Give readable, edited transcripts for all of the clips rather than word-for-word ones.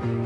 Hello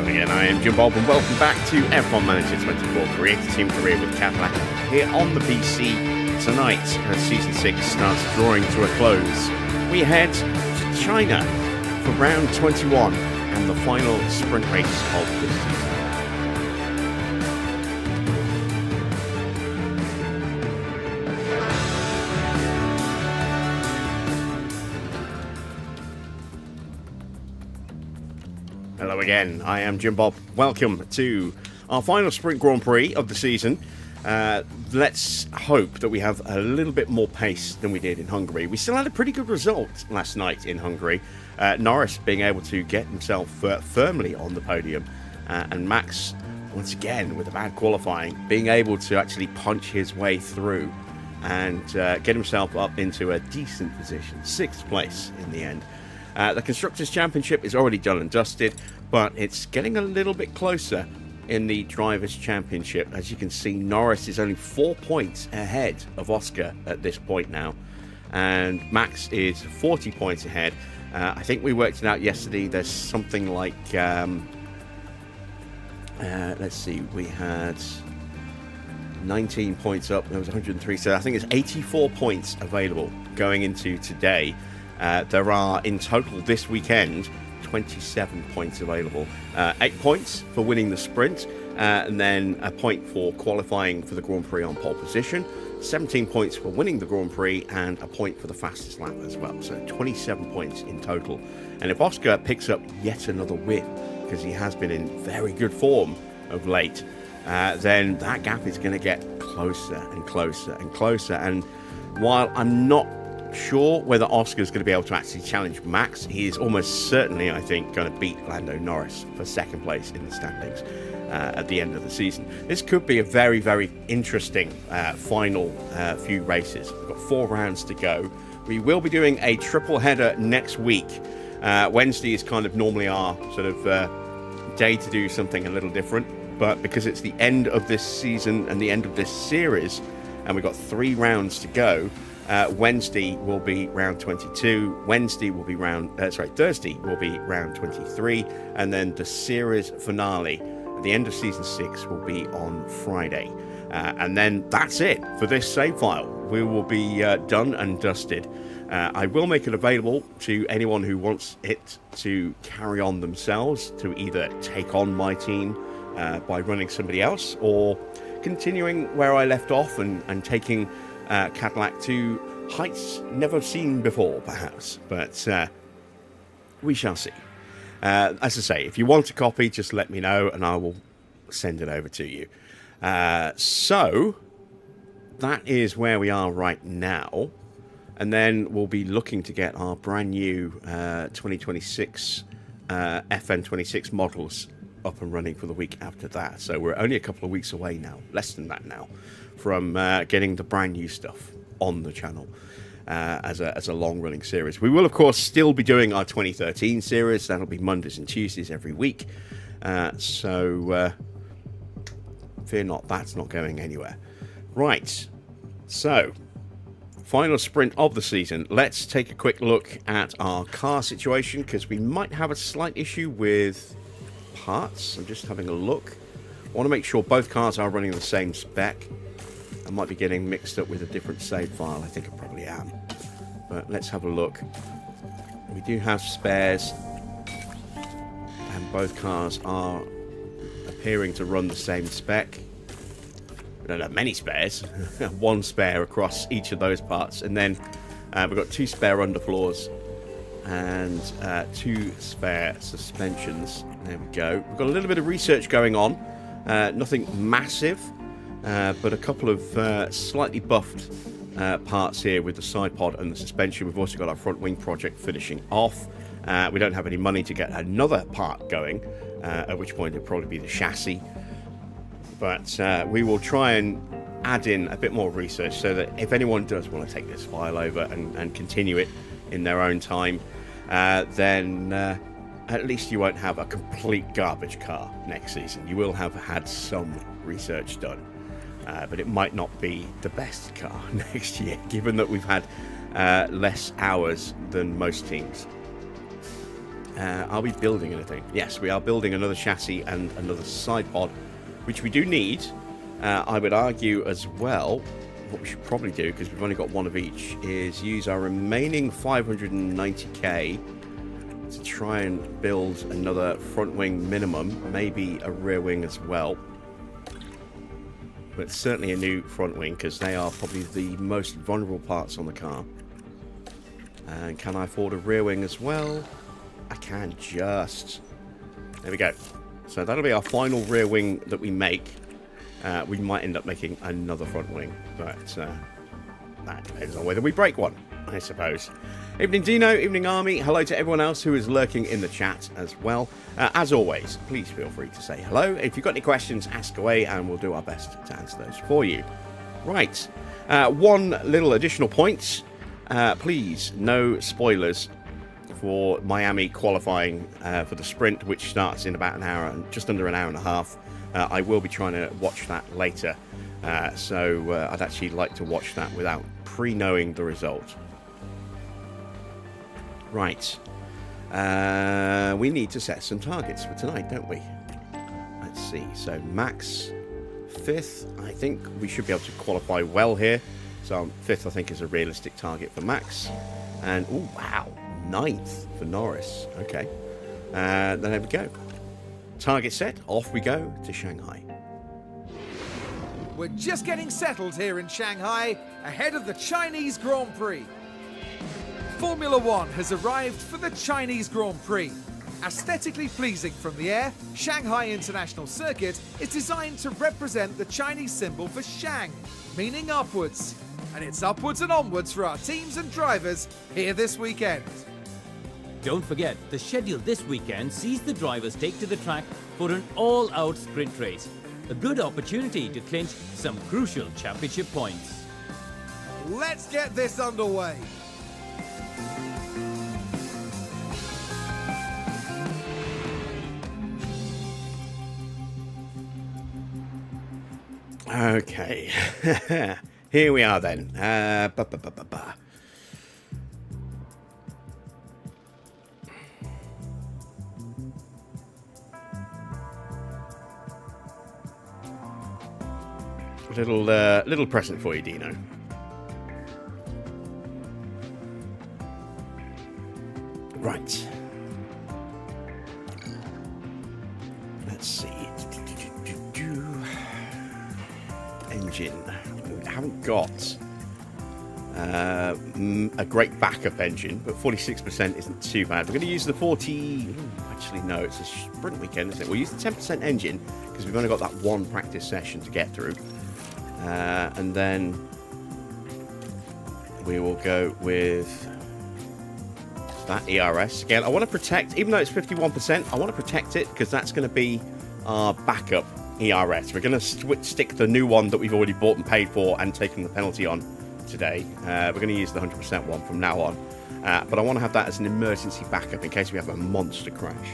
again, I am Jim Bob and welcome back to F1 Manager 24 Creator Team Career with Cadillac here on the PC tonight as Season 6 starts drawing to a close. We head to China for round 21 and the final sprint race of this season. Hello again, I am Jim Bob. Welcome to our final Sprint Grand Prix of the season. Let's hope that we have a little bit more pace than we did in Hungary. We still had a pretty good result last night in Hungary. Norris being able to get himself firmly on the podium. And Max, once again, with a bad qualifying, being able to actually punch his way through and get himself up into a decent position. 6th place in the end. The Constructors' Championship is already done and dusted, but it's getting a little bit closer in the Drivers' Championship. As you can see, Norris is only 4 points ahead of Oscar at this point now, and Max is 40 points ahead. I think we worked it out yesterday. There's something like, let's see, we had 19 points up, there was 103, so I think it's 84 points available going into today. There are, in total this weekend, 27 points available. 8 points for winning the sprint, and then a point for qualifying for the Grand Prix on pole position, 17 points for winning the Grand Prix, and a point for the fastest lap as well. So 27 points in total. And if Oscar picks up yet another win, because he has been in very good form of late, then that gap is going to get closer and closer and closer. And while I'm not sure whether Oscar's going to be able to actually challenge Max, he is almost certainly, I think, going to beat Lando Norris for 2nd place in the standings at the end of the season. This could be a very, very interesting final few races. We've got 4 rounds to go. We will be doing a triple header next week. Wednesday is kind of normally our sort of day to do something a little different, but because it's the end of this season and the end of this series, and we've got 3 rounds to go, Wednesday will be round 22. Thursday will be round 23, and then the series finale at the end of season 6 will be on Friday, and then that's it for this save file. We will be done and dusted. I will make it available to anyone who wants it to carry on themselves, to either take on my team by running somebody else, or continuing where I left off and taking Cadillac to heights never seen before, perhaps, but we shall see. As I say, if you want a copy, just let me know and I will send it over to you. So that is where we are right now, and then we'll be looking to get our brand new 2026 FN26 models up and running for the week after that. So we're only a couple of weeks away now, less than that now, from getting the brand new stuff on the channel as a long-running series. We will, of course, still be doing our 2013 series. That'll be Mondays and Tuesdays every week. So fear not, that's not going anywhere. Right, so final sprint of the season. Let's take a quick look at our car situation, because we might have a slight issue with parts. I'm just having a look. I want to make sure both cars are running the same spec. I might be getting mixed up with a different save file. I think I probably am. But let's have a look. We do have spares, and both cars are appearing to run the same spec. We don't have many spares. One spare across each of those parts, and then we've got 2 spare underfloors and 2 spare suspensions. There we go. We've got a little bit of research going on. Nothing massive, but a couple of slightly buffed parts here with the side pod and the suspension. We've also got our front wing project finishing off. We don't have any money to get another part going, at which point it'll probably be the chassis. But we will try and add in a bit more research so that if anyone does want to take this file over and continue it in their own time, then at least you won't have a complete garbage car next season. You will have had some research done, but it might not be the best car next year, given that we've had less hours than most teams. Are we building anything? Yes, we are building another chassis and another side pod, which we do need. I would argue as well, what we should probably do, because we've only got one of each, is use our remaining 590k to try and build another front wing minimum, maybe a rear wing as well. But certainly a new front wing, because they are probably the most vulnerable parts on the car. And can I afford a rear wing as well? I can just. There we go. So that'll be our final rear wing that we make. We might end up making another front wing, but that depends on whether we break one, I suppose. Evening Dino, evening Army. Hello to everyone else who is lurking in the chat as well. As always, please feel free to say hello. If you've got any questions, ask away, and we'll do our best to answer those for you. Right. One little additional point. Please, no spoilers for Miami qualifying for the sprint, which starts in about an hour, just under an hour and a half. I will be trying to watch that later, so I'd actually like to watch that without pre-knowing the result. Right, we need to set some targets for tonight, don't we? Let's see. So Max 5th, I think we should be able to qualify well here. So 5th, I think, is a realistic target for Max. And oh wow, 9th for Norris. Okay, then there we go. Target set, off we go to Shanghai. We're just getting settled here in Shanghai, ahead of the Chinese Grand Prix. Formula One has arrived for the Chinese Grand Prix. Aesthetically pleasing from the air, Shanghai International Circuit is designed to represent the Chinese symbol for Shang, meaning upwards. And it's upwards and onwards for our teams and drivers here this weekend. Don't forget, the schedule this weekend sees the drivers take to the track for an all-out sprint race. A good opportunity to clinch some crucial championship points. Let's get this underway. Okay, here we are then. Little present for you, Dino. Right. Let's see. Engine. We haven't got a great backup engine, but 46% isn't too bad. We're going to use the 40... Actually, no, it's a sprint weekend, isn't it? We'll use the 10% engine, because we've only got that one practice session to get through. And then we will go with that ERS. Again, I want to protect, even though it's 51%, I want to protect it, because that's going to be our backup ERS. We're going to stick the new one that we've already bought and paid for and taken the penalty on today. We're going to use the 100% one from now on. But I want to have that as an emergency backup in case we have a monster crash.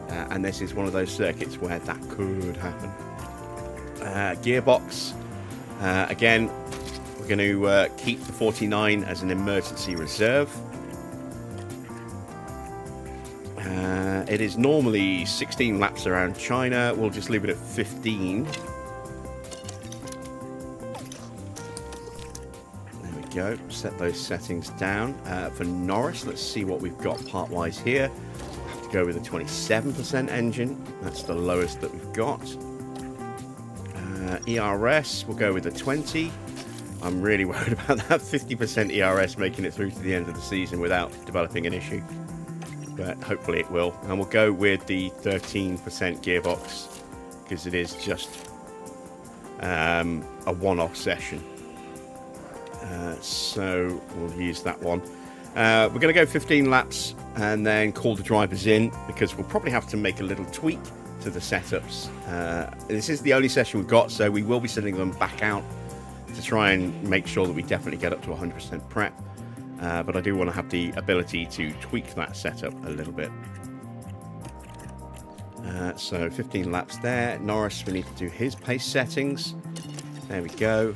And this is one of those circuits where that could happen. Gearbox. Again, We're going to keep the 49 as an emergency reserve. It is normally 16 laps around China. We'll just leave it at 15. There we go. Set those settings down. For Norris, let's see what we've got part-wise here. Have to go with a 27% engine. That's the lowest that we've got. ERS, we'll go with a 20. I'm really worried about that 50% ERS making it through to the end of the season without developing an issue. But hopefully it will. And we'll go with the 13% gearbox because it is just a one-off session. So we'll use that one. We're going to go 15 laps and then call the drivers in because we'll probably have to make a little tweak to the setups. This is the only session we've got, so we will be sending them back out to try and make sure that we definitely get up to 100% prep. But I do want to have the ability to tweak that setup a little bit. So 15 laps there. Norris, we need to do his pace settings. There we go.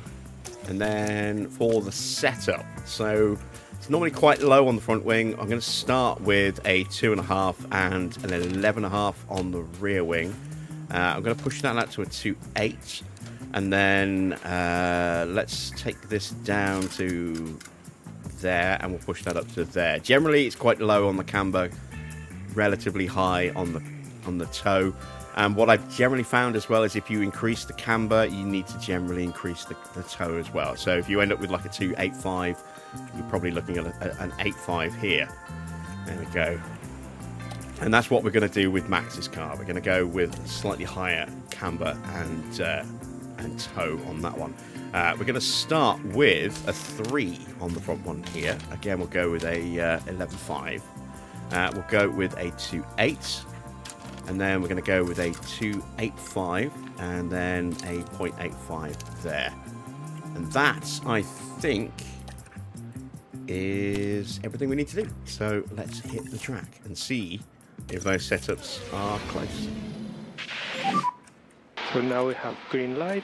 And then for the setup, so it's normally quite low on the front wing. I'm going to start with a 2.5 and an 11.5 on the rear wing. I'm going to push that out to a 2.8. And then let's take this down to there, and we'll push that up to there. Generally, it's quite low on the camber, relatively high on the toe. And what I've generally found as well is if you increase the camber, you need to generally increase the toe as well. So if you end up with like a 2.85, you're probably looking at an 8.5 here. There we go. And that's what we're going to do with Max's car. We're going to go with slightly higher camber and toe on that one. We're going to start with a 3 on the front one here. Again, we'll go with a 11.5. We'll go with a 2.8. And then we're going to go with a 2.85 and then a 0.85 there. And that, I think, is everything we need to do. So let's hit the track and see if those setups are close. So now we have green light.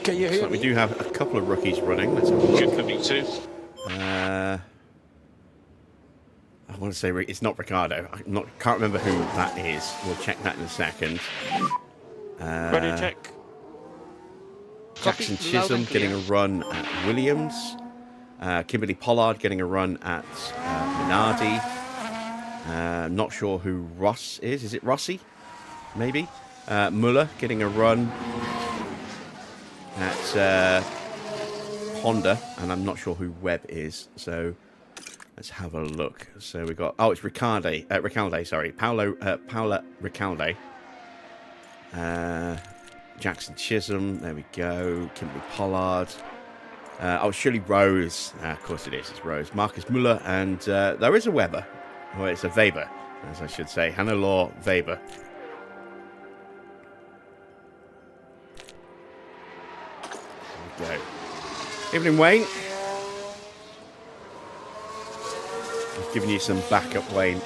Can you hear So me? we do have a couple of rookies running. Let's have a look. Good for me too. I want to say it's not Ricardo. Can't remember who that is. We'll check that in a second. Ready, check. Jackson Copy, loud Chisholm and clear. getting a run at Williams. Kimberly Pollard getting a run at Minardi. Not sure who Ross is. Is it Rossi? Maybe. Muller getting a run at Honda, and I'm not sure who Webb is. So let's have a look. So we got it's Ricalde, sorry, Paolo Ricalde. Jackson Chisholm, there we go. Kimberly Pollard. Shirley Rose. Of course it is. It's Rose. Marcus Muller, and there is a Weber. Well, it's a Weber, as I should say. Hannelore Weber. There we go. Evening, Wayne. I've given you some backup, Wayne.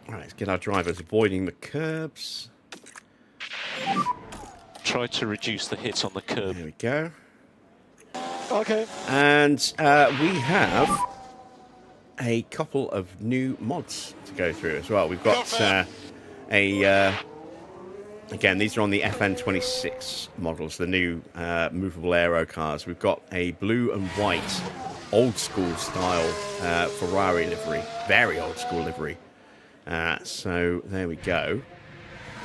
Right, let's get our drivers avoiding the curbs. Try to reduce the hits on the curb. There we go. Okay. And we have a couple of new mods to go through as well. We've got again, these are on the FN26 models, the new movable aero cars. We've got a blue and white old school style Ferrari livery, very old school livery. So there we go.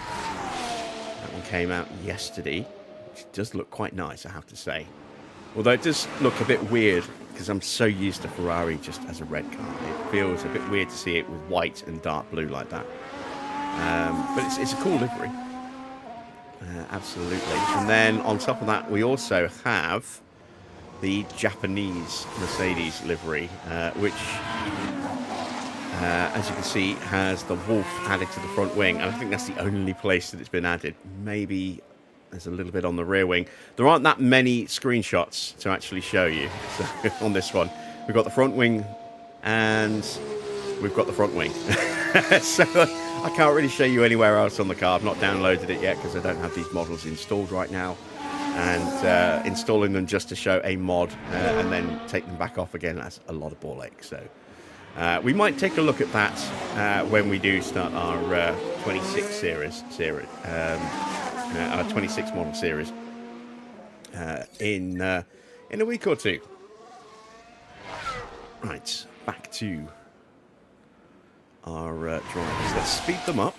That one came out yesterday, which does look quite nice, I have to say. Although it does look a bit weird because I'm so used to Ferrari just as a red car. It feels a bit weird to see it with white and dark blue like that. But it's a cool livery. Absolutely. And then on top of that, we also have the Japanese Mercedes livery, which as you can see, has the Wolf added to the front wing, and I think that's the only place that it's been added. Maybe there's a little bit on the rear wing. There aren't that many screenshots to actually show you so, on this one. We've got the front wing, and we've got the front wing. So I can't really show you anywhere else on the car. I've not downloaded it yet because I don't have these models installed right now. And installing them just to show a mod and then take them back off again, that's a lot of ball ache. So we might take a look at that when we do start our 26 series, our 26 model series in a week or two. Right, back to our drivers. Let's speed them up.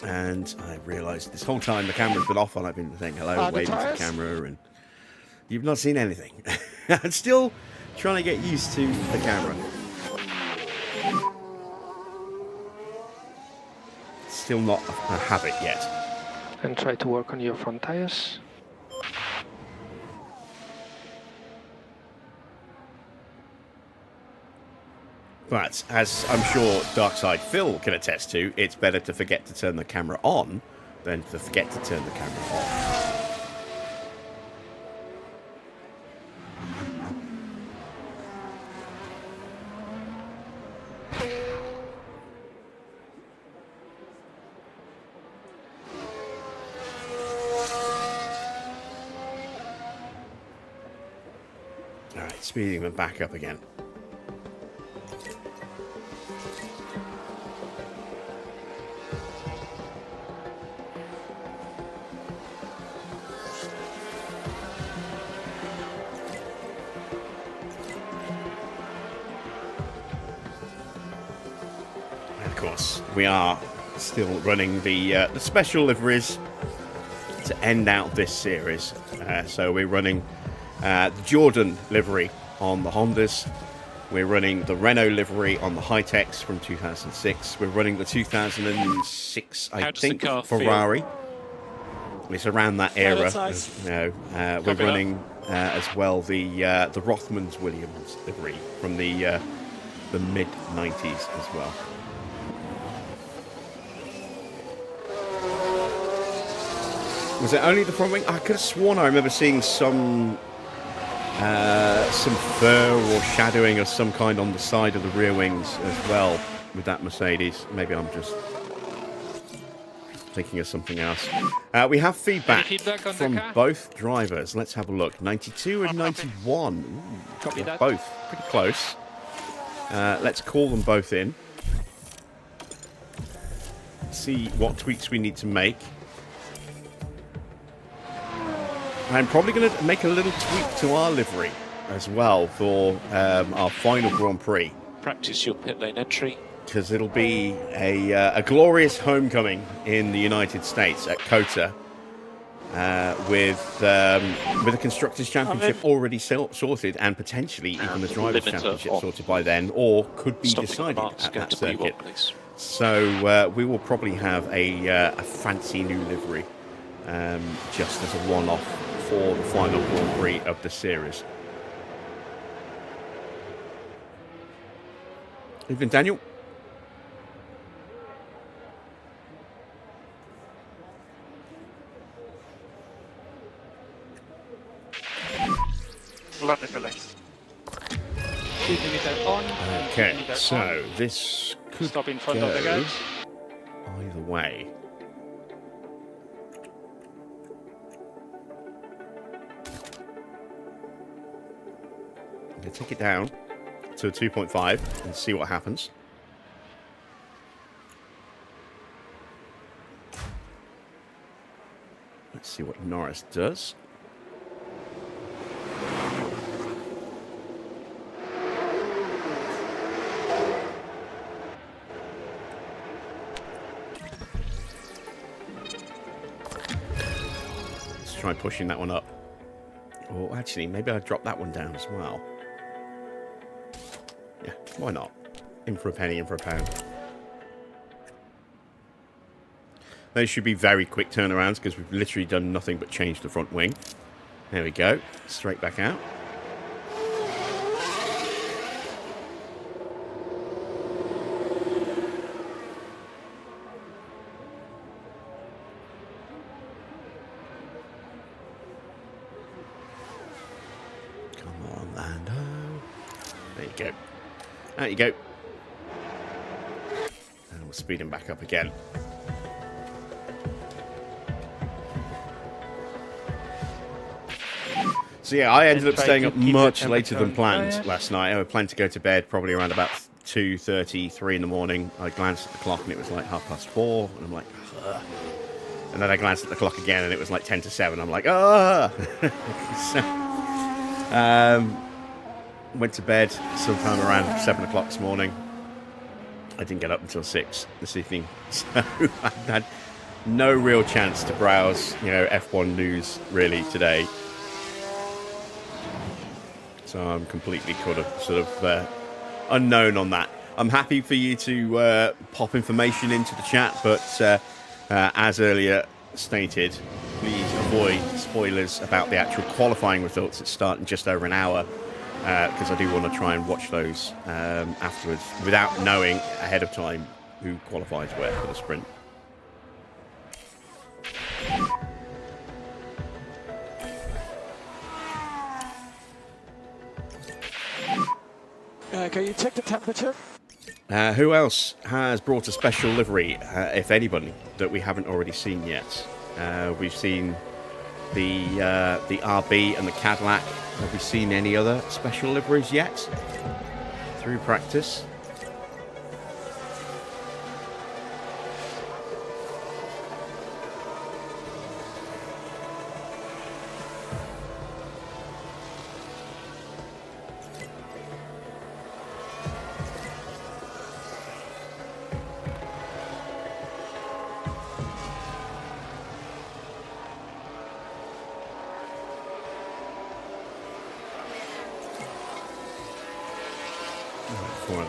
And I realised this whole time the camera's been off and I've been saying hello, waving to the camera, and you've not seen anything. I'm still trying to get used to the camera. Still not a habit yet. And try to work on your front tires. But, as I'm sure Darkside Phil can attest to, it's better to forget to turn the camera on than to forget to turn the camera off. Alright, speeding them back up again. We are still running the special liveries to end out this series. So we're running the Jordan livery on the Hondas. We're running the Renault livery on the HiTechs from 2006. We're running the 2006, I think, Ferrari. It's around that era. Nice. We're running as well the Rothmans Williams livery from the mid 90s as well. Was it only the front wing? I could have sworn I remember seeing some fur or shadowing of some kind on the side of the rear wings as well with that Mercedes. Maybe I'm just thinking of something else. We have feedback from both drivers. Let's have a look. 92 and 91. Ooh, yeah, both pretty close. Let's call them both in. See what tweaks we need to make. I'm probably going to make a little tweak to our livery as well for our final Grand Prix. Practice your pit lane entry. Because it'll be a glorious homecoming in the United States at COTA with the Constructors' Championship already sorted and potentially even the Drivers' Championship sorted by then, or could be decided at that circuit. So we will probably have a fancy new livery just as a one-off for the final Grand Prix of the series. Evening, Daniel. Okay, so this could Stop in front go of the guys. either way. I'm going to take it down to a 2.5 and see what happens. Let's see what Norris does. Let's try pushing that one up. Or actually, maybe I'll drop that one down as well. Yeah, why not? In for a penny, in for a pound. Those should be very quick turnarounds because we've literally done nothing but change the front wing. There we go. Straight back out. There you go. There you go. And we'll speed him back up again. So yeah, I ended up staying up much later than planned last night. I planned to go to bed probably around about 2:30, 3 in the morning. I glanced at the clock and it was like 4:30, and I'm like, ugh. And then I glanced at the clock again and it was like 10 to 7. I'm like, ah. So, went to bed sometime around 7 o'clock this morning. I didn't get up until 6 this evening, so I had no real chance to browse, F1 news really today. So I'm completely sort of unknown on that. I'm happy for you to pop information into the chat, but as earlier stated, please avoid spoilers about the actual qualifying results that start in just over an hour, because I do want to try and watch those afterwards without knowing ahead of time who qualifies where for the sprint. Can you check the temperature? Who else has brought a special livery, if anybody, that we haven't already seen yet? We've seen the RB and the Cadillac. Have we seen any other special liveries yet through practice?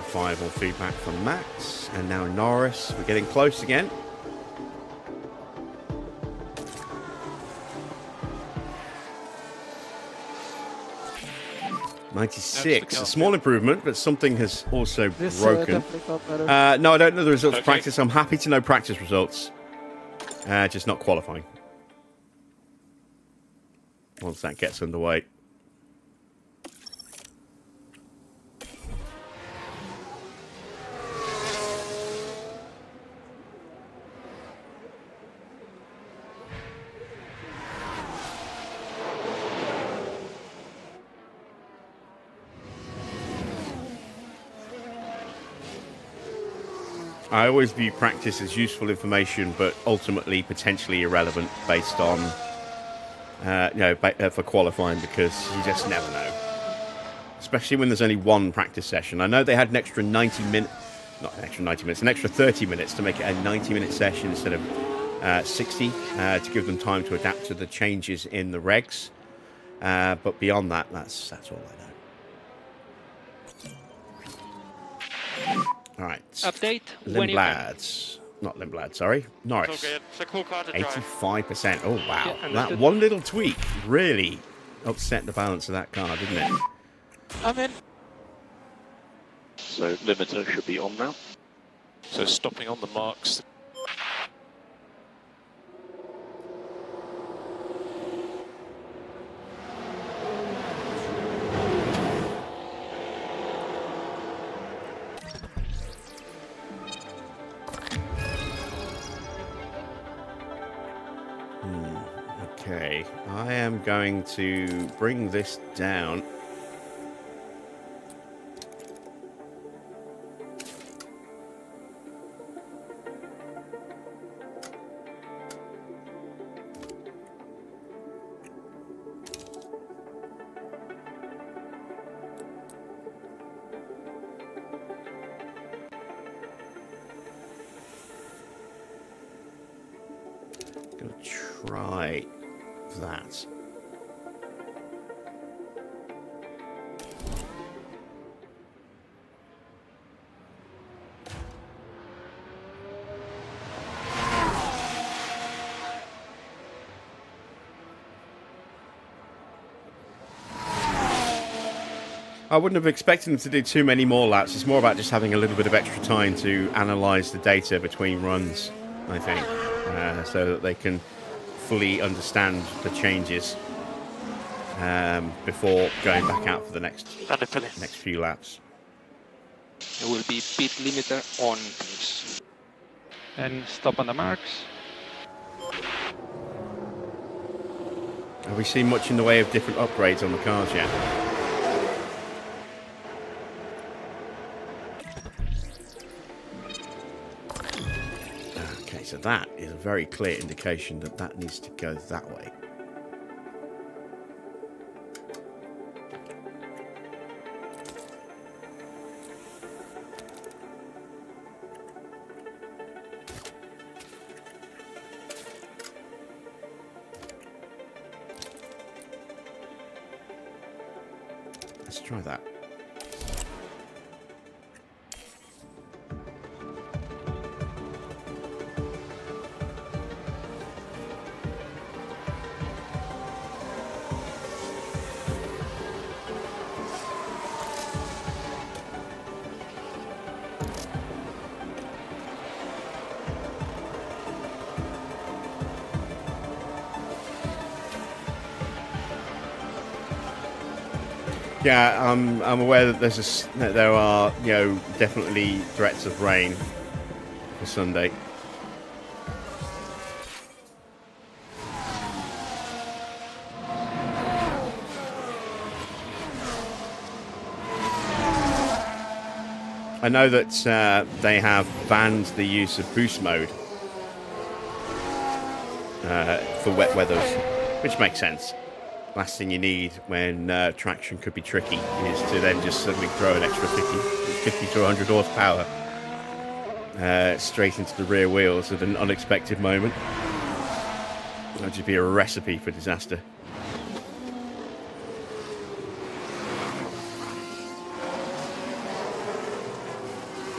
Final feedback from Max, and now Norris. We're getting close again. .96, a small improvement, but something has also broken. No, I don't know the results of practice. I'm happy to know practice results, just not qualifying. Once that gets underway. I always view practice as useful information, but ultimately potentially irrelevant based on, for qualifying, because you just never know. Especially when there's only one practice session. I know they had an extra 90 minutes, not an extra 90 minutes, an extra 30 minutes to make it a 90-minute session instead of 60, to give them time to adapt to the changes in the regs. But beyond that, that's all I know. All right. Update. Lindblad. Not Lindblad, sorry. Norris. Okay, it's a cool car to drive. 85%. Oh, wow. Yeah, that one little tweak really upset the balance of that car, didn't it? I'm in. So limiter should be on now. So stopping on the marks. Okay, I am going to bring this down. Gonna try that. I wouldn't have expected them to do too many more laps. It's more about just having a little bit of extra time to analyse the data between runs, I think, so that they can fully understand the changes. before going back out for the next Underpilling. few laps. There will be pit limiter on, please. And stop on the marks. Have we seen much in the way of different upgrades on the cars yet? Okay, so that is a very clear indication that that needs to go that way. Let's try that. Yeah, I'm aware that there are, you know, definitely threats of rain for Sunday. I know that they have banned the use of boost mode for wet weathers, which makes sense. Last thing you need when traction could be tricky is to then just suddenly throw an extra 50 to 100 horsepower straight into the rear wheels at an unexpected moment. That would just be a recipe for disaster.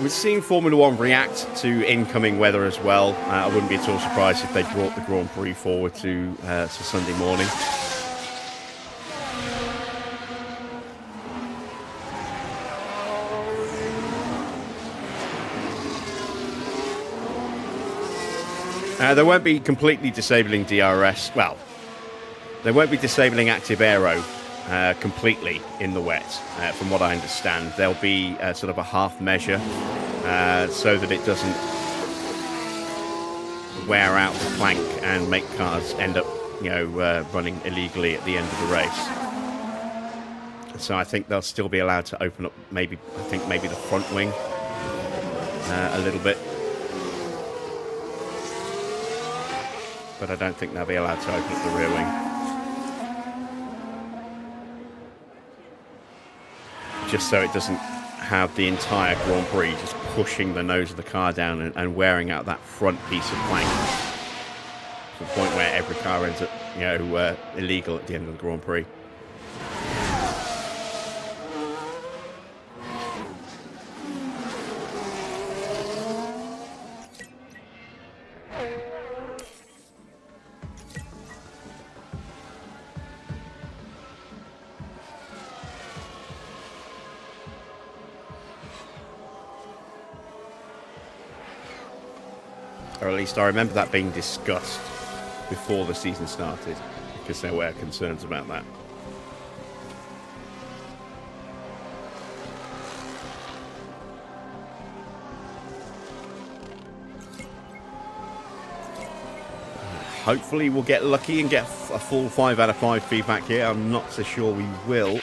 We're seeing Formula One react to incoming weather as well. I wouldn't be at all surprised if they brought the Grand Prix forward to Sunday morning. They won't be completely disabling DRS. Well, they won't be disabling active aero completely in the wet, from what I understand. There'll be sort of a half measure so that it doesn't wear out the plank and make cars end up, you know, running illegally at the end of the race. So I think they'll still be allowed to open up maybe the front wing a little bit. But I don't think they'll be allowed to open up the rear wing. Just so it doesn't have the entire Grand Prix just pushing the nose of the car down and wearing out that front piece of plank. To the point where every car ends up, you know, illegal at the end of the Grand Prix. Or at least I remember that being discussed before the season started, because there were concerns about that. Hopefully we'll get lucky and get a full 5 out of 5 feedback here. I'm not so sure we will.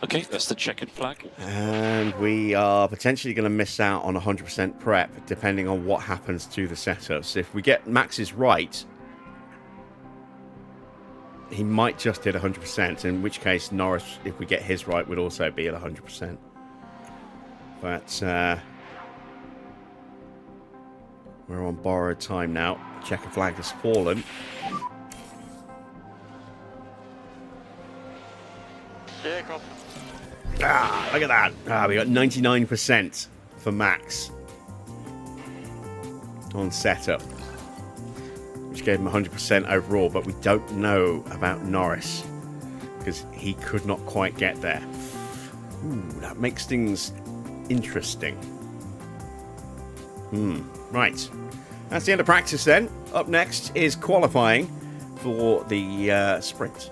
Okay, that's the checkered flag. And we are potentially going to miss out on 100% prep, depending on what happens to the setups. If we get Max's right, he might just hit 100%, in which case Norris, if we get his right, would also be at 100%. But we're on borrowed time now. Checkered flag has fallen. Yeah, go on. Ah, look at that. Ah, we got 99% for Max on setup, which gave him 100% overall, but we don't know about Norris because he could not quite get there. Ooh, that makes things interesting. Right. That's the end of practice then. Up next is qualifying for the sprint.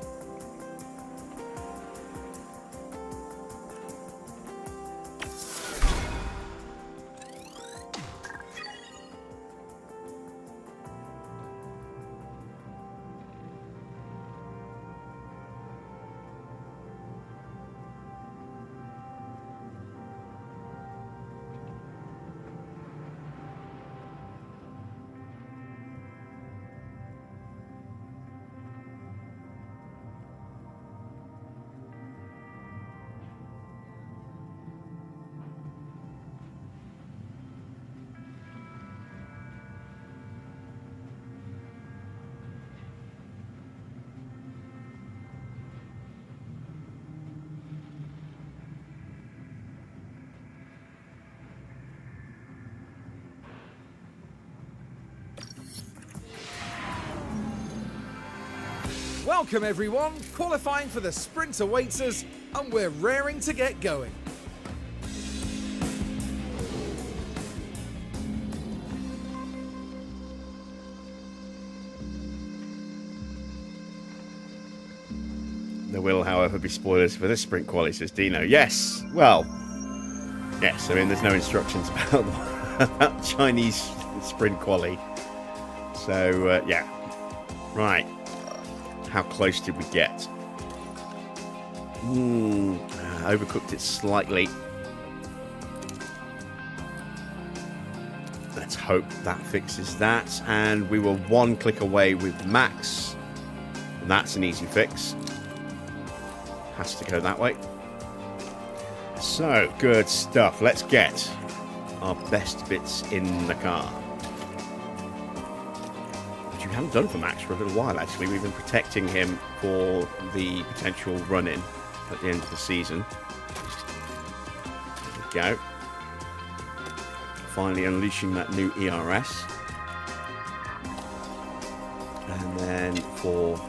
Welcome everyone, qualifying for the sprint awaits us, and we're raring to get going. There will, however, be spoilers for this sprint quali, says Dino. Yes, well, yes, I mean, there's no instructions about Chinese sprint quali. So, yeah. Right. How close did we get? Overcooked it slightly. Let's hope that fixes that. And we were one click away with Max. And that's an easy fix. Has to go that way. So, good stuff. Let's get our best bits in the car. Which we haven't done for Max for a little while, actually. We've been protecting him for the potential run-in at the end of the season. There we go. Finally unleashing that new ERS. And then for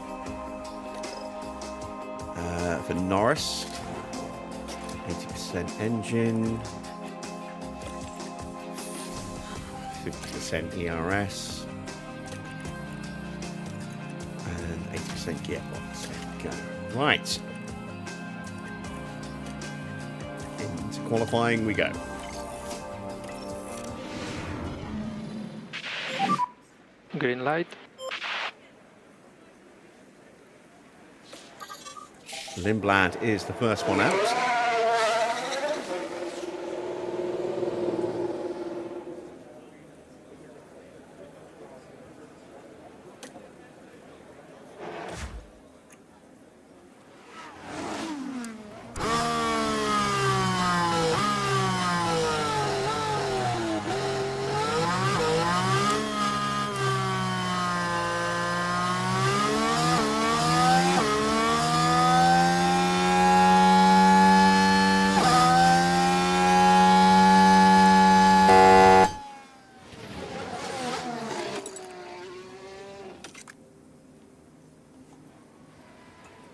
Norris, 80% engine, 50% ERS, and 80% gearbox. There we go. Right. Into qualifying we go. Green light. Lindblad is the first one out.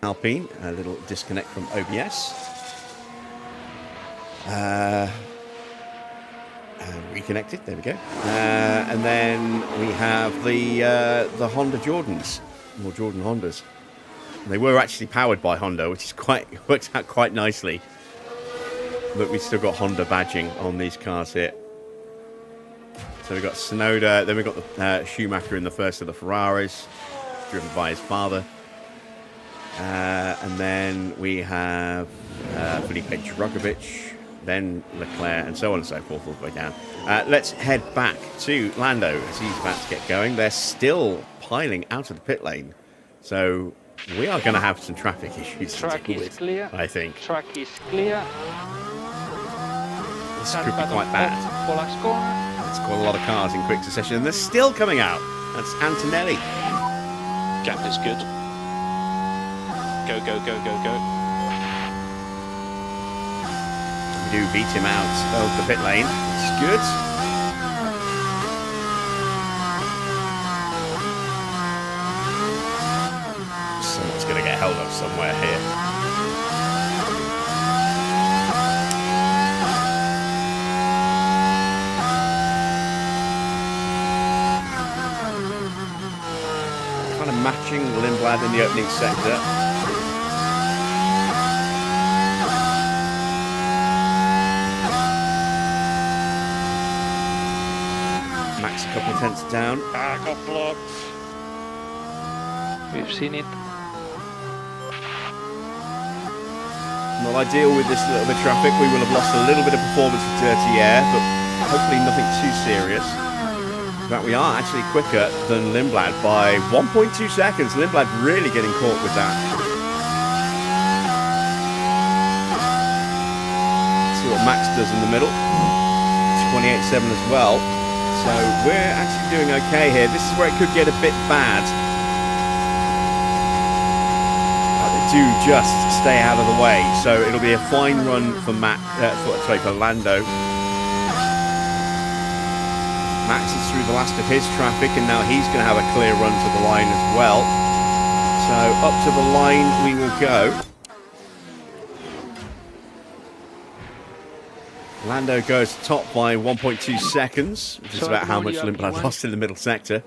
Alpine, a little disconnect from OBS. Reconnected, there we go. And then we have the Honda Jordans, more Jordan Hondas. And they were actually powered by Honda, which is works out quite nicely. But we've still got Honda badging on these cars here. So we've got Tsunoda, then we've got the Schumacher in the first of the Ferraris, driven by his father. And then we have Felipe Drugovich, then Leclerc, and so on and so forth all the way down. Let's head back to Lando as he's about to get going. They're still piling out of the pit lane. So we are going to have some traffic issues to deal with, clear. I think. Track is clear. This could be quite bad. It's quite a lot of cars in quick succession, and they're still coming out. That's Antonelli. Gap is good. Go, go, go, go, go. We do beat him out of the pit lane. It's good. Someone's going to get held up somewhere here. Kind of matching Lindblad in the opening sector. Max a couple of tenths down. Ah, got blocked. We've seen it. Not ideal with this little bit of traffic. We will have lost a little bit of performance with dirty air, but hopefully nothing too serious. In fact, we are actually quicker than Lindblad by 1.2 seconds. Lindblad really getting caught with that. Let's see what Max does in the middle. 28.7 as well. So we're actually doing okay here. This is where it could get a bit bad. Do just stay out of the way, so it'll be a fine run for for Lando. Max is through the last of his traffic, and now he's going to have a clear run to the line as well. So up to the line we will go. Lando goes top by 1.2 seconds, which is about how much Lindblad lost in the middle sector.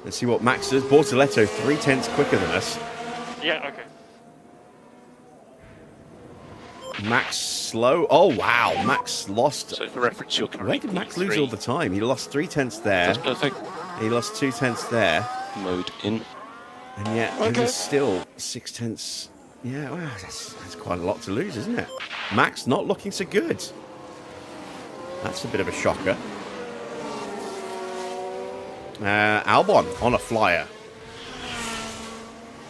Let's see what Max does. Bortoletto 3/10 quicker than us. Yeah, okay. Max slow. Oh, wow. Max lost. So for reference, you're currently Where did Max lose P3. all the time? He lost 3/10 there. That's perfect. He lost 2/10 there. Mode in. And yet, Okay. there's still 6/10. Yeah, well, that's quite a lot to lose, isn't it? Max not looking so good. That's a bit of a shocker. Albon on a flyer.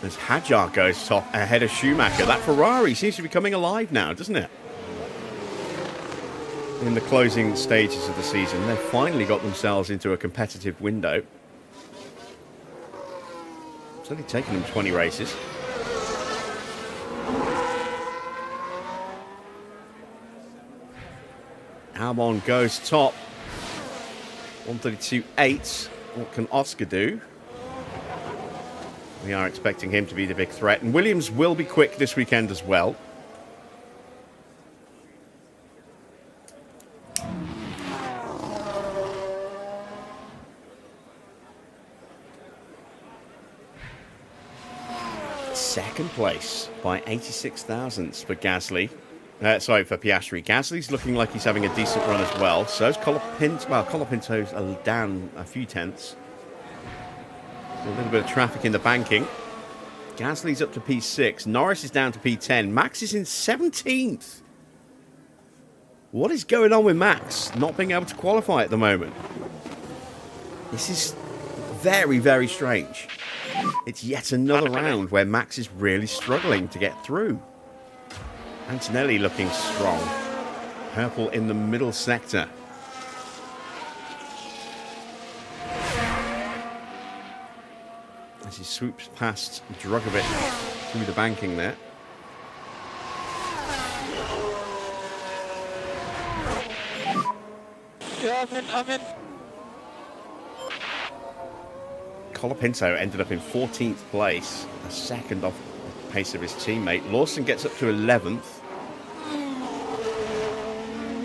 As Hadjar goes top ahead of Schumacher. That Ferrari seems to be coming alive now, doesn't it? In the closing stages of the season, they've finally got themselves into a competitive window. It's only taken them 20 races. Albon goes top. 132.8. What can Oscar do? We are expecting him to be the big threat. And Williams will be quick this weekend as well. Second place by 86 thousandths for Gasly. Sorry, for Piastri. Gasly's looking like he's having a decent run as well. So's Colapinto. Well, Colapinto's down a few tenths. A little bit of traffic in the banking. Gasly's up to P6. Norris is down to P10. Max is in 17th. What is going on with Max not being able to qualify at the moment? This is very, very strange. It's yet another round where Max is really struggling to get through. Antonelli looking strong. Purple in the middle sector. As he swoops past Drogovic through the banking there. Yeah, I'm in. Colapinto ended up in 14th place, a second off the pace of his teammate. Lawson gets up to 11th.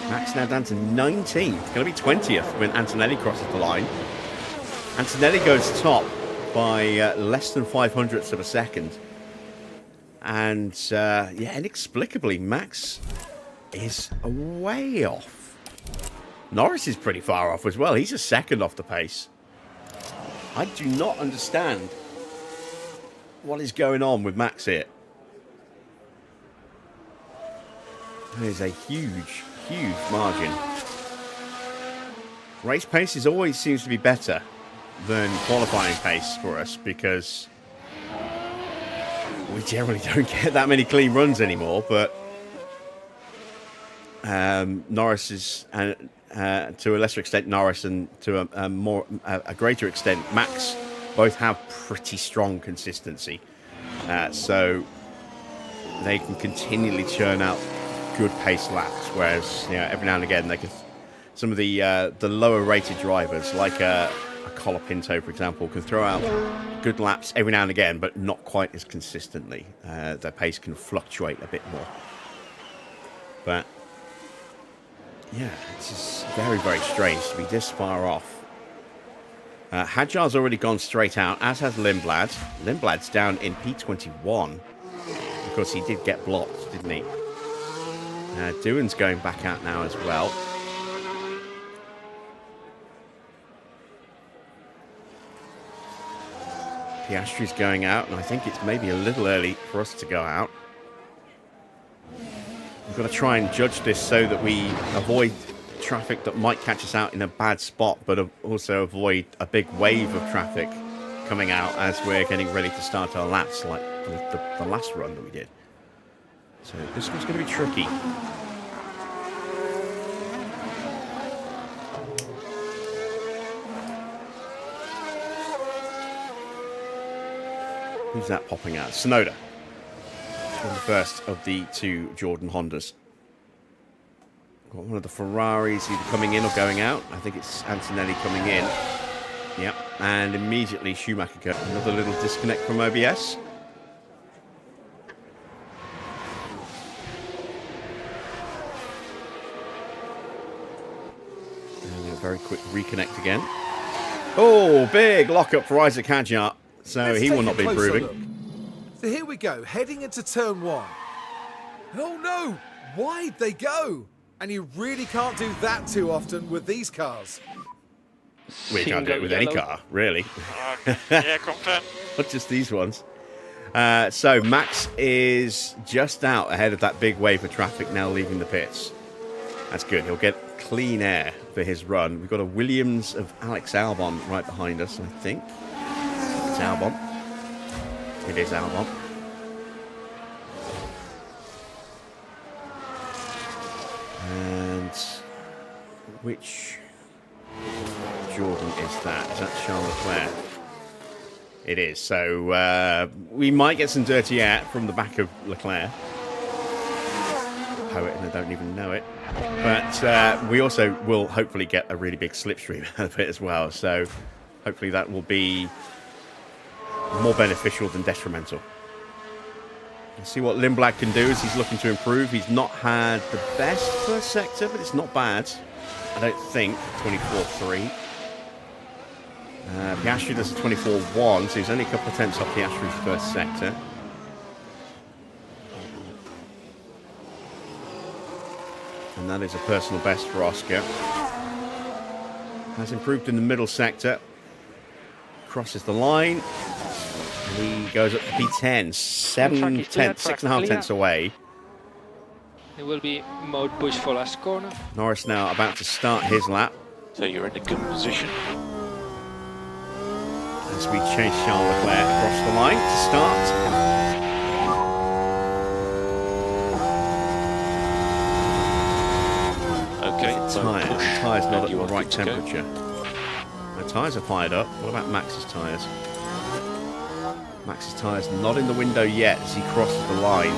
Max now down to 19th. Going to be 20th when Antonelli crosses the line. Antonelli goes top by less than 500ths of a second. And, yeah, inexplicably, Max is way off. Norris is pretty far off as well. He's a second off the pace. I do not understand what is going on with Max here. There's a huge, huge margin. Race pace is always seems to be better than qualifying pace for us because we generally don't get that many clean runs anymore. But Norris is, to a lesser extent, Norris, and to a greater extent, Max, both have pretty strong consistency. So they can continually churn out good pace laps, whereas every now and again they can. Some of the lower rated drivers, like a Colapinto, for example, can throw out good laps every now and again, but not quite as consistently. Their pace can fluctuate a bit more. But yeah, it's just very, very strange to be this far off. Hadjar's already gone straight out, as has Lindblad. Lindblad's down in P21 because he did get blocked, didn't he? Doohan's going back out now as well. Piastri's going out, and I think it's maybe a little early for us to go out. We've got to try and judge this so that we avoid traffic that might catch us out in a bad spot, but also avoid a big wave of traffic coming out as we're getting ready to start our laps, like the last run that we did. So this one's going to be tricky. Who's that popping out? Tsunoda. The first of the two Jordan Hondas. Got one of the Ferraris either coming in or going out. I think it's Antonelli coming in. Yep. and immediately Schumacher got another little disconnect from OBS. And a very quick reconnect again. Oh, big lockup for Isaac Hadjar, so Let's he take will a not be closer improving. look. So here we go, heading into turn 1. Oh no, wide they go. And you really can't do that too often with these cars. We can't do it with any car, really. Yeah, confirm. Not just these ones. So Max is just out ahead of that big wave of traffic now leaving the pits. That's good. He'll get clean air for his run. We've got a Williams of Alex Albon right behind us, I think. It's Albon. It is Albon. And which Jordan is that? Is that Charles Leclerc? It is. So we might get some dirty air from the back of Leclerc. Poet, and I don't even know it. But we also will hopefully get a really big slipstream out of it as well. So hopefully that will be more beneficial than detrimental. Let's see what Lindblad can do as he's looking to improve. He's not had the best first sector, but it's not bad. I don't think. 24.3. Piastri does a 24.1, so he's only a couple of tenths off Piastri's first sector. And that is a personal best for Oscar. Has improved in the middle sector. Crosses the line. And he goes up to P10. 7 tenths, 6.5 tenths away. It will be mode push for last corner. Norris now about to start his lap. So you're in a good position. As we chase Charles Leclerc across the line to start. Okay, The tyre's not at You the want right good to go? temperature. The tyres are fired up. What about Max's tyres? Max's tyres not in the window yet as he crosses the line.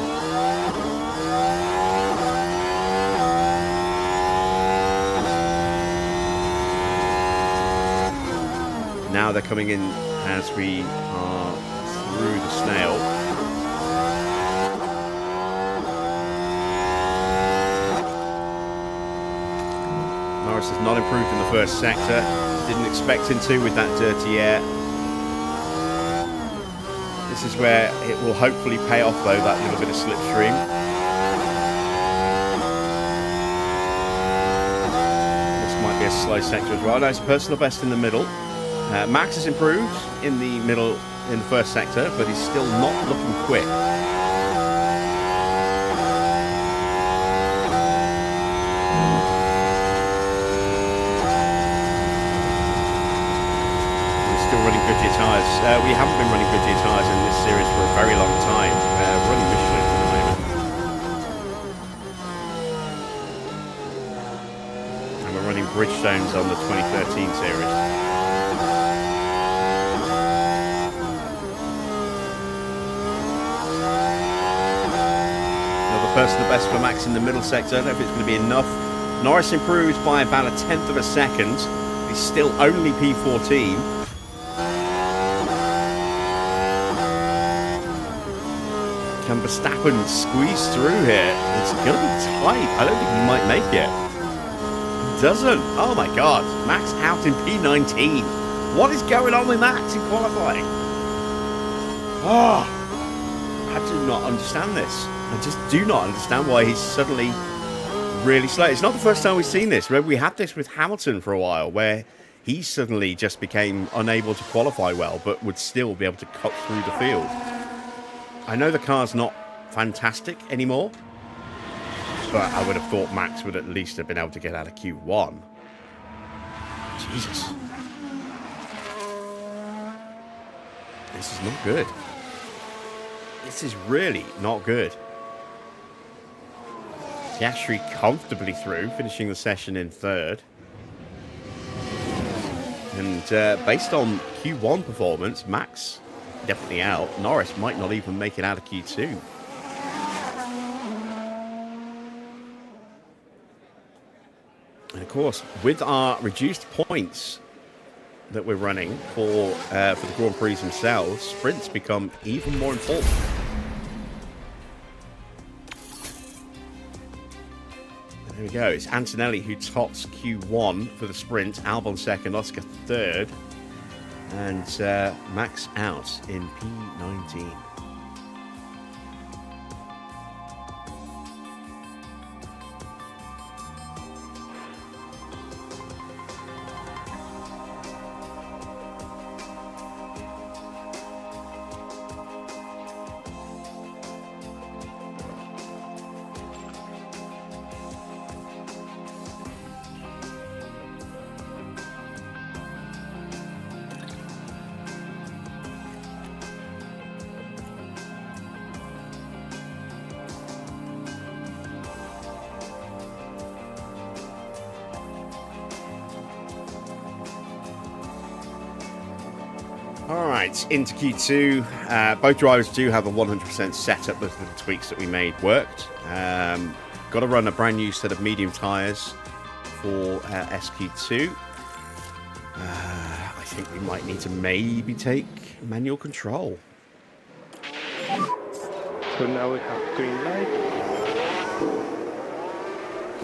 Now they're coming in as we are through the snail. Norris has not improved in the first sector. Didn't expect him to with that dirty air. This is where it will hopefully pay off though, that little bit of slipstream. This might be a slow sector as well. No, it's personal best in the middle. Max has improved in the middle in the first sector, but he's still not looking quick. Goodyear tyres. We haven't been running Goodyear tyres in this series for a very long time. We're running Michelin at the moment. And we're running Bridgestones on the 2013 series. Another personal best for Max in the middle sector. I don't know if it's going to be enough. Norris improves by about 1/10 of a second. He's still only P14. Can Verstappen squeeze through here? It's going to be tight. I don't think he might make it. He doesn't. Oh my God. Max out in P19. What is going on with Max in qualifying? Oh, I do not understand this. I just do not understand why he's suddenly really slow. It's not the first time we've seen this. Remember, we had this with Hamilton for a while, where he suddenly just became unable to qualify well, but would still be able to cut through the field. I know the car's not fantastic anymore, but I would have thought Max would at least have been able to get out of Q1. Jesus. This is not good. This is really not good. Piastri comfortably through, finishing the session in third. And based on Q1 performance, Max definitely out. Norris might not even make it out of Q2. And of course, with our reduced points, that we're running for the Grand Prix themselves, sprints become even more important. There we go. It's Antonelli who tops Q1 for the sprint. Albon second, Oscar third. And Max out in P19. Alright, into Q2. Both drivers do have a 100% setup with the tweaks that we made worked. Got to run a brand new set of medium tyres for SQ2. I think we might need to maybe take manual control. So now we have green light.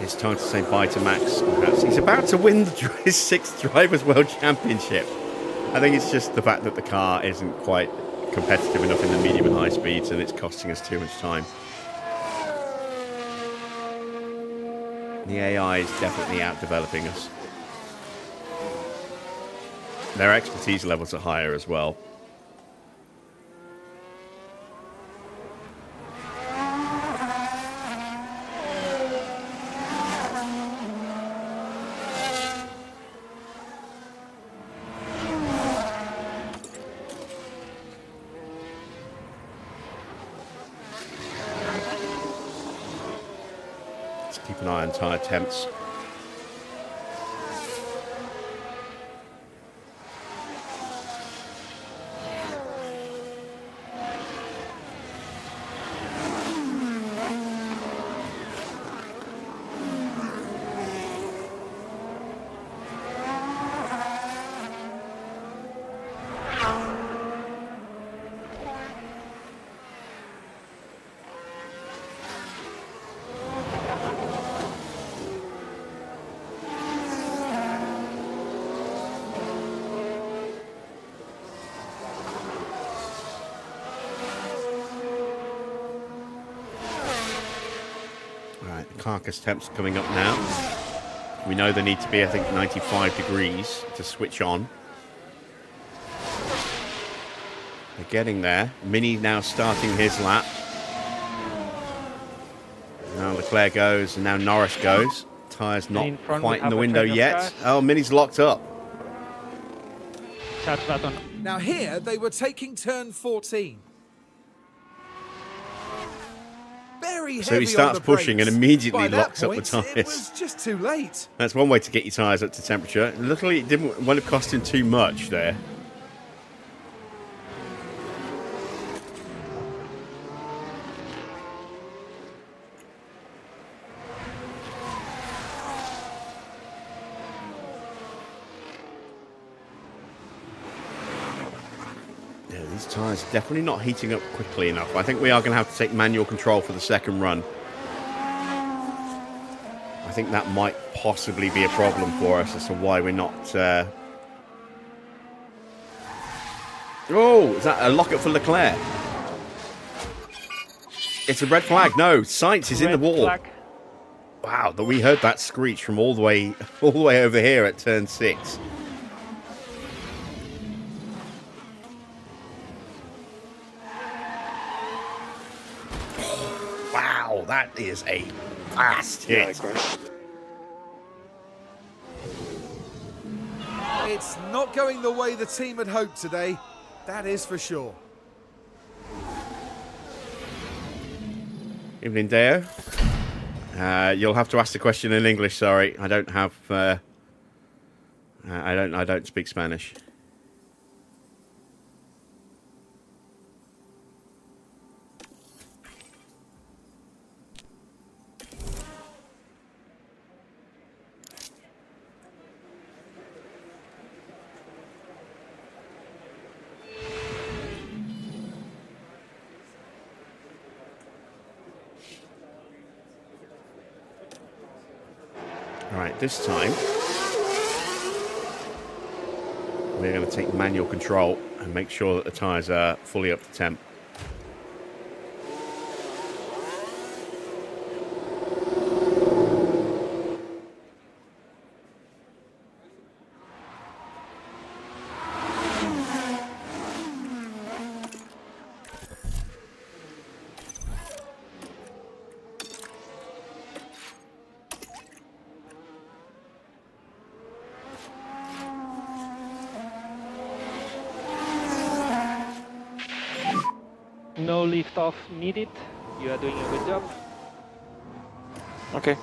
It's time to say bye to Max. Perhaps he's about to win his 6th Drivers' World Championship. I think it's just the fact that the car isn't quite competitive enough in the medium and high speeds, and it's costing us too much time. The AI is definitely out developing us. Their expertise levels are higher as well. Keep an eye on tyre temps. Carcass temps coming up now. We know they need to be, I think, 95 degrees to switch on. They're getting there. Mini now starting his lap. Now Leclerc goes, and now Norris goes. Tyres not quite in the window yet. Oh, Mini's locked up. Now here they were taking turn 14. So he starts pushing and immediately locks up the tyres. It was just too late. That's one way to get your tyres up to temperature. Luckily, it didn't want to cost him too much there. These tyres are definitely not heating up quickly enough. I think we are going to have to take manual control for the second run. I think that might possibly be a problem for us as to why we're not... Oh, is that a lockup for Leclerc? It's a red flag. No, Sainz is in the wall. Wow, we heard that screech from all the way over here at turn 6. Wow, that is a fast hit. It's not going the way the team had hoped today. That is for sure. Evening, Deo. You'll have to ask the question in English. Sorry, I don't have. I don't speak Spanish. Right, this time we're going to take manual control and make sure that the tyres are fully up to temp. No lift off needed. You are doing a good job. Okay.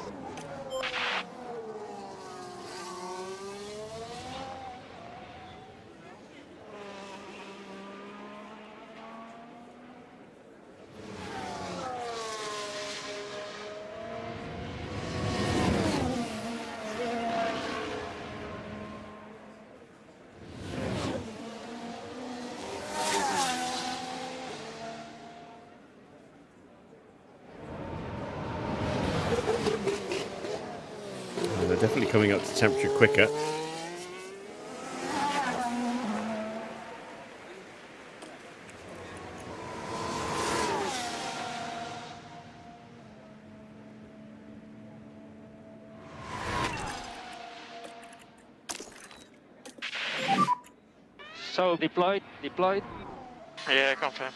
They're definitely coming up to temperature quicker. So deployed. Yeah, confirm.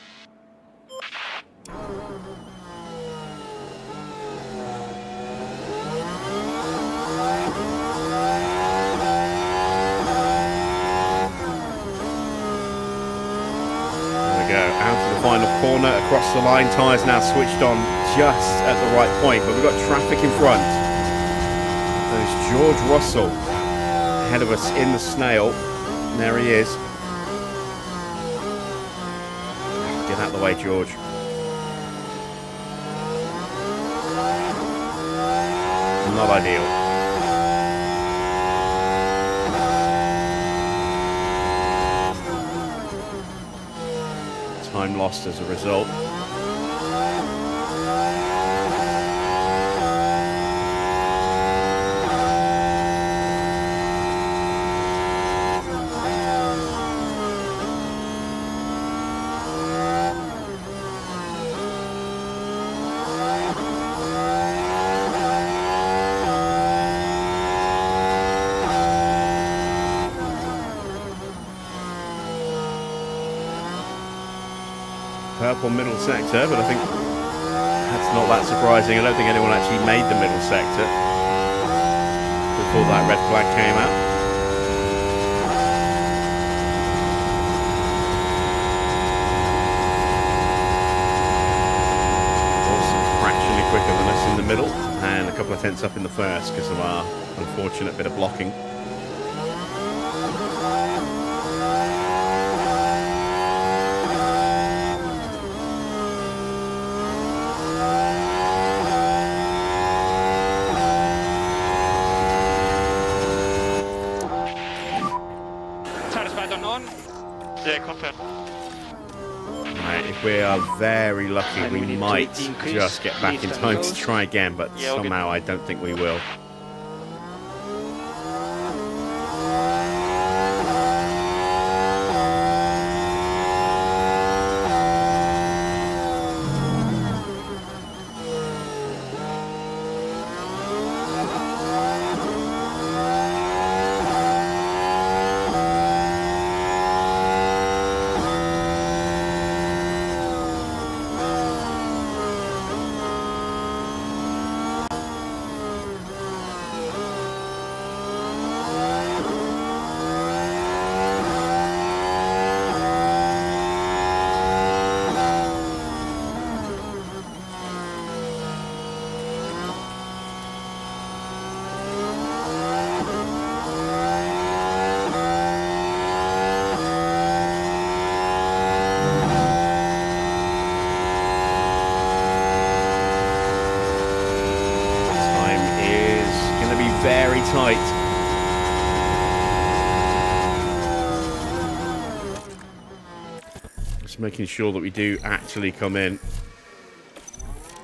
Out to the final corner, across the line, tyres now switched on just at the right point, but we've got traffic in front. There's George Russell ahead of us in the snail. There he is. Get out of the way, George. Not ideal. Time lost as a result. Purple middle sector, but I think that's not that surprising. I don't think anyone actually made the middle sector before that red flag came out. Also fractionally quicker than us in the middle, and a couple of tenths up in the first because of our unfortunate bit of blocking. Yeah, confirm. Right, if we are very lucky, And we we need to might increase just get back in lift and time to load. try again, but Yeah, okay. somehow I don't think we will. Very tight. Just making sure that we do actually come in.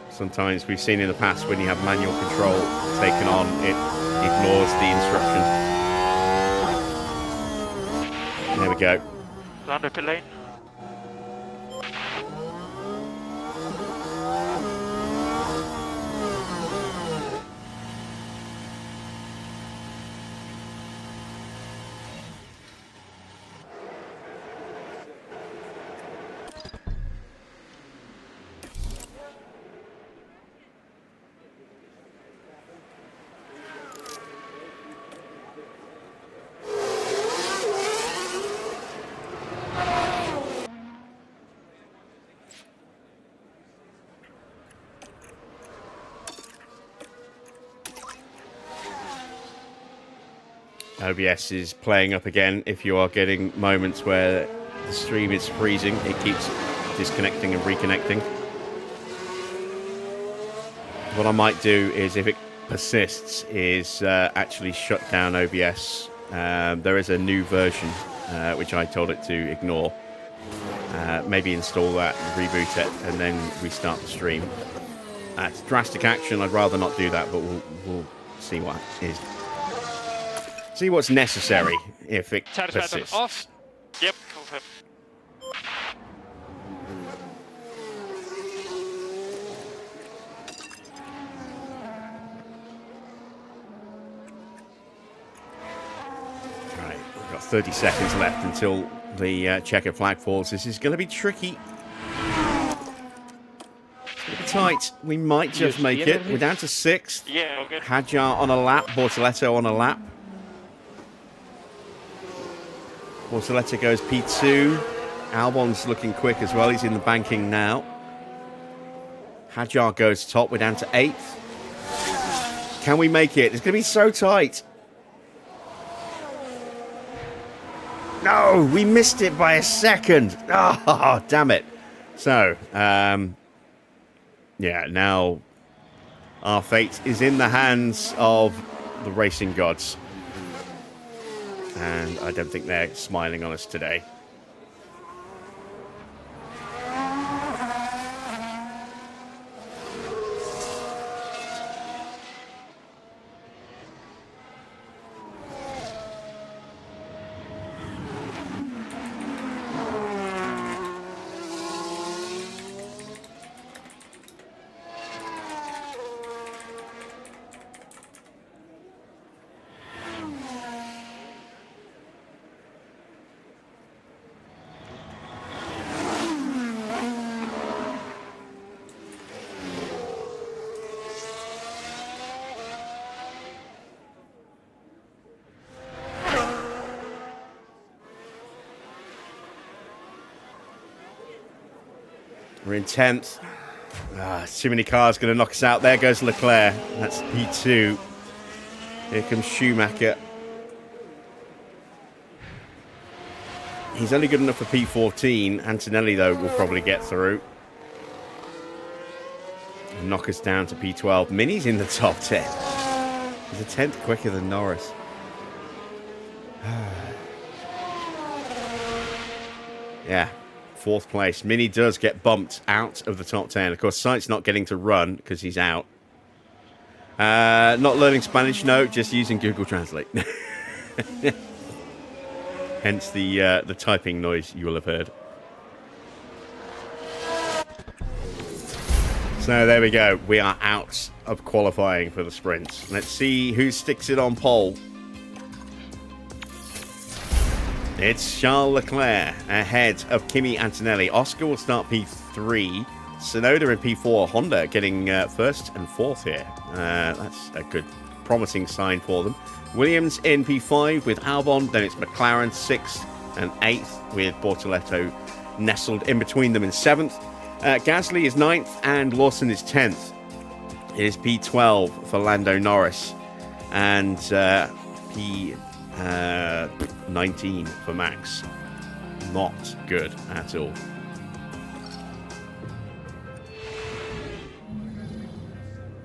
Sometimes we've seen in the past when you have manual control taken on, it ignores the instruction. There we go. Down the pit lane. OBS is playing up again. If you are getting moments where the stream is freezing, it keeps disconnecting and reconnecting. What I might do is, if it persists, is actually shut down OBS. There is a new version, which I told it to ignore. Maybe install that, reboot it, and then restart the stream. It's drastic action. I'd rather not do that, but we'll see what is. See what's necessary if it persists. Off. Yep, confirm. Right, we've got 30 seconds left until the checker flag falls. This is going to be tricky. It's going to be tight. We might just make it. We're down to 6th. Yeah, okay. Hadjar on a lap. Bortoletto on a lap. Bortoletto goes P2. Albon's looking quick as well. He's in the banking now. Hadjar goes top. We're down to 8th. Can we make it? It's going to be so tight. No, we missed it by a second. Oh, damn it. So, yeah, now our fate is in the hands of the racing gods. And I don't think they're smiling on us today. We're in 10th. Too many cars going to knock us out. There goes Leclerc. That's P2. Here comes Schumacher. He's only good enough for P14. Antonelli, though, will probably get through. And knock us down to P12. Mini's in the top 10. He's a 10th quicker than Norris. Yeah. 4th place. Mini does get bumped out of the top 10. Of course, Sainz not getting to run because he's out. Not learning Spanish? No, just using Google Translate. Hence the typing noise you will have heard. So there we go. We are out of qualifying for the sprint. Let's see who sticks it on pole. It's Charles Leclerc ahead of Kimi Antonelli. Oscar will start P3. Tsunoda in P4. Honda getting 1st and 4th here. That's a good, promising sign for them. Williams in P5 with Albon. Then it's McLaren 6th and 8th with Bortoletto nestled in between them in 7th. Gasly is 9th and Lawson is 10th. It is P12 for Lando Norris and P19 for Max. Not good at all.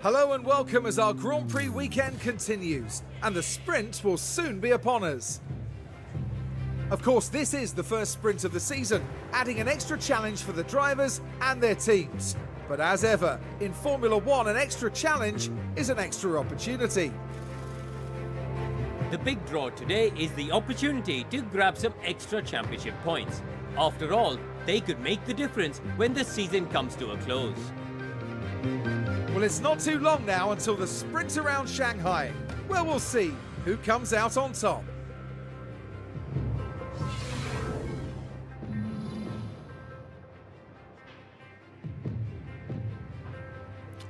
Hello and welcome as our Grand Prix weekend continues, and the sprint will soon be upon us. Of course, this is the first sprint of the season, adding an extra challenge for the drivers and their teams. But as ever, in Formula One, an extra challenge is an extra opportunity. The big draw today is the opportunity to grab some extra championship points. After all, they could make the difference when the season comes to a close. Well, it's not too long now until the sprint around Shanghai. Well, we'll see who comes out on top.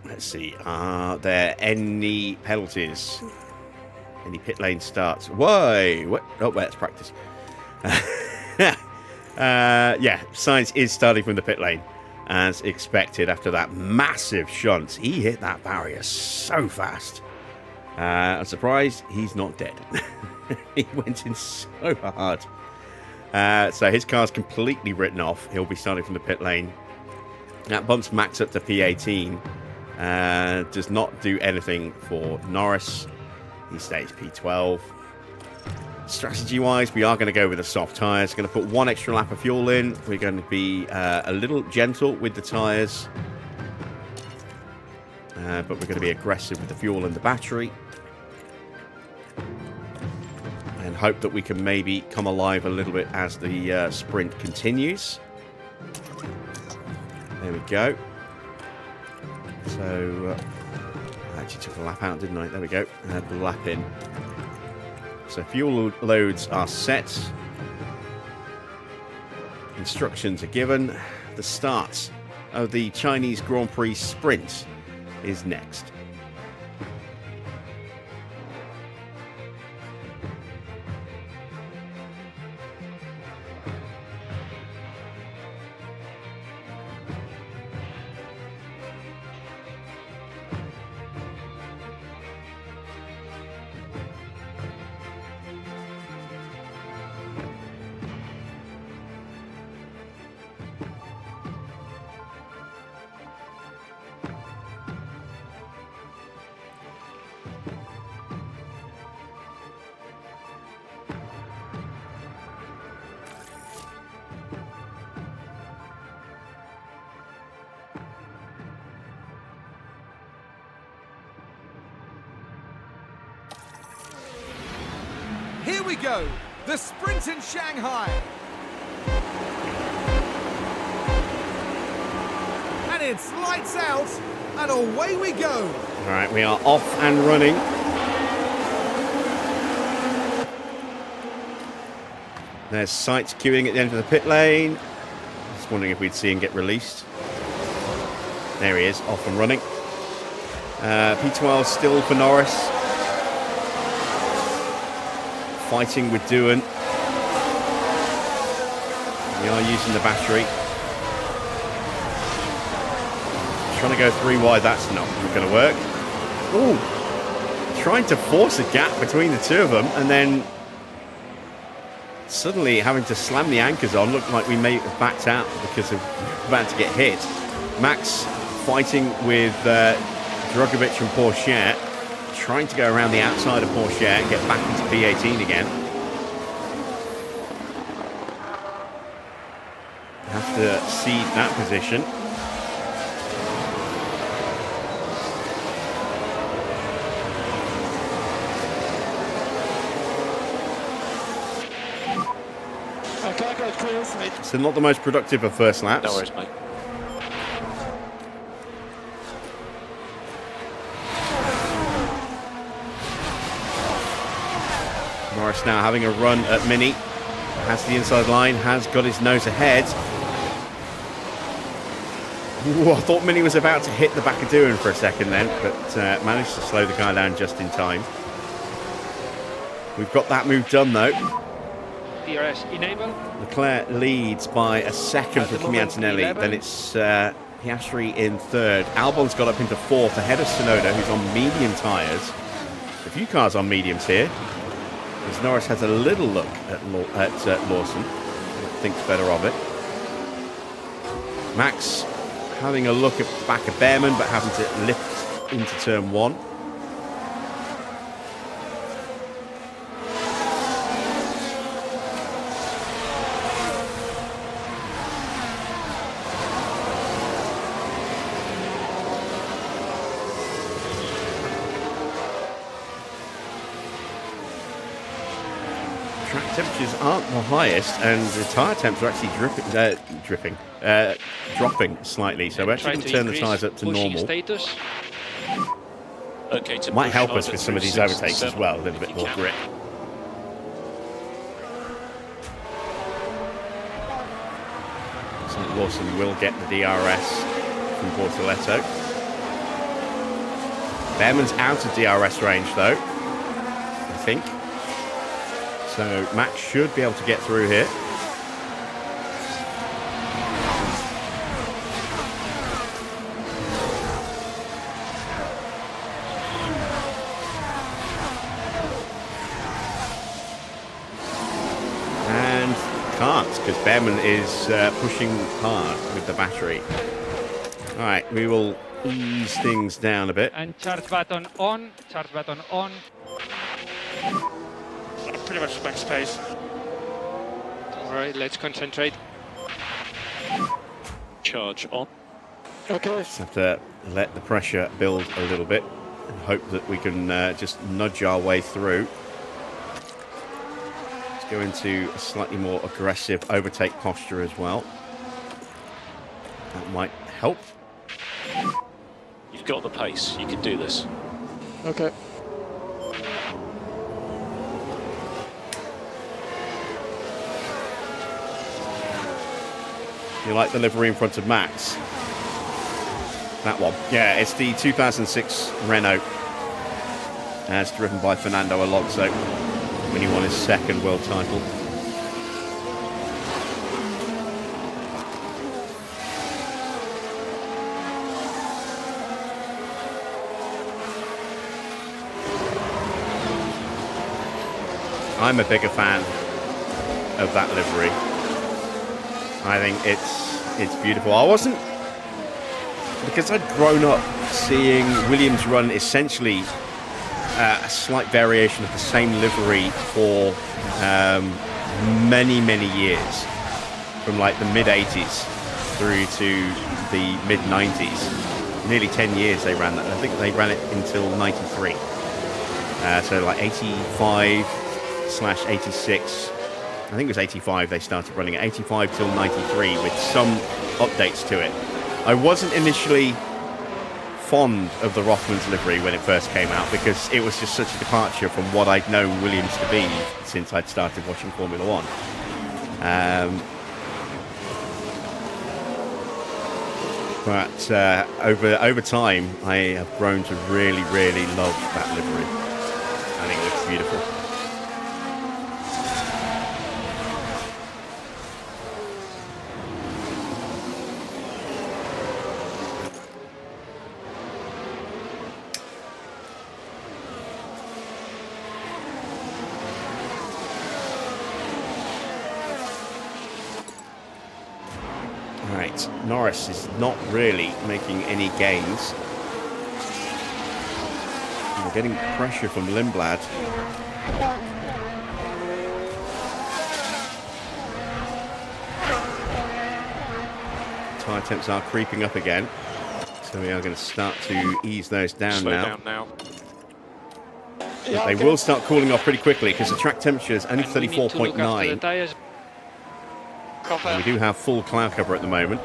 Let's see, are there any penalties? Any pit lane starts? Whoa! What? Oh, wait, it's practice. Yeah, Sainz is starting from the pit lane, as expected after that massive shunt. He hit that barrier so fast. I'm surprised he's not dead. He went in so hard. So his car's completely written off. He'll be starting from the pit lane. That bumps Max up to P18. Does not do anything for Norris. He stays P12. Strategy-wise, we are going to go with the soft tyres. Going to put one extra lap of fuel in. We're going to be a little gentle with the tyres. But we're going to be aggressive with the fuel and the battery. And hope that we can maybe come alive a little bit as the sprint continues. There we go. So, I actually took a lap out, didn't I? There we go. I had the lap in. So, fuel loads are set. Instructions are given. The start of the Chinese Grand Prix sprint is next. Here we go, the sprint in Shanghai. And it's lights out, and away we go. All right, we are off and running. There's Sainz queuing at the end of the pit lane. Just wondering if we'd see him get released. There he is, off and running. P12 still for Norris. Fighting with Doohan. We are using the battery. Trying to go 3 wide, that's not going to work. Ooh, trying to force a gap between the two of them, and then suddenly having to slam the anchors on. Looked like we may have backed out because of about to get hit. Max fighting with Drogovic and Pourchaire, trying to go around the outside of Pourchaire and get back into P18 again. Have to cede that position. So not the most productive of first laps. No worries, mate. Norris now having a run at Mini. Has the inside line, has got his nose ahead. Ooh, I thought Mini was about to hit the back of Doohan for a second then, but managed to slow the guy down just in time. We've got that move done though. DRS enable. Leclerc leads by a second from Kimi Antonelli. Then it's Piastri in third. Albon's got up into fourth ahead of Tsunoda, who's on medium tyres. A few cars on mediums here. As Norris has a little look at Lawson, thinks better of it. Max having a look at the back of Bearman, but having to lift into turn one. track temperatures aren't the highest, and the tyre temps are actually dropping slightly. So we're actually going to turn the tyres up to normal. Status. Okay, Might help us with some of these overtakes as well, a little bit more grip. So Lawson will get the DRS from Bortoletto. Bearman's out of DRS range though, I think. So Max should be able to get through here. And can't, because Bearman is pushing hard with the battery. All right, we will ease things down a bit. And charge button on, Pretty much max pace. Alright, let's concentrate. Charge on. Just have to let the pressure build a little bit and hope that we can just nudge our way through. Let's go into a slightly more aggressive overtake posture as well. That might help. You've got the pace. You can do this. Okay. You like the livery in front of Max? That one. Yeah, it's the 2006 Renault, as driven by Fernando Alonso when he won his second world title. I'm a bigger fan of that livery. I think it's beautiful. I wasn't, because I'd grown up seeing Williams run essentially a slight variation of the same livery for many, many years, from like the mid-80s through to the mid-90s. Nearly 10 years they ran that. I think they ran it until 93. So like 85/86. I think it was 85 they started running it, 85 till 93 with some updates to it. I wasn't initially fond of the Rothmans livery when it first came out because it was just such a departure from what I'd known Williams to be since I'd started watching Formula One. But over time, I have grown to really, really love that livery. I think it looks beautiful. Right, Norris is not really making any gains. We're getting pressure from Lindblad. Tyre temps are creeping up again, so we are going to start to ease those down. Slow down now. But they will start cooling off pretty quickly because the track temperature is only 34.9. And we do have full cloud cover at the moment.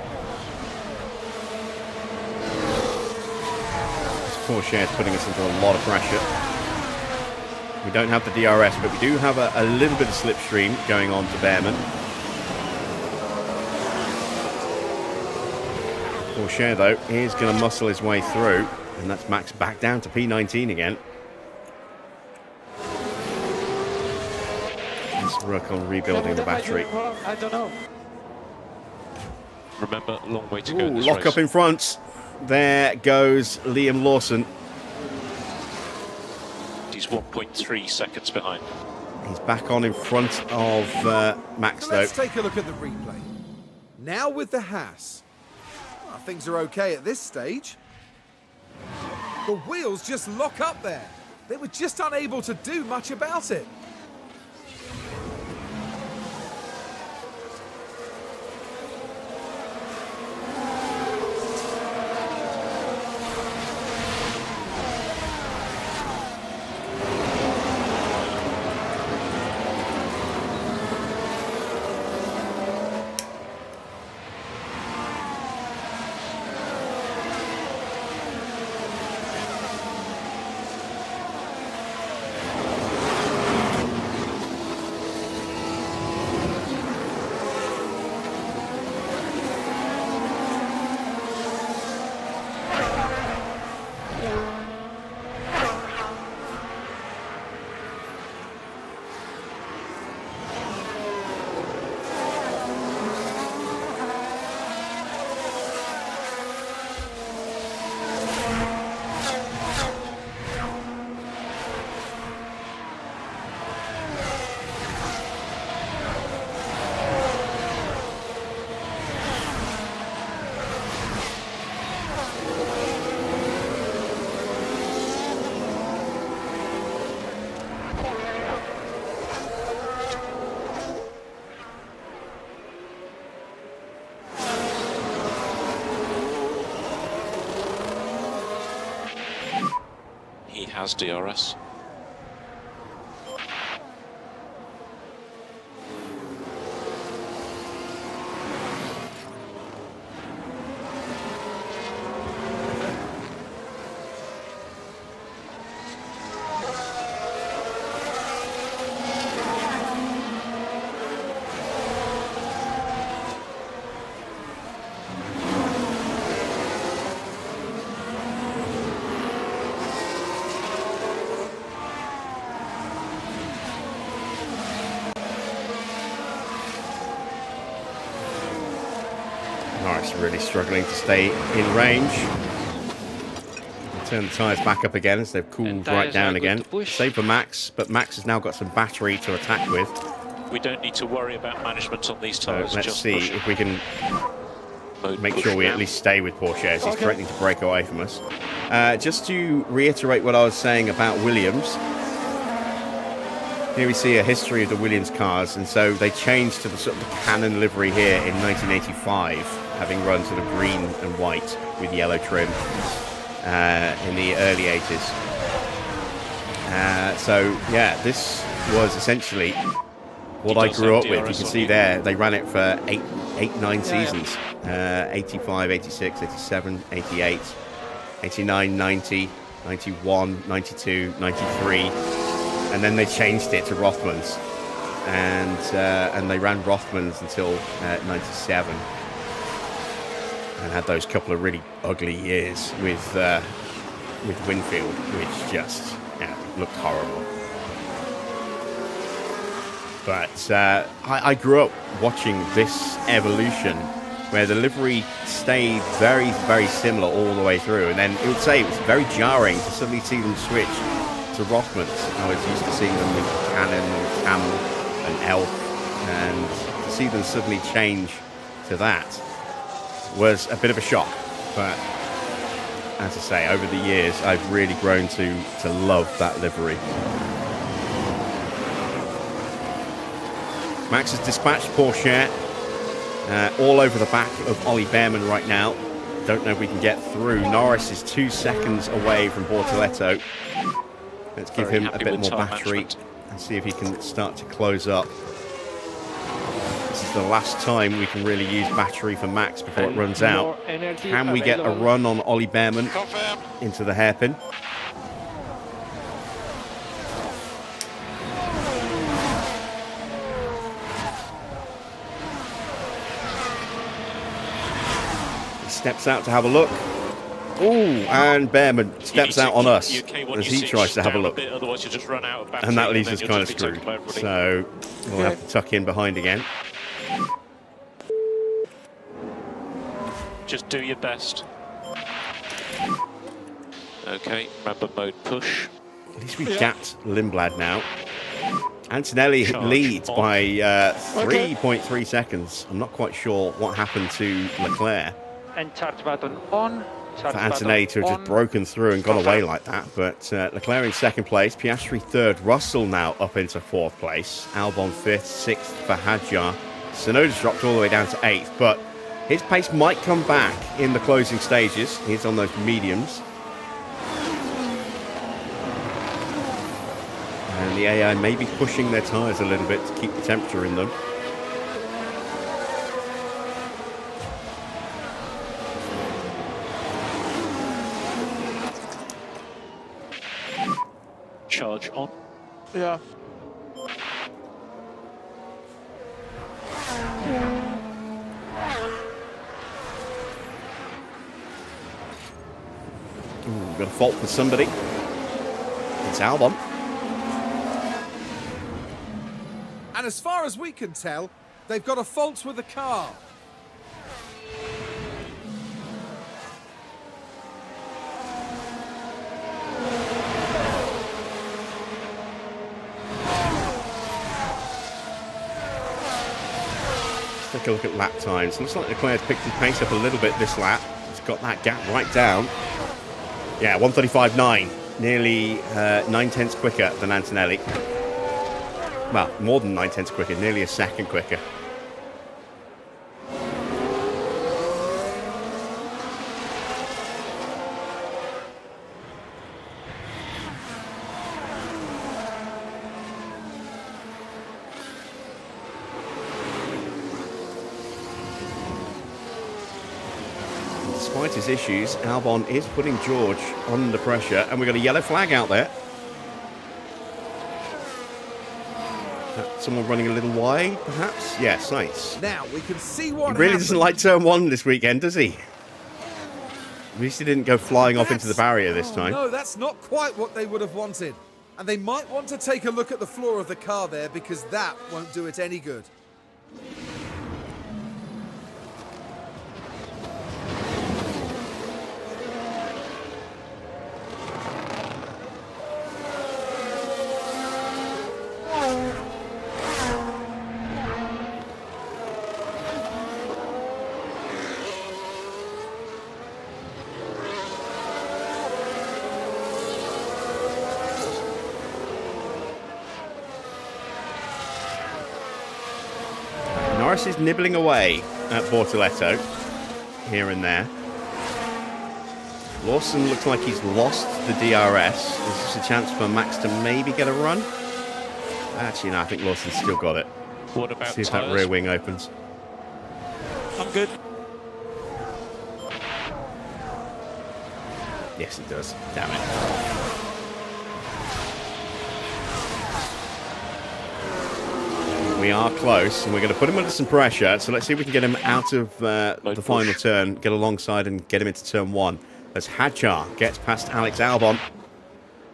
This Porsche is putting us into a lot of pressure. We don't have the DRS, but we do have a little bit of slipstream going on to Bearman. Porsche, though, is going to muscle his way through, and that's Max back down to P19 again. Let's work on rebuilding the battery. I don't know. Remember, long way to go in this lock race. up in front. There goes Liam Lawson. He's 1.3 seconds behind. He's back on in front of Max, So though. let's take a look at the replay. Now with the Haas. Well, things are okay at this stage. The wheels just lock up there. They were just unable to do much about it. has DRS. Norris really struggling to stay in range. Turn the tyres back up again as they've cooled right down again. Same for Max, but Max has now got some battery to attack with. We don't need to worry about management on these tyres. So let's just see push. if we can make push sure we now. at least stay with Porsche as he's threatening to break away from us. Just to reiterate what I was saying about Williams, here we see a history of the Williams cars, and so they changed to the sort of Cannon livery here in 1985, having run sort of green and white with yellow trim in the early 80s. So yeah, this was essentially what I grew up with. You can see there, they ran it for 9 seasons. 85, 86, 87, 88, 89, 90, 91, 92, 93. And then they changed it to Rothmans. And they ran Rothmans until 97. And had those couple of really ugly years with Winfield, which just looked horrible. But I grew up watching this evolution where the livery stayed very, very similar all the way through. And then it would say it was very jarring to suddenly see them switch to Rothmans. I was used to seeing them with Cannon and Camel and Elf, and to see them suddenly change to that was a bit of a shock. But as I say, over the years, I've really grown to love that livery. Max has dispatched Porsche all over the back of Ollie Bearman right now. Don't know if we can get through. Norris is 2 seconds away from Bortoletto. Let's give him a bit more battery and see if he can start to close up. This is the last time we can really use battery for Max before it runs out. Can we get a run on Ollie Bearman into the hairpin? Steps out to have a look. Oh, and Bearman steps out on us as he tries to have a look. Otherwise you just run out of battery, and that leaves us kind of screwed. So we'll have to tuck in behind again. Just do your best. Okay, remember mode push. At least we've gapped Lindblad now. Antonelli leads by 3.3 seconds. I'm not quite sure what happened to Leclerc. And charge button on. For Antonelli to have just broken through and gone away like that. But Leclerc in second place, Piastri third, Russell now up into fourth place, Albon fifth, sixth for Hadjar. Tsunoda's dropped all the way down to eighth, but his pace might come back in the closing stages. He's on those mediums. And the AI may be pushing their tyres a little bit to keep the temperature in them. Charge on. Yeah. Ooh, got a fault with somebody. It's Albon. And as far as we can tell, they've got a fault with the car. Take a look at lap times. Looks like Leclerc's picked his pace up a little bit this lap. He's got that gap right down. Yeah, 1:35.9, nearly 9/10 quicker than Antonelli. Well, more than 9/10 quicker, nearly a second quicker. despite his issues, Albon is putting George under pressure, and we've got a yellow flag out there. Someone running a little wide, perhaps? Yes, Sainz. Now we can see what He really happened. doesn't like turn 1 this weekend, does he? At least he didn't go flying off into the barrier this time. No, that's not quite what they would have wanted. And they might want to take a look at the floor of the car there, because that won't do it any good. Norris is nibbling away at Bortoletto here and there. Lawson looks like he's lost the DRS. Is this a chance for Max to maybe get a run? Actually, no, I think Lawson's still got it. What about See if that tyres? rear wing opens. I'm good. Yes, it does. Damn it. We are close, and we're going to put him under some pressure. So let's see if we can get him out of the final turn, get alongside and get him into turn 1. As Hadjar gets past Alex Albon.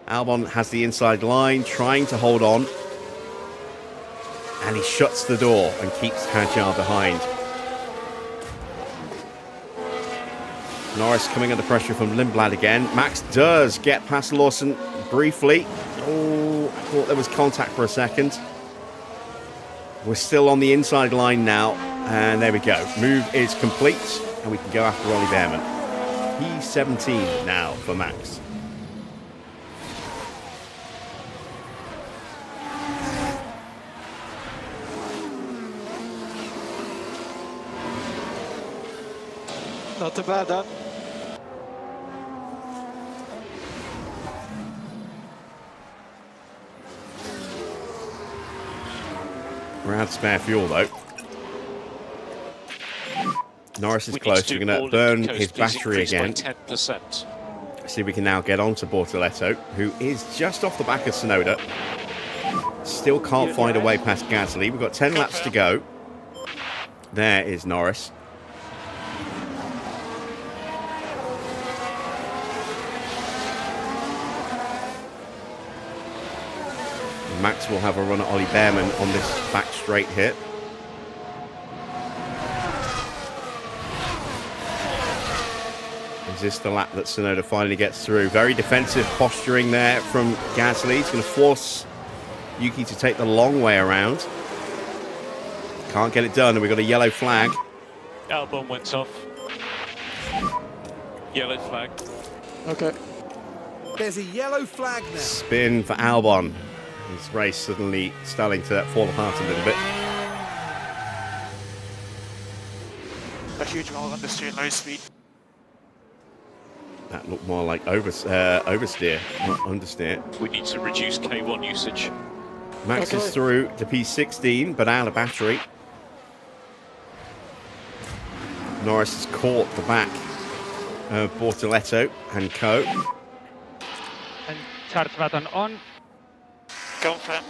Albon has the inside line, trying to hold on. And he shuts the door and keeps Hadjar behind. Norris coming under pressure from Lindblad again. Max does get past Lawson briefly. Oh, I thought there was contact for a second. We're still on the inside line now, and there we go. Move is complete, and we can go after Ollie Bearman. He's 17 now for Max. Not too bad, huh? We're out of spare fuel, though. Norris is close. We're going to burn his battery again. 10%. See if we can now get on to Bortoletto, who is just off the back of Tsunoda. Still can't find a way past Gasly. We've got 10 laps to go. There is Norris. Max will have a run at Ollie Bearman on this back straight here. Is this the lap that Tsunoda finally gets through? Very defensive posturing there from Gasly. He's going to force Yuki to take the long way around. Can't get it done, and we've got a yellow flag. Albon went off. Yellow flag. Okay. There's a yellow flag now. Spin for Albon. His race suddenly starting to fall apart a little bit. A huge roll on the steering, low speed. That looked more like oversteer, not understeer. We need to reduce K1 usage. Max is through to P16, but out of battery. Norris has caught the back of Bortoletto and co. And charge button on. Confirm.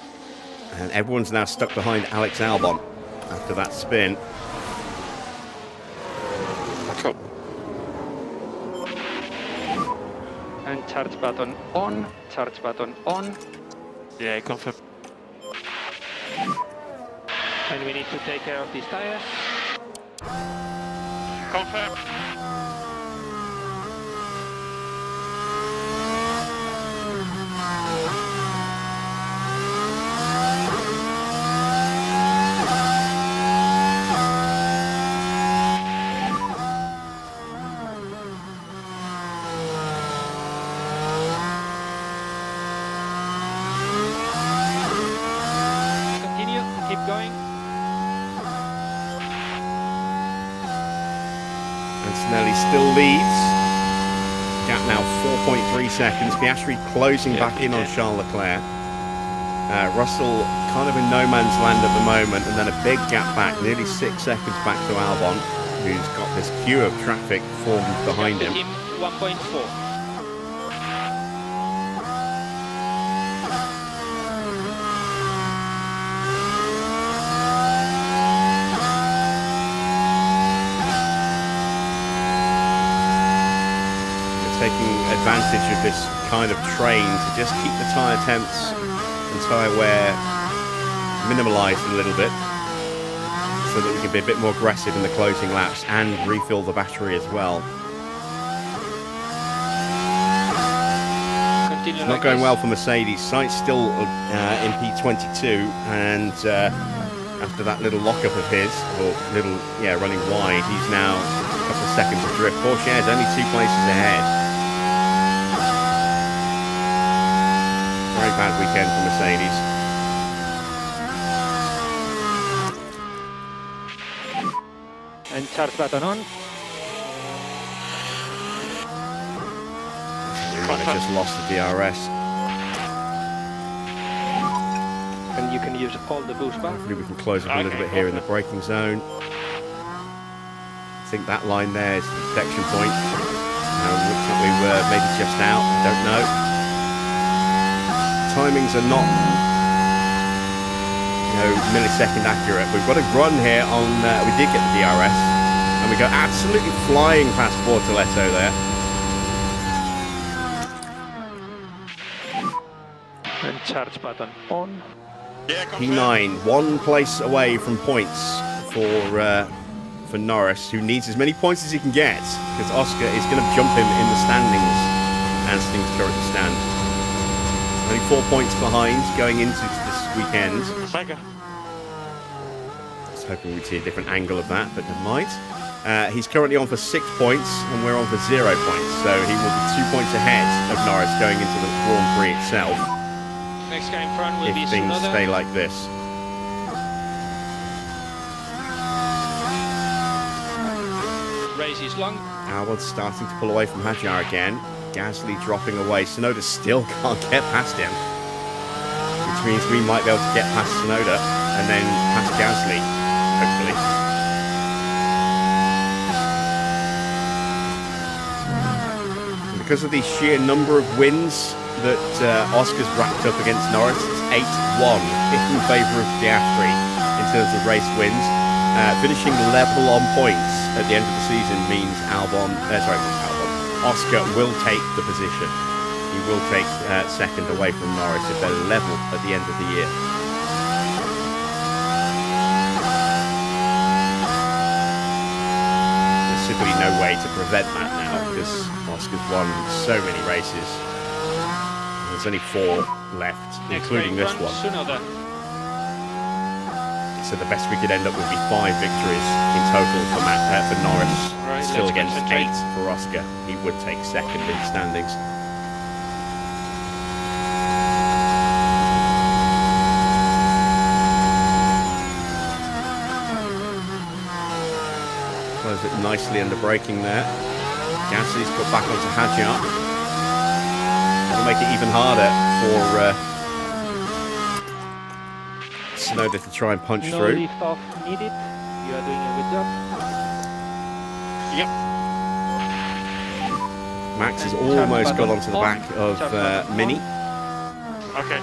And everyone's now stuck behind Alex Albon after that spin. Cool. And charge button on. Charge button on. Yeah, confirm. And we need to take care of these tires. Confirm. Continue. Keep going. Antonelli still leads. Gap now 4.3 seconds. Piastri closing back in on Charles Leclerc. Russell kind of in no man's land at the moment, and then a big gap back, nearly 6 seconds back to Albon. who's got this queue of traffic formed behind him. 1.4. Taking advantage of this kind of train to just keep the tyre temps and tyre wear minimalised a little bit so that we can be a bit more aggressive in the closing laps and refill the battery as well. It's not going well for Mercedes. Sainz still in P22, and after that little lockup of his, or running wide, he's now a couple of seconds adrift. Porsche is only 2 places ahead. Very bad weekend for Mercedes. And charge button on. We might have just lost the DRS. And you can use all the boost bar. Hopefully we can close up a little bit here in the braking zone. I think that line there is the protection point. Looks like we were maybe just out, don't know. Timings are not, millisecond accurate. We've got a run here on, we did get the DRS, and we go absolutely flying past Bortoletto there. And charge button on. P9, 1 place away from points for Norris, who needs as many points as he can get, because Oscar is going to jump him in the standings as things currently stand. Only 4 points behind going into this weekend. I was hoping we'd see a different angle of that, but never mind. He's currently on for 6 points, and we're on for 0 points, so he will be 2 points ahead of Norris going into the Grand Prix itself. Next guy in front will be if things Tsunoda. stay like this. Race is long. Albon's starting to pull away from Hadjar again. Gasly dropping away. Tsunoda still can't get past him, which means we might be able to get past Tsunoda and then past Gasly, hopefully. And because of the sheer number of wins that Oscar's racked up against Norris, it's 8-1 in favour of Piastri in terms of race wins. Finishing level on points at the end of the season means Oscar will take the position. He will take second away from Norris if they're level at the end of the year. There's simply no way to prevent that now, because Oscar's won so many races. There's only 4 left, including this one. Tsunoda. So the best we could end up would be 5 victories in total for Norris. Right, Still let's against concentrate. 8 for Oscar. He would take second in standings. Close it nicely under braking there. Gasly's got back onto Hadjar. That'll make it even harder for Tsunoda to try and punch No through. lift off needed. You are doing a good job. Yep. Max has almost got onto the back of Mini. Okay.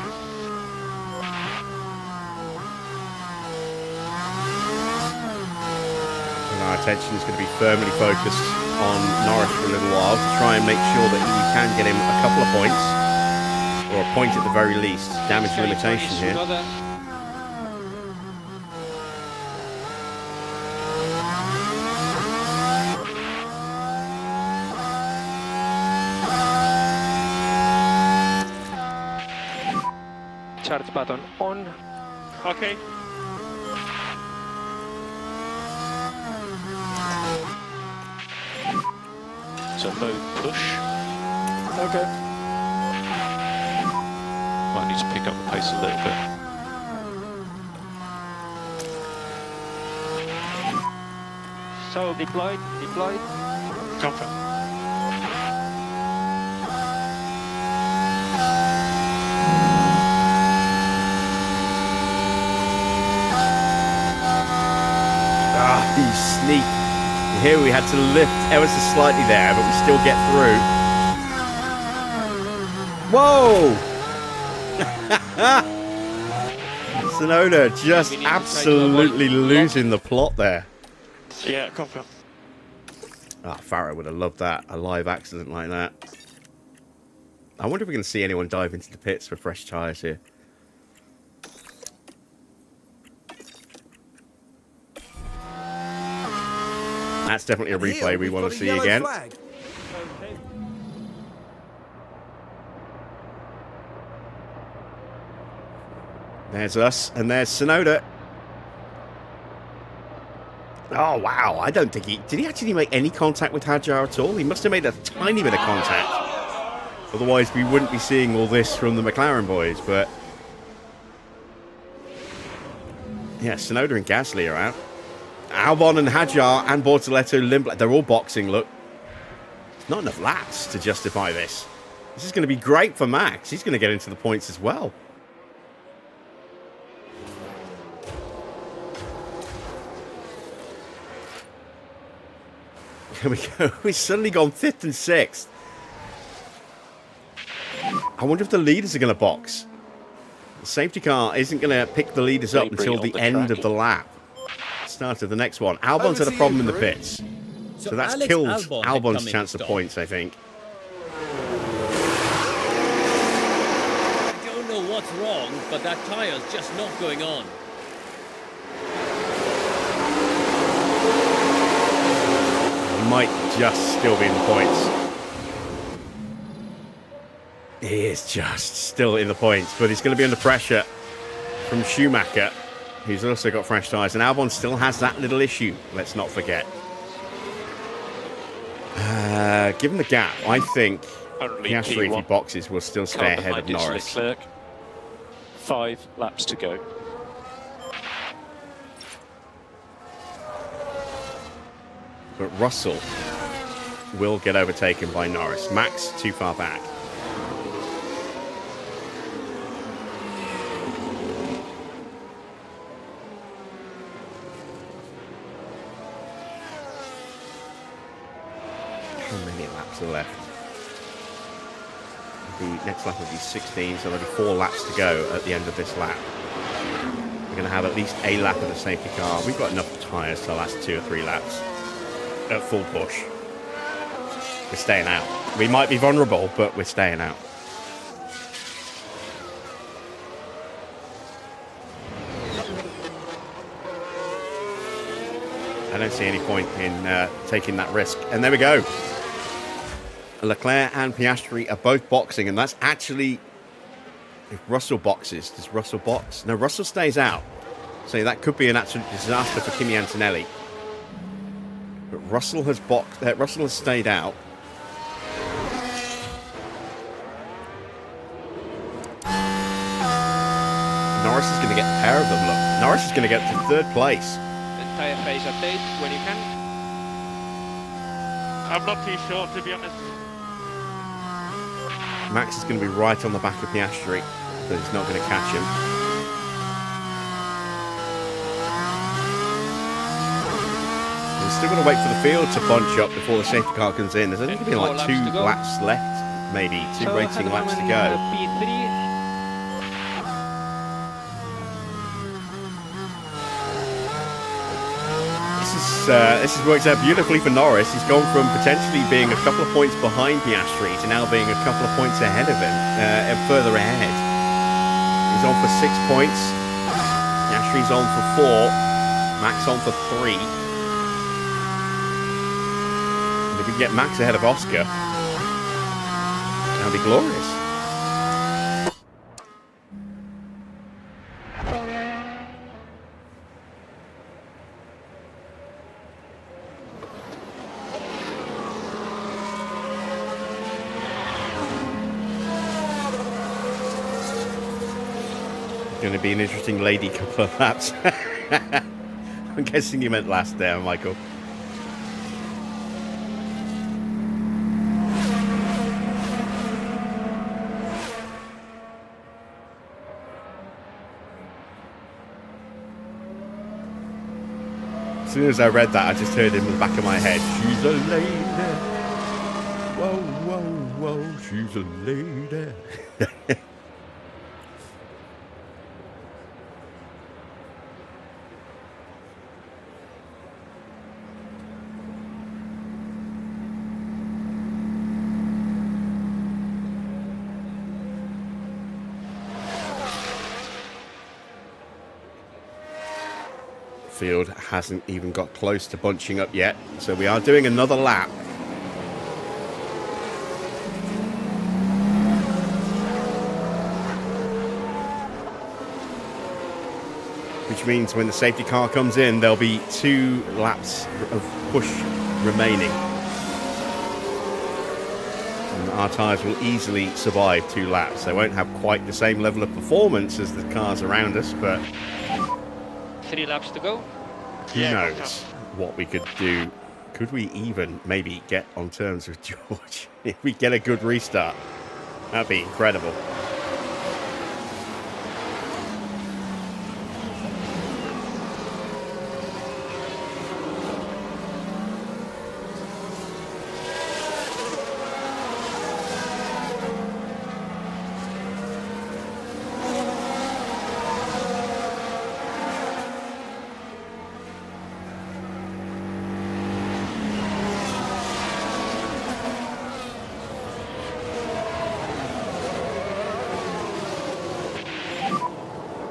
And our attention is going to be firmly focused on Norris for a little while to try and make sure that you can get him a couple of points, or a point at the very least. Damage limitation here. Tsunoda. Charge button on. Okay. So low push. Okay. Might need to pick up the pace a little bit. So deployed. Confirm. He's Here we had to lift ever so slightly there, but we still get through. Whoa! Tsunoda just absolutely losing the plot there. Yeah, copy. Ah, Farah would have loved that. A live accident like that. I wonder if we're going to see anyone dive into the pits for fresh tyres here. That's definitely a replay we want to see again. Flag. There's us, and there's Tsunoda. Oh, wow. I don't think did he actually make any contact with Hadjar at all? He must have made a tiny bit of contact. Otherwise, we wouldn't be seeing all this from the McLaren boys, but... yeah, Tsunoda and Gasly are out. Albon and Hadjar and Bortoletto, Lindblad, they're all boxing, look. There's not enough laps to justify this. This is going to be great for Max. He's going to get into the points as well. Here we go. We've suddenly gone 5th and 6th. I wonder if the leaders are going to box. The safety car isn't going to pick the leaders up until the end of the lap. Start of the next one. Albon's had a problem in the pits. So that's Alex killed Albon Albon's chance of points, I think. I don't know what's wrong, but that tire's just not going on. He might just still be in the points. He is just still in the points, but he's going to be under pressure from Schumacher, who's also got fresh tyres, and Albon still has that little issue, let's not forget. Given the gap, I think Piastri, if he boxes, will still stay ahead of Norris. Leclerc. 5 laps to go. But Russell will get overtaken by Norris. Max too far back. How many laps are left? The next lap will be 16, so there'll be 4 laps to go at the end of this lap. We're going to have at least a lap of the safety car. We've got enough tyres to last 2 or 3 laps at full push. We're staying out. We might be vulnerable, but we're staying out. I don't see any point in taking that risk. And there we go. Leclerc and Piastri are both boxing, and that's actually... if Russell boxes, does Russell box? No, Russell stays out. So that could be an absolute disaster for Kimi Antonelli. But Russell has boxed. Russell has stayed out. Norris is going to get the pair of them. Look, Norris is going to get to 3rd place. Entire phase update when you can. I'm not too sure, to be honest. Max is going to be right on the back of Piastri, but he's not going to catch him. We're still going to wait for the field to bunch up before the safety car comes in. There's only going to be like 2 laps left, maybe 2 racing laps to go. P3. This has worked out beautifully for Norris. He's gone from potentially being a couple of points behind Piastri to now being a couple of points ahead of him, and further ahead. He's on for 6 points. Piastri's on for 4. Max on for 3. And if we can get Max ahead of Oscar, that'll be glorious. Going to be an interesting lady couple of laps. I'm guessing you meant last there, Michael. As soon as I read that, I just heard in the back of my head, she's a lady. Whoa, whoa, whoa, she's a lady. Field hasn't even got close to bunching up yet, so we are doing another lap. Which means when the safety car comes in, there'll be 2 laps of push remaining. And our tyres will easily survive 2 laps. They won't have quite the same level of performance as the cars around us, but 3 laps to go. who knows what we could do. Could we even maybe get on terms with George? If we get a good restart, that'd be incredible.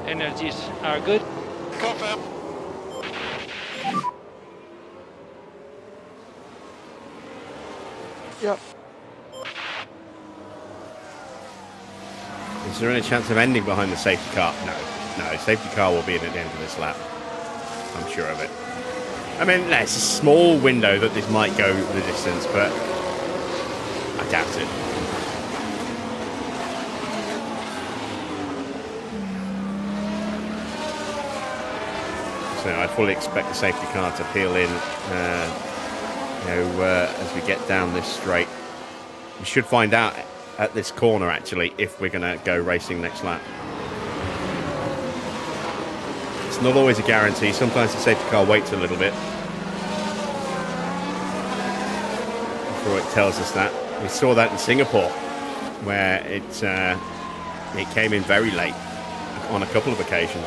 Energies are good. Confirm. Yep. Is there any chance of ending behind the safety car? No, safety car will be in at the end of this lap. I'm sure of it. I mean, it's a small window that this might go the distance, but I doubt it. So I fully expect the safety car to peel in, as we get down this straight. We should find out at this corner, actually, if we're going to go racing next lap. It's not always a guarantee. Sometimes the safety car waits a little bit before it tells us that. We saw that in Singapore, where it came in very late on a couple of occasions.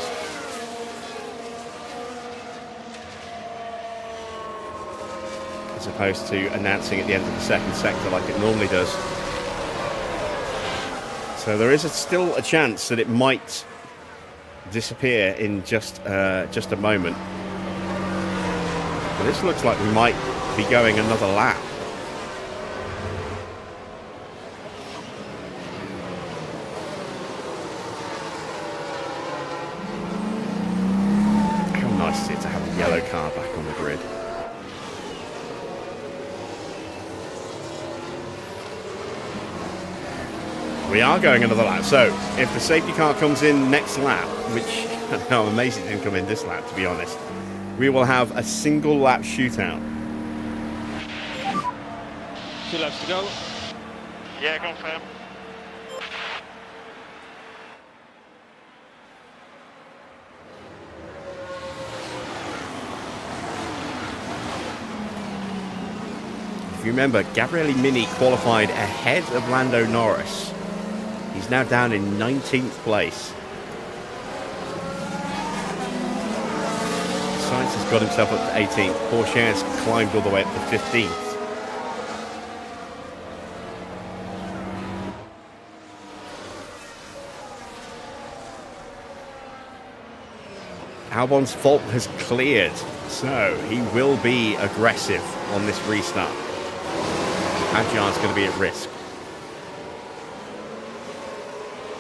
As opposed to announcing at the end of the second sector like it normally does. So there is still a chance that it might disappear in just a moment. But this looks like we might be going another lap. How nice is it to have a yellow car back on the grid? We are going another lap, so if the safety car comes in next lap, which I'm amazed it didn't come in this lap, to be honest, we will have a single lap shootout. 2 laps to go. Yeah, confirm. If you remember, Gabriele Mini qualified ahead of Lando Norris. He's now down in 19th place. Sainz has got himself up to 18th. Porsche has climbed all the way up to 15th. Albon's fault has cleared, so he will be aggressive on this restart. Hadjar's going to be at risk.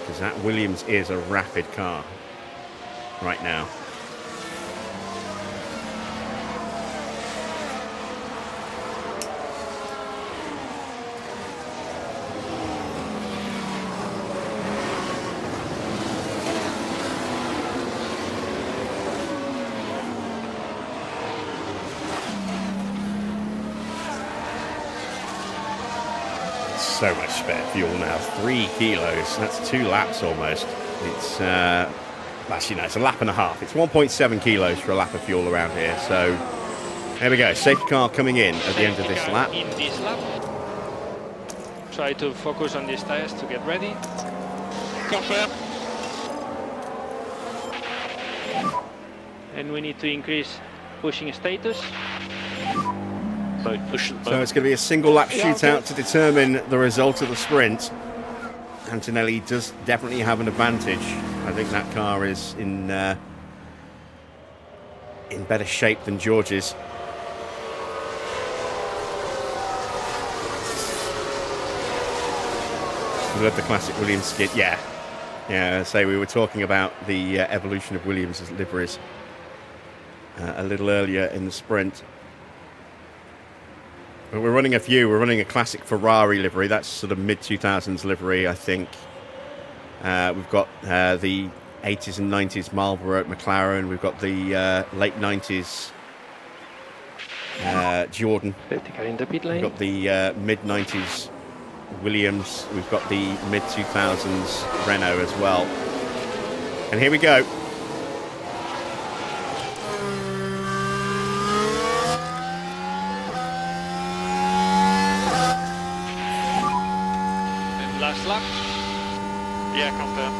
Because that Williams is a rapid car right now. So much spare fuel now, 3 kilos, that's 2 laps almost. It's actually no, it's a lap and a half. It's 1.7 kilos for a lap of fuel around here, so There we go. Safety car coming in at the end of this Safety car lap. In this lap. Try to focus on these tires to get ready. Confirm. And we need to increase pushing status. So push the So button. it's going to be a single lap shootout to determine the result of the sprint. Antonelli does definitely have an advantage. I think that car is in better shape than George's. We love the classic Williams skid. Yeah, say we were talking about the evolution of Williams' liveries a little earlier in the sprint. But we're running a few. We're running a classic Ferrari livery. That's sort of mid-2000s livery, I think. We've got the 80s and 90s Marlboro McLaren. We've got the late 90s Jordan. Safety car in the pit We've lane. got the mid-90s Williams. We've got the mid-2000s Renault as well. And here we go. And last lap. Yeah, confirm.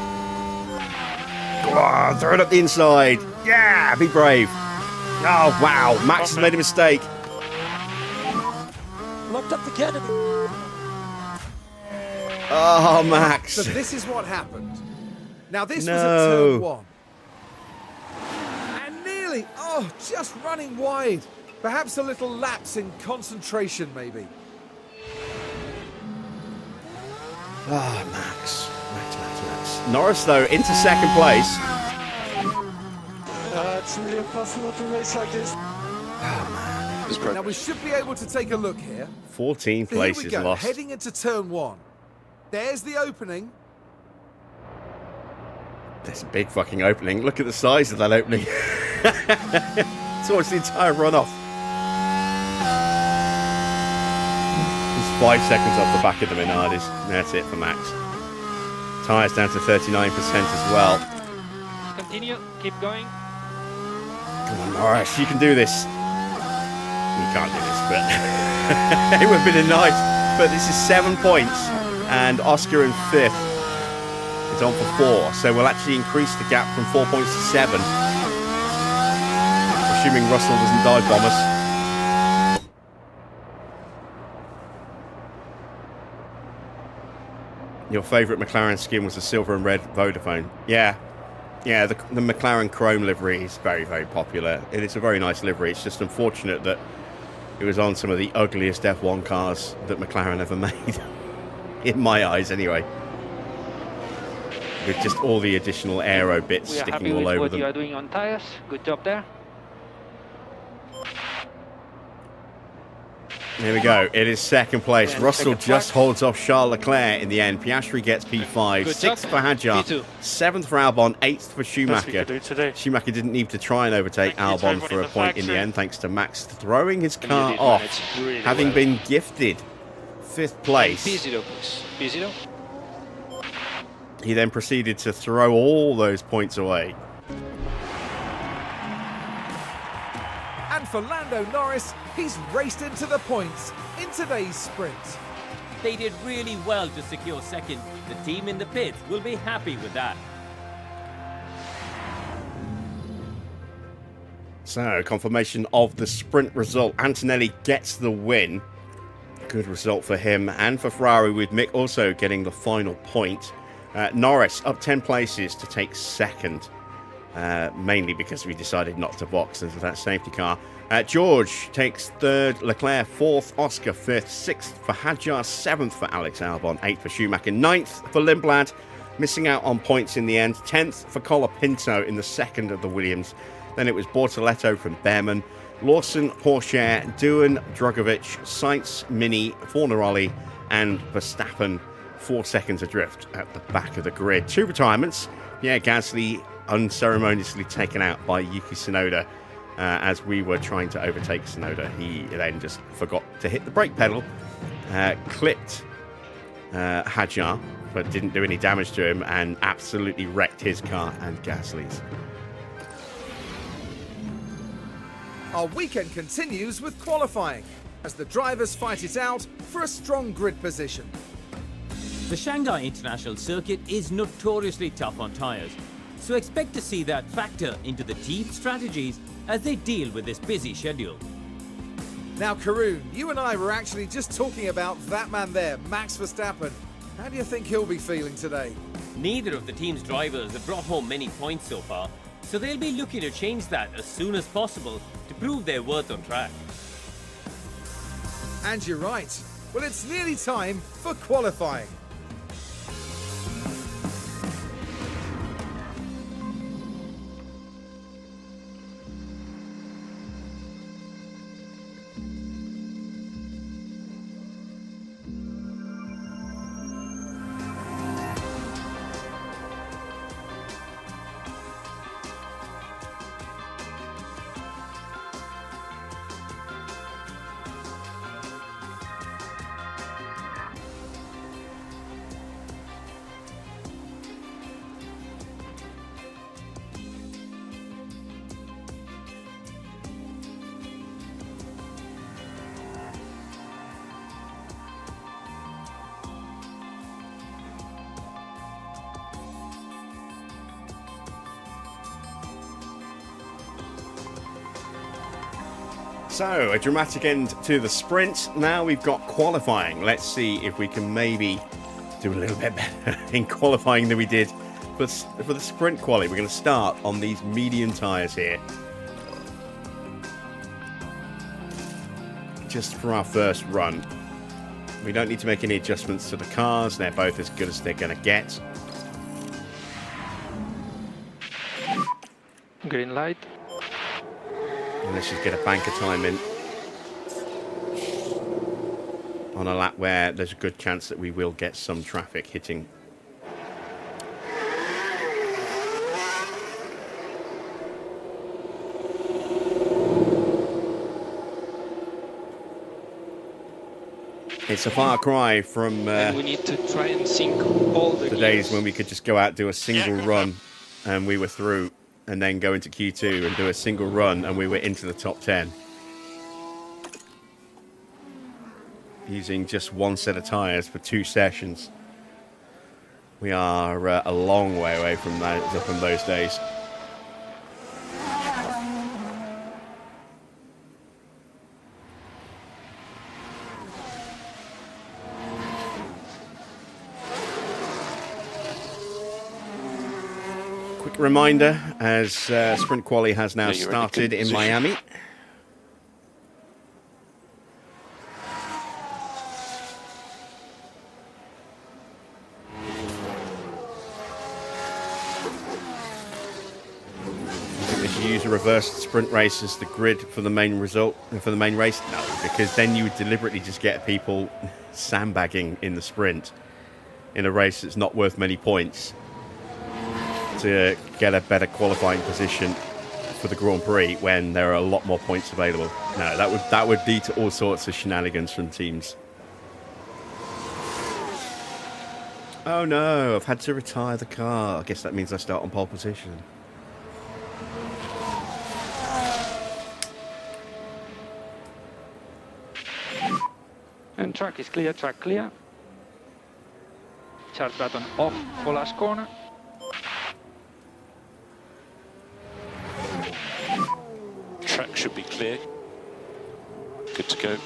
Oh, throw it up the inside. Yeah, be brave. Oh, wow. Max has made a mistake. Locked up the canopy. Oh, Max. So this is what happened. Now this was at No. turn 1. And nearly, just running wide. Perhaps a little lapse in concentration, maybe. Oh, Max. Norris, though, into second place. It's really impossible to race like this. Now we should be able to take a look here. 14 So here we places go, lost. heading into turn 1. There's the opening. There's a big fucking opening. Look at the size of that opening. It's almost the entire runoff. It's 5 seconds off the back of the Minardis. That's it for Max. Tyres down to 39% as well. Continue. Keep going. Come on, Norris, you can do this. You can't do this, but it would have been nice. But this is 7 points, and Oscar in 5th is on for 4. So we'll actually increase the gap from 4 points to 7. Assuming Russell doesn't dive bomb us. Your favourite McLaren skin was the silver and red Vodafone. Yeah, the McLaren Chrome livery is very, very popular. It is a very nice livery. It's just unfortunate that it was on some of the ugliest F1 cars that McLaren ever made. In my eyes, anyway. With just all the additional aero bits We are happy sticking all with over what them. you are doing on tires. Good job there. Here we go. It is second place. And Russell second just track. holds off Charles Leclerc in the end. Piastri gets P5, Good 6th job. for Hadjar, P2. 7th for Albon, 8th for Best we Schumacher. could do today. Schumacher didn't need to try and overtake Thank you to Albon everyone for in a the point in the factory. end, thanks to Max throwing his You car did off, manage really having well. been gifted 5th place. P0, please. P0. He then proceeded to throw all those points away. And for Lando Norris, he's raced into the points in today's sprint. They did really well to secure second. The team in the pits will be happy with that. So, confirmation of the sprint result. Antonelli gets the win. Good result for him and for Ferrari, with Mick also getting the final point. Norris up 10 places to take second, mainly because we decided not to box into that safety car. George takes third, Leclerc 4th, Oscar 5th, 6th for Hadjar, 7th for Alex Albon, 8th for Schumacher, 9th for Lindblad, missing out on points in the end, 10th for Colapinto in the second of the Williams. Then it was Bortoletto from Bearman, Lawson, Pourchaire, Doohan, Drogovic, Sainz, Mini, Fornaroli, and Verstappen 4 seconds adrift at the back of the grid. 2 retirements. Pierre Gasly unceremoniously taken out by Yuki Tsunoda as we were trying to overtake Tsunoda. He then just forgot to hit the brake pedal, clipped Hadjar, but didn't do any damage to him, and absolutely wrecked his car and Gasly's. Our weekend continues with qualifying as the drivers fight it out for a strong grid position. The Shanghai International Circuit is notoriously tough on tyres, so expect to see that factor into the team's strategies as they deal with this busy schedule. Now, Karun, you and I were actually just talking about that man there, Max Verstappen. How do you think he'll be feeling today? Neither of the team's drivers have brought home many points so far, so they'll be looking to change that as soon as possible to prove their worth on track. And you're right. Well, it's nearly time for qualifying. So, a dramatic end to the sprint. Now we've got qualifying. Let's see if we can maybe do a little bit better in qualifying than we did for the sprint quali. We're going to start on these medium tyres here. Just for our first run. We don't need to make any adjustments to the cars. They're both as good as they're going to get. Green light. And let's just get a banker time in on a lap where there's a good chance that we will get some traffic hitting. It's a far cry from And we need to try and sync all the the days when we could just go out, do a single run, and we were through, and then go into Q2 and do a single run, and we were into the top 10. Using just one set of tyres for 2 sessions. We are a long way away from those days. Quick reminder, as Sprint Quali has now started in Miami. They should use a reversed sprint race as the grid for the main result, for the main race. No, because then you would deliberately just get people sandbagging in the sprint in a race that's not worth many points, to get a better qualifying position for the Grand Prix when there are a lot more points available. No, that would lead to all sorts of shenanigans from teams. Oh no, I've had to retire the car. I guess that means I start on pole position. And track is clear, track clear. Charge button off for last corner. Track should be clear. Good to go.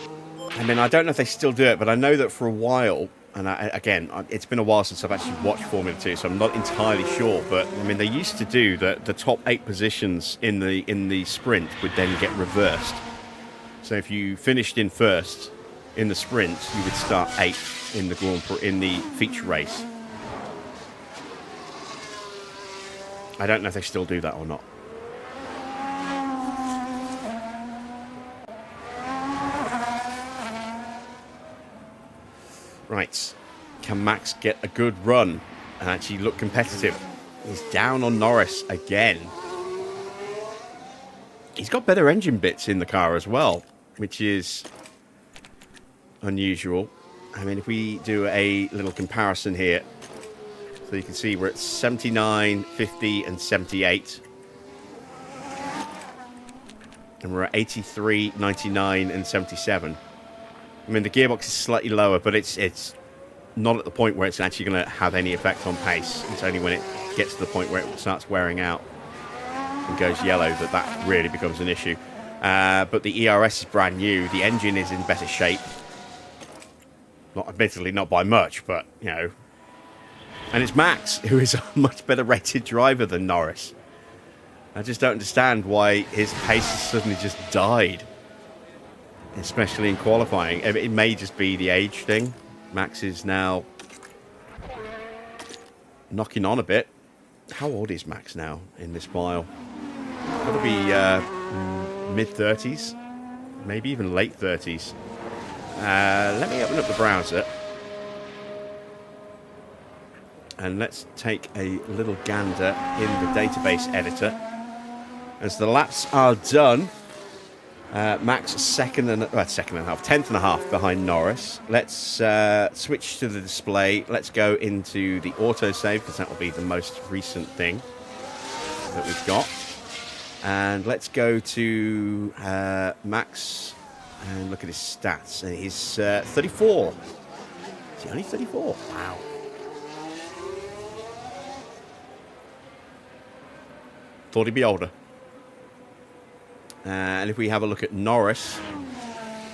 I mean, I don't know if they still do it, but I know that for a while, and again, it's been a while since I've actually watched Formula 2, so I'm not entirely sure, but I mean, they used to do that the top 8 positions in the sprint would then get reversed. So if you finished in first in the sprint, you would start 8th in the Grand Prix, in the feature race. I don't know if they still do that or not. Right, can Max get a good run and actually look competitive? He's down on Norris again. He's got better engine bits in the car as well, which is unusual. I mean, if we do a little comparison here, so you can see we're at 79, 50 and 78. And we're at 83, 99, and 77. I mean, the gearbox is slightly lower, but it's not at the point where it's actually going to have any effect on pace. It's only when it gets to the point where it starts wearing out and goes yellow that really becomes an issue. But the ERS is brand new. The engine is in better shape. Admittedly, not by much, but, you know. And it's Max, who is a much better rated driver than Norris. I just don't understand why his pace has suddenly just died. Especially in qualifying. It may just be the age thing. Max is now knocking on a bit. How old is Max now in this mile? Got to be mid-30s. Maybe even late 30s. Let me open up the browser. And let's take a little gander in the database editor. As the laps are done, Max tenth and a half behind Norris. Let's switch to the display. Let's go into the autosave because that will be the most recent thing that we've got. And let's go to Max and look at his stats. And he's 34. Is he only 34? Wow. Thought he'd be older. And if we have a look at Norris,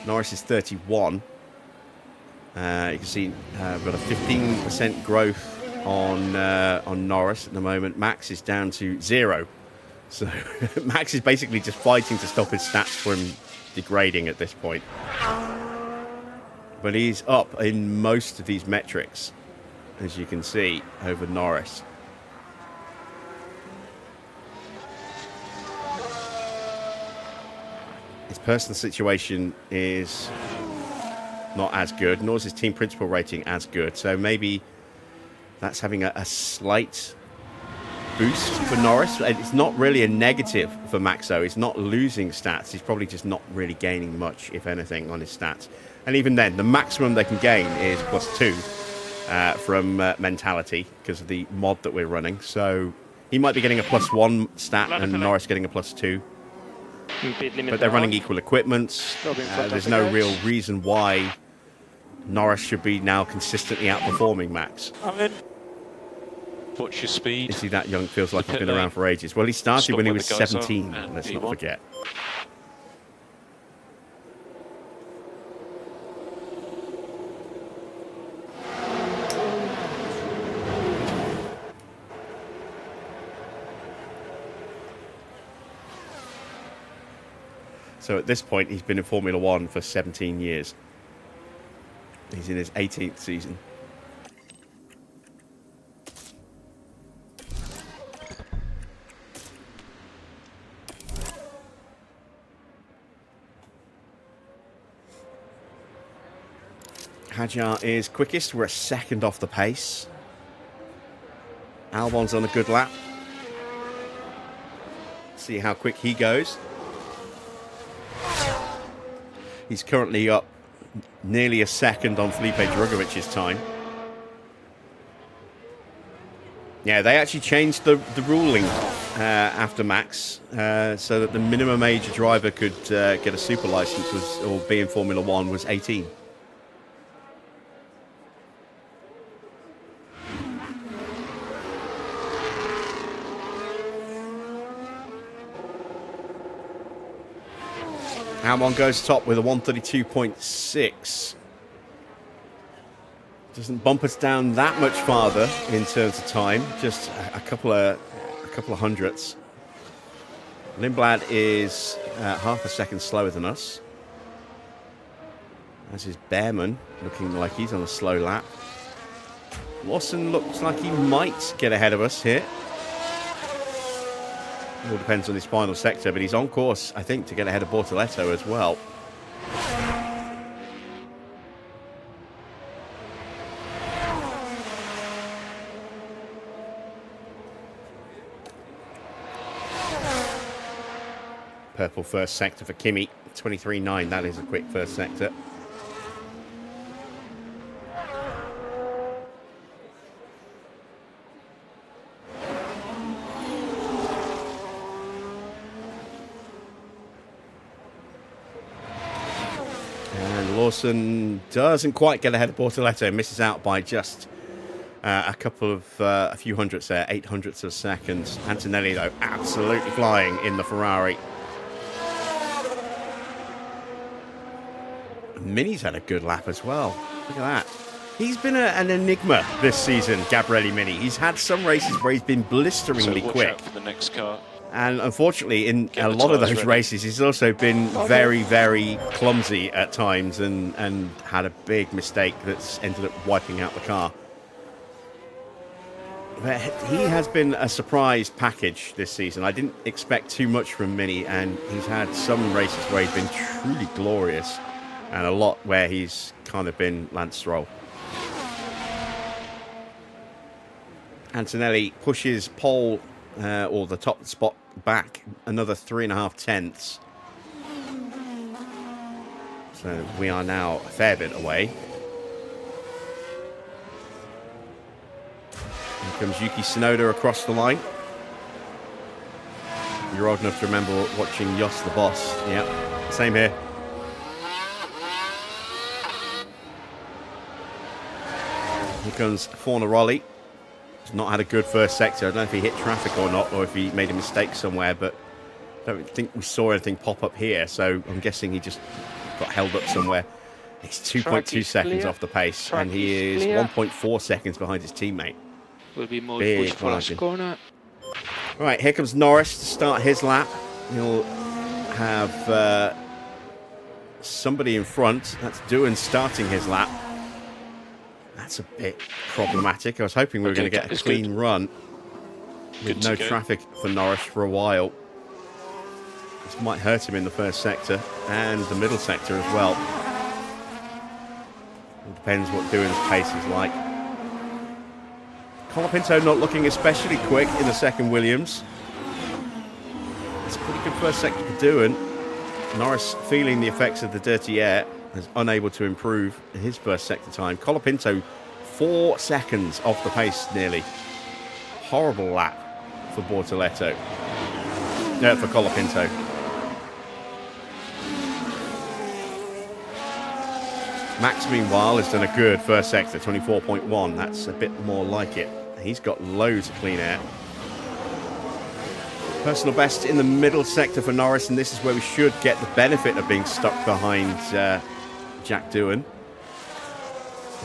Norris is 31. You can see we've got a 15% growth on Norris at the moment. Max is down to 0. So Max is basically just fighting to stop his stats from degrading at this point. But he's up in most of these metrics, as you can see, over Norris. His personal situation is not as good, nor is his team principal rating as good. So maybe that's having a slight boost for Norris. It's not really a negative for Max, though. He's not losing stats. He's probably just not really gaining much, if anything, on his stats. And even then, the maximum they can gain is +2 from mentality because of the mod that we're running. So he might be getting a +1 stat and Norris getting a +2. But they're running equal equipment. There's no real reason why Norris should be now consistently outperforming Max. What's your speed? Is he that young? Feels like he's been around for ages. Well, he started when he was 17. Let's not forget. So at this point, he's been in Formula One for 17 years. He's in his 18th season. Hadjar is quickest. We're a second off the pace. Albon's on a good lap. See how quick he goes. He's currently up nearly a second on Felipe Drugovic's time. Yeah, they actually changed the ruling after Max so that the minimum age a driver could get a super license or be in Formula One was 18. Albon goes top with a 132.6. Doesn't bump us down that much farther in terms of time, just a couple of hundredths. Lindblad is half a second slower than us. As is Bearman, looking like he's on a slow lap. Lawson looks like he might get ahead of us here. It all depends on his final sector, but he's on course, I think, to get ahead of Bortoletto as well. Purple first sector for Kimi, 23.9. That is a quick first sector. Lawson doesn't quite get ahead of Bortoletto, misses out by just a few hundredths there, 800ths of seconds. Antonelli, though, absolutely flying in the Ferrari. Mini's had a good lap as well. Look at that. He's been an enigma this season, Gabriele Mini. He's had some races where he's been blisteringly watch quick. out for the next car. And unfortunately, in Get a the lot of tyres those ready. races, he's also been very, very clumsy at times and had a big mistake that's ended up wiping out the car. But he has been a surprise package this season. I didn't expect too much from Mini, and he's had some races where he's been truly glorious and a lot where he's kind of been Lance Stroll. Antonelli pushes pole or the top spot back another 3.5 tenths. So we are now a fair bit away. Here comes Yuki Tsunoda across the line. You're old enough to remember watching Jos the Boss. Yep, same here. Here comes Fornaroli. He's not had a good first sector. I don't know if he hit traffic or not, or if he made a mistake somewhere, but I don't think we saw anything pop up here, so I'm guessing he just got held up somewhere. He's 2.2 seconds off the pace, and he is 1.4 seconds behind his teammate. Will be more Big push for last margin. corner. All right, here comes Norris to start his lap. He'll have somebody in front. That's Doohan starting his lap. That's a bit problematic. I was hoping we were going to get a clean run with no traffic for Norris for a while. This might hurt him in the first sector and the middle sector as well. It depends what Doohan's pace is like. Colapinto not looking especially quick in the second Williams. It's a pretty good first sector for Doohan. Norris feeling the effects of the dirty air, is unable to improve his first sector time. Colapinto 4 seconds off the pace nearly. Horrible lap for Bortoletto. No, for Colapinto. Max, meanwhile, has done a good first sector, 24.1. That's a bit more like it. He's got loads of clean air. Personal best in the middle sector for Norris, and this is where we should get the benefit of being stuck behind Jack Doohan,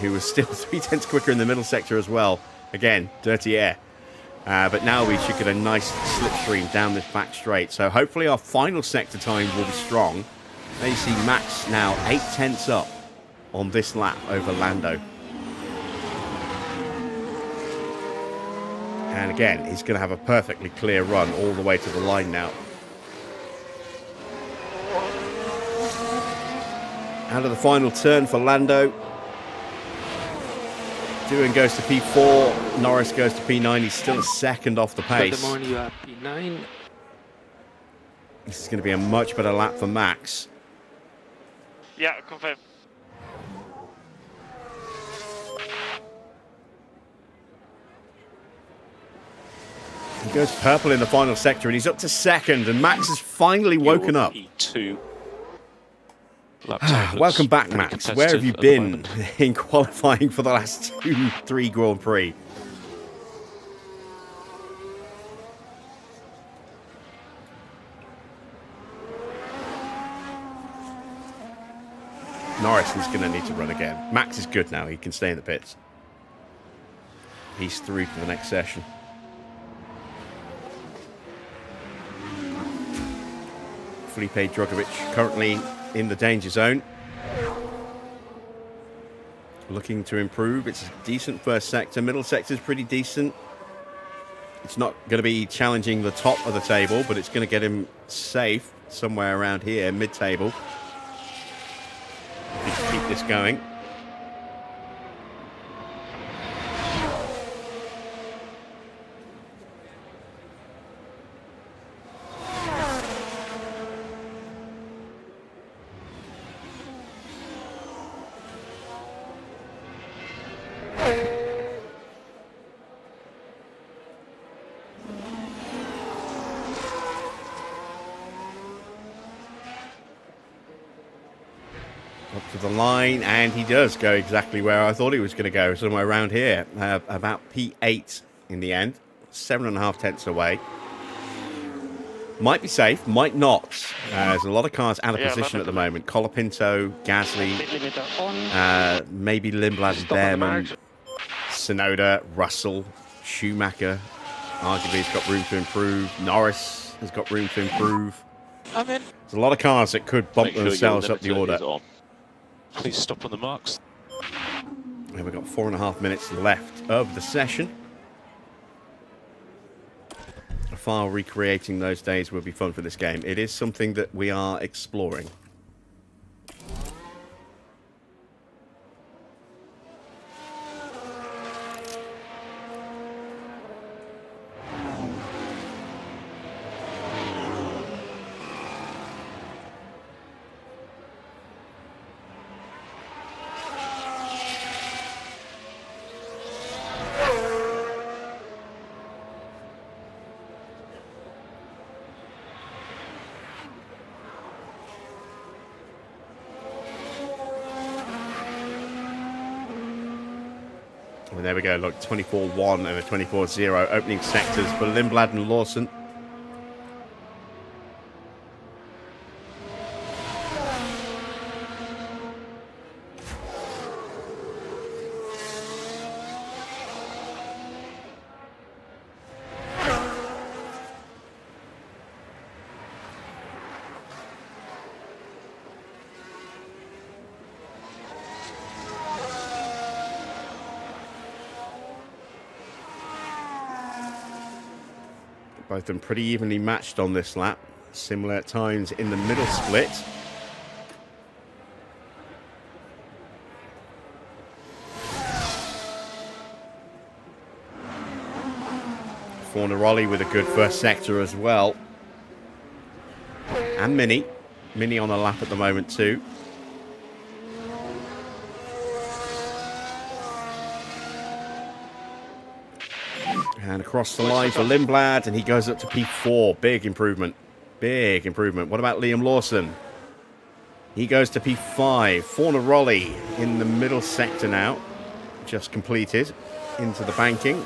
who was still 3 tenths quicker in the middle sector as well. Again, dirty air. But now we should get a nice slipstream down this back straight. So hopefully our final sector time will be strong. There you see Max now 8 tenths up on this lap over Lando. And again, he's going to have a perfectly clear run all the way to the line now. Out of the final turn for Lando. Doohan goes to P4, Norris goes to P9. He's still a second off the pace. You are P9. This is going to be a much better lap for Max. Yeah, confirm. He goes purple in the final sector and he's up to second, and Max has finally woken up. P2. Welcome back, Max. Where have you been in qualifying for the last 2-3 Grand Prix? Norris is going to need to run again. Max is good now. He can stay in the pits. He's through to the next session. Felipe Drugovich currently in the danger zone. Looking to improve. It's a decent first sector. Middle sector is pretty decent. It's not going to be challenging the top of the table, but it's going to get him safe somewhere around here, mid-table. If he can keep this going. to the line, and he does go exactly where I thought he was going to go, somewhere around here, about P8 in the end, 7.5 tenths away. Might be safe, might not. There's a lot of cars out of position at the moment. Colapinto, Gasly, maybe Lindblad and Bearman, Tsunoda, Russell, Schumacher. Arguably has got room to improve. Norris has got room to improve. There's a lot of cars that could bump themselves up the order. Please stop on the marks. And we've got 4.5 minutes left of the session. A file recreating those days will be fun for this game. It is something that we are exploring. And there we go, look, 24-1 and a 24-0 opening sectors for Lindblad and Lawson. Both of them pretty evenly matched on this lap. Similar at times in the middle split. Fornaroli with a good first sector as well. And Mini. Mini on a lap at the moment too. And across the line for Lindblad, and he goes up to P4. Big improvement. Big improvement. What about Liam Lawson? He goes to P5. Fornaroli in the middle sector now. Just completed into the banking.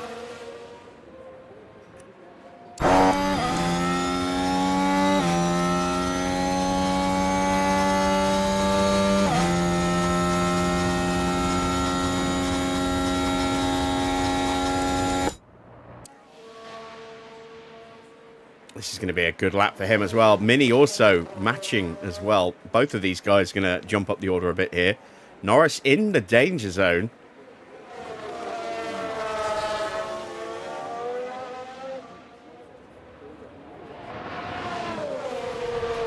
This is going to be a good lap for him as well. Mini also matching as well. Both of these guys are going to jump up the order a bit here. Norris in the danger zone.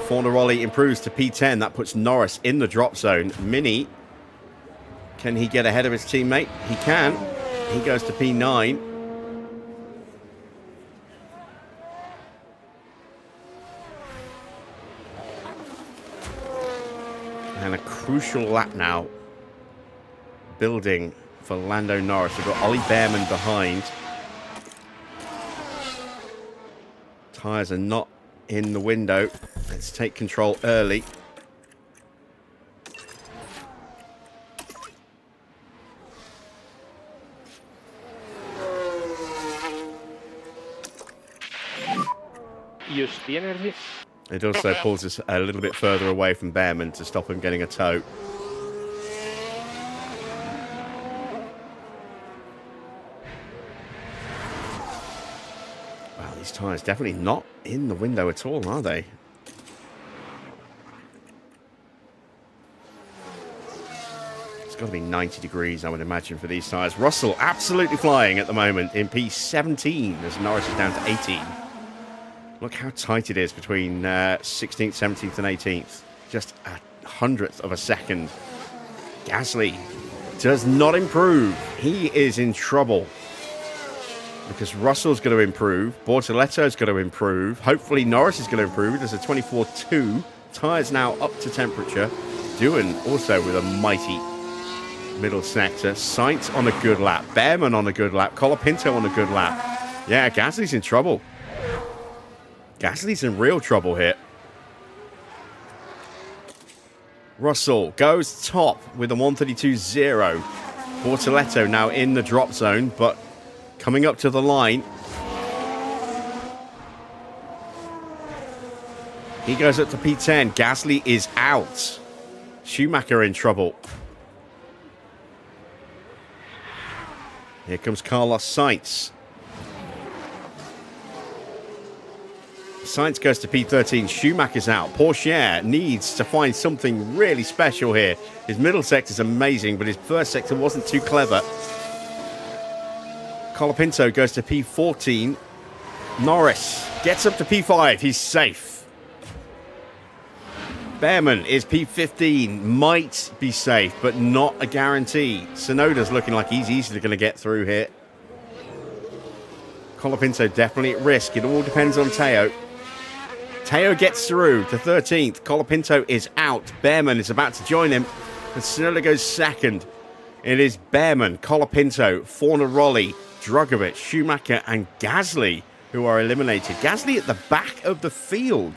Fornaroli improves to P10. That puts Norris in the drop zone. Mini, can he get ahead of his teammate? He can. He goes to P9. And a crucial lap now building for Lando Norris. We've got Ollie Bearman behind. Tyres are not in the window. Let's take control early. Use the energy. It also pulls us a little bit further away from Bearman to stop him getting a tow. Wow, these tyres definitely not in the window at all, are they? It's got to be 90 degrees, I would imagine, for these tyres. Russell absolutely flying at the moment in P17 as Norris is down to 18. Look how tight it is between 16th, 17th and 18th. Just a hundredth of a second. Gasly does not improve. He is in trouble. Because Russell's going to improve. Bortoletto's going to improve. Hopefully Norris is going to improve. There's a 24.2. Tyres now up to temperature. Doohan also with a mighty middle sector. Sainz on a good lap. Bearman on a good lap. Colapinto on a good lap. Yeah, Gasly's in trouble. Gasly's in real trouble here. Russell goes top with a 132.0. Bortoletto now in the drop zone, but coming up to the line. He goes up to P10. Gasly is out. Schumacher in trouble. Here comes Carlos Sainz. Sainz goes to P13. Schumacher's out. Porsche needs to find something really special here. His middle sector is amazing, but his first sector wasn't too clever. Colapinto goes to P14. Norris gets up to P5. He's safe. Bearman is P15. Might be safe, but not a guarantee. Tsunoda's looking like he's easily going to get through here. Colapinto definitely at risk. It all depends on Teo. Teo gets through to 13th. Colapinto is out. Bearman is about to join him. And Tsunoda goes second. It is Bearman, Colapinto, Fornaroli, Drugovich, Schumacher, and Gasly who are eliminated. Gasly at the back of the field.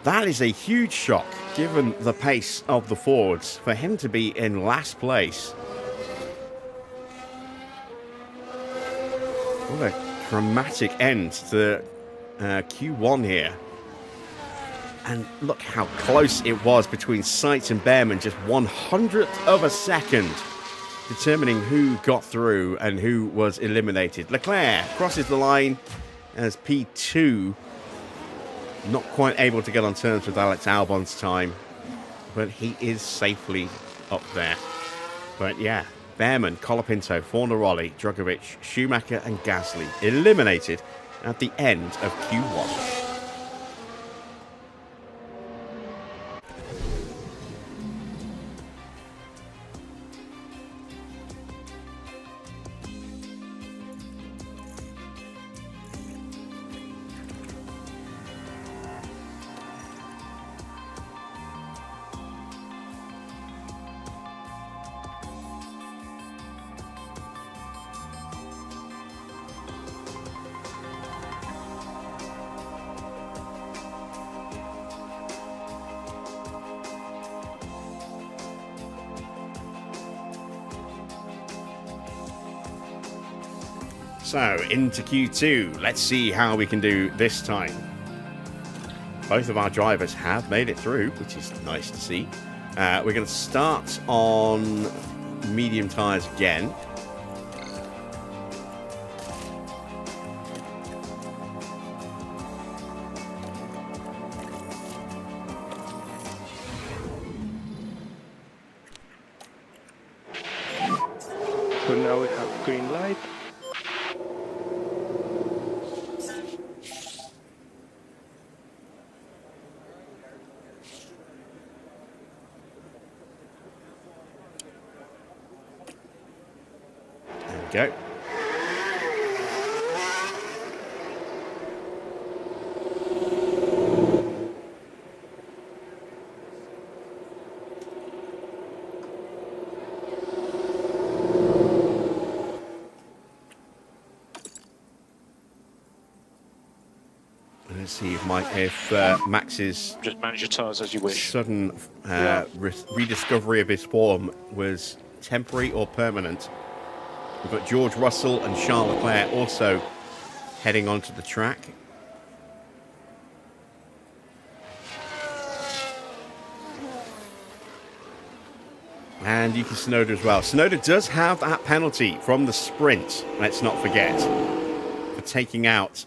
That is a huge shock, given the pace of the Fords, for him to be in last place. What a dramatic end to Q1 here. And look how close it was between Sainz and Bearman, just 1/100th of a second, determining who got through and who was eliminated. Leclerc crosses the line as P2. Not quite able to get on terms with Alex Albon's time, but he is safely up there. But yeah, Bearman, Colapinto, Fornaroli, Drugovich, Schumacher, and Gasly eliminated at the end of Q1. So, into Q2. Let's see how we can do this time. Both of our drivers have made it through, which is nice to see. We're going to start on medium tyres again. So now we have green light. Go. Let's see if Max's Just manage your tyres as you wish. sudden rediscovery of his form was temporary or permanent. We've got George Russell and Charles Leclerc also heading onto the track. And Yuki Tsunoda as well. Tsunoda does have that penalty from the sprint, let's not forget, for taking out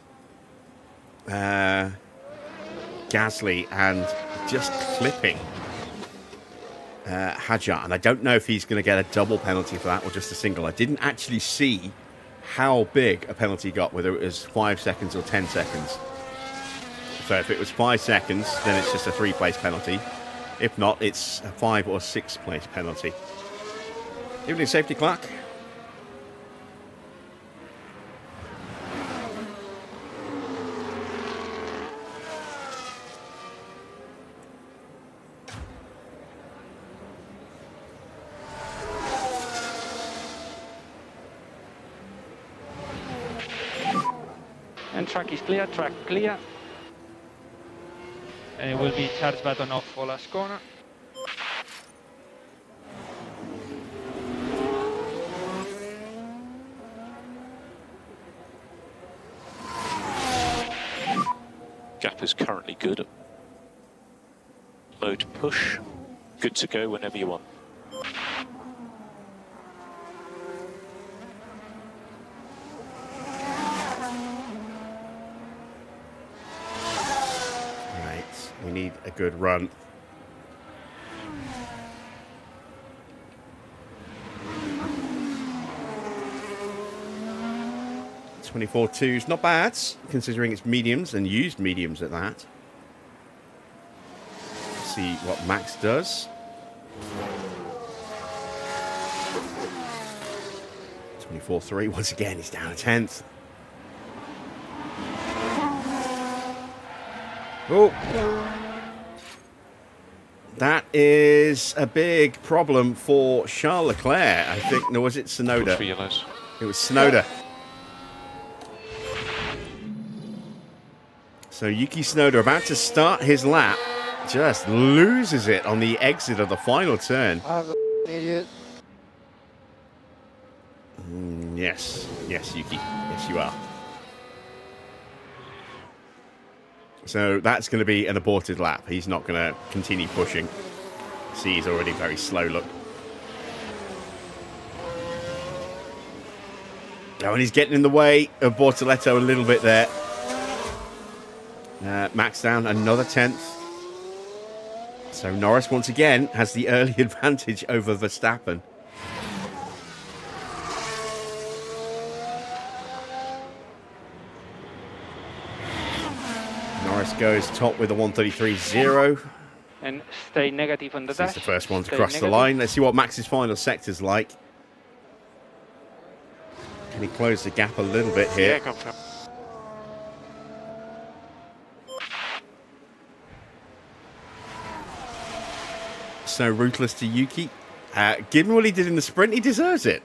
Gasly and just clipping Hadjar, and I don't know if he's going to get a double penalty for that or just a single. I didn't actually see how big a penalty got, whether it was 5 seconds or 10 seconds. So if it was 5 seconds, then it's just a 3-place penalty. If not, it's a 5 or 6-place penalty. Evening safety clock. And track is clear, track clear. And it will be charge button off for last corner. Gap is currently good. Low to push. Good to go whenever you want. Right, we need a good run. .24.2's not bad, considering it's mediums and used mediums at that. Let's see what Max does. 24.3, once again, he's down a tenth. Oh, that is a big problem for Charles Leclerc, I think. No, was it Tsunoda? For yellows. It was Tsunoda. So Yuki Tsunoda, about to start his lap, just loses it on the exit of the final turn. I'm an idiot. Yes, yes, Yuki. Yes, you are. So that's going to be an aborted lap. He's not going to continue pushing. See, he's already very slow, look. Oh, and he's getting in the way of Bortoletto a little bit there. Max down another 10th. So Norris once again has the early advantage over Verstappen. Norris goes top with a 133.0. And stay negative on the This dash. is the first one to Stay cross the negative. line. Let's see what Max's final sector's like. Can he close the gap a little bit here? Yeah, confirm. So ruthless to Yuki. Given what he did in the sprint, he deserves it.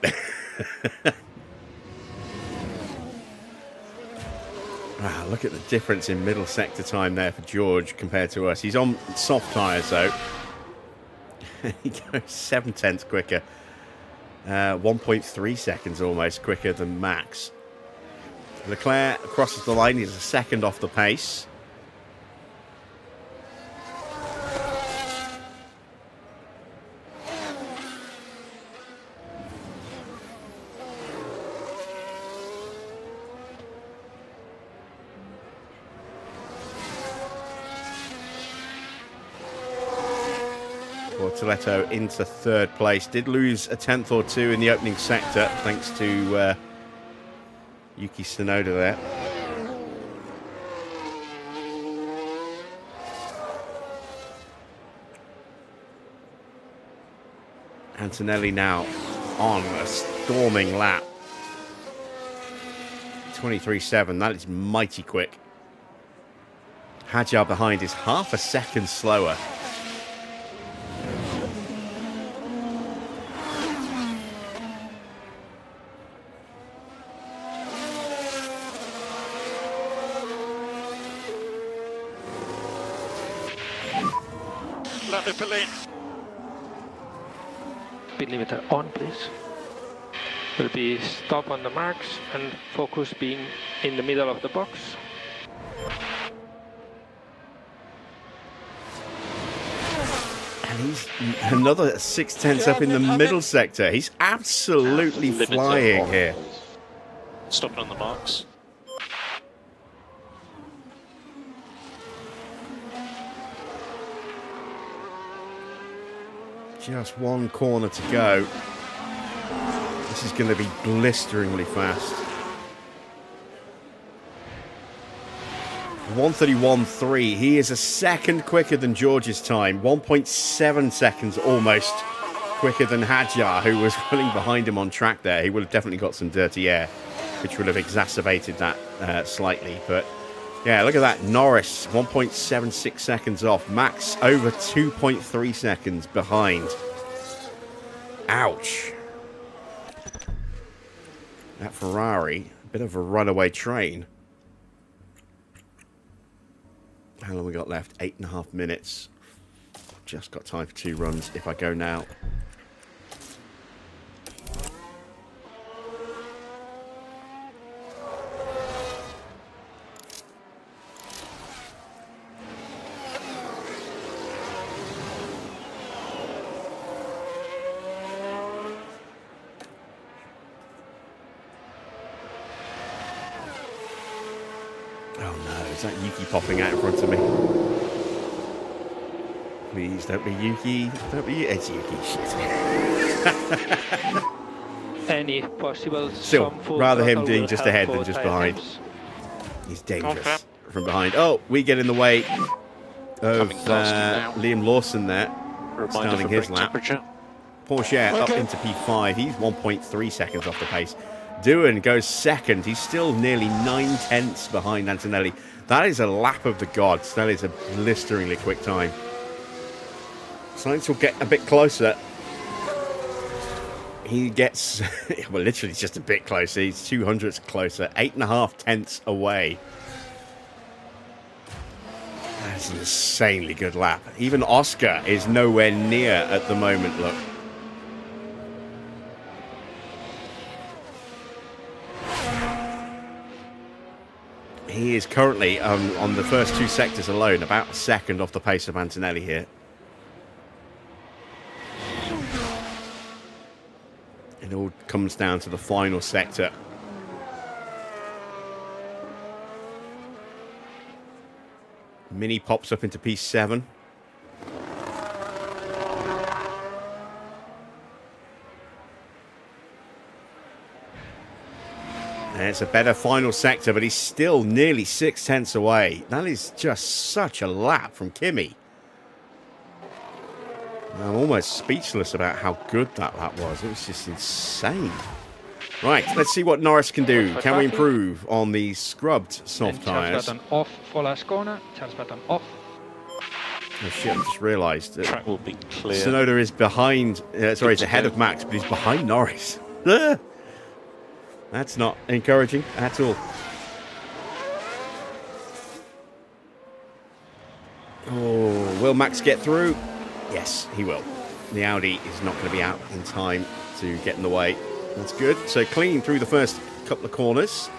Look at the difference in middle sector time there for George compared to us. He's on soft tyres, though. He goes 7/10 quicker. 1.3 seconds almost quicker than Max. Leclerc crosses the line. He's a second off the pace. Bortoletto into third place. Did lose a 10th or two in the opening sector, thanks to Yuki Tsunoda there. Antonelli now on a storming lap. 23.7, that is mighty quick. Hadjar behind is half a second slower. Let me pull in. Speed limiter on, please. Will be stop on the marks and focus being in the middle of the box. And he's another 6/10 up in the middle sector. He's absolutely Limiter flying on. here. Stopping on the marks. Just one corner to go. This is going to be blisteringly fast. 131.3. He is a second quicker than George's time. 1.7 seconds almost quicker than Hadjar, who was running behind him on track there. He would have definitely got some dirty air, which would have exacerbated that slightly. But yeah, look at that. Norris, 1.76 seconds off. Max over 2.3 seconds behind. Ouch. That Ferrari, a bit of a runaway train, How long we got left? 8.5 minutes. Just got time for 2 runs if I go now. Oh no, is that Yuki popping out in front of me? Please don't be Yuki. Don't be It's Yuki. Shit. Any possible. Still, rather him being just ahead than both just behind. items. He's dangerous Okay. from behind. Oh, we get in the way of Coming past him now. Liam Lawson there. Reminder Starting for his brake lap. temperature. Porsche up into P5. He's 1.3 seconds off the pace. Doohan goes second. He's still nearly 9/10 behind Antonelli. That is a lap of the gods. That is a blisteringly quick time. Sainz will get a bit closer. He gets, well, literally just a bit closer. He's 200ths closer. 8.5 tenths away. That's an insanely good lap. Even Oscar is nowhere near at the moment, look. He is currently, on the first 2 sectors alone, about a second off the pace of Antonelli here. It all comes down to the final sector. Mini pops up into P7. And it's a better final sector, but he's still nearly 6 tenths away. That is just such a lap from Kimi. I'm almost speechless about how good that lap was. It was just insane. Right, let's see what Norris can do. Can we improve on these scrubbed soft And tyres? Charles button off for last corner. Charles button off. Oh shit, I just realised that Track will be clear. Tsunoda is behind, sorry, he's ahead of Max, but he's behind Norris. That's not encouraging at all. Oh, will Max get through? Yes, he will. The Audi is not going to be out in time to get in the way. That's good. So clean through the first couple of corners.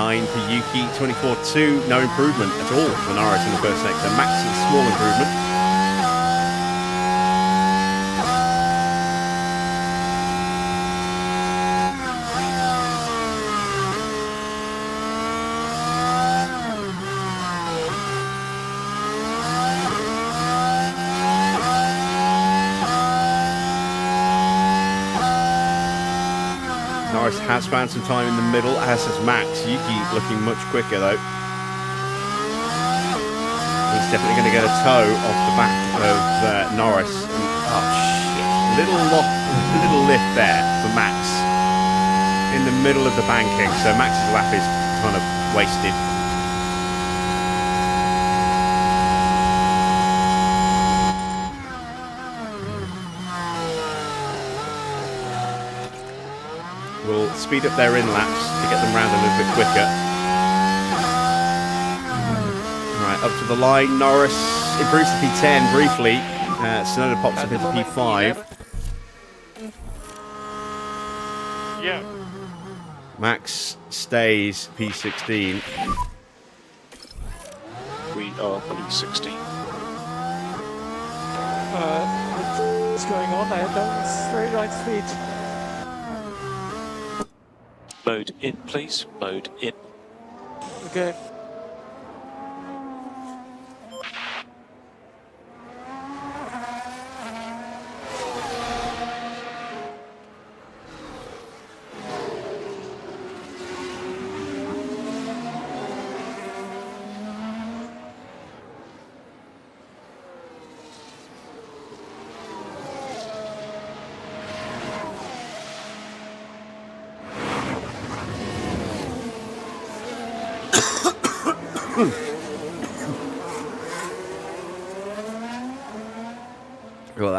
For Yuki, 24.2, no improvement at all for Norris in the first sector. Max is a small improvement. Norris has found some time in the middle, as has Max. Yuki looking much quicker though. He's definitely going to get a toe off the back of Norris. Oh shit! Little lift there for Max in the middle of the banking. So Max's lap is kind of wasted. We'll speed up their in laps to get them round a little bit quicker. Right, up to the line. Norris improves to P10 briefly. Tsunoda pops up into P5. Yeah. Max stays P16. We are P16. What's going on? I don't straight line speed. Mode in, please. Mode in. Okay.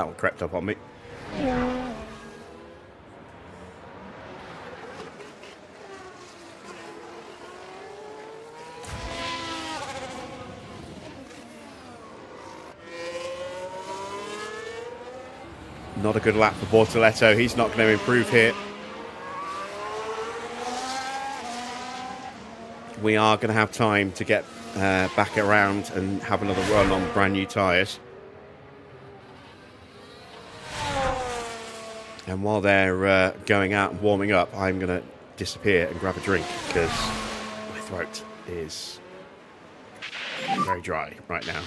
that one crept up on me. Not a good lap for Bortoletto. He's not going to improve here. We are going to have time to get back around and have another run on brand new tyres. And while they're going out and warming up, I'm going to disappear and grab a drink because my throat is very dry right now.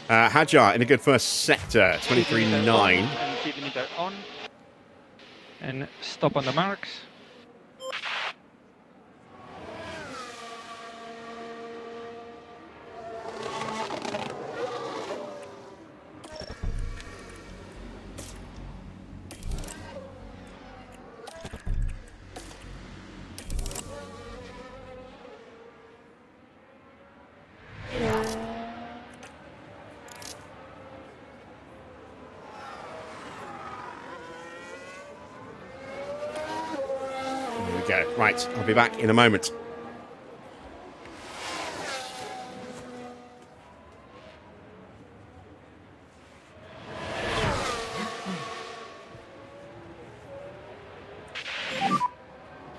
Hadjar in a good first sector, 23.9. And keep the meter on. And stop on the marks. Right, I'll be back in a moment.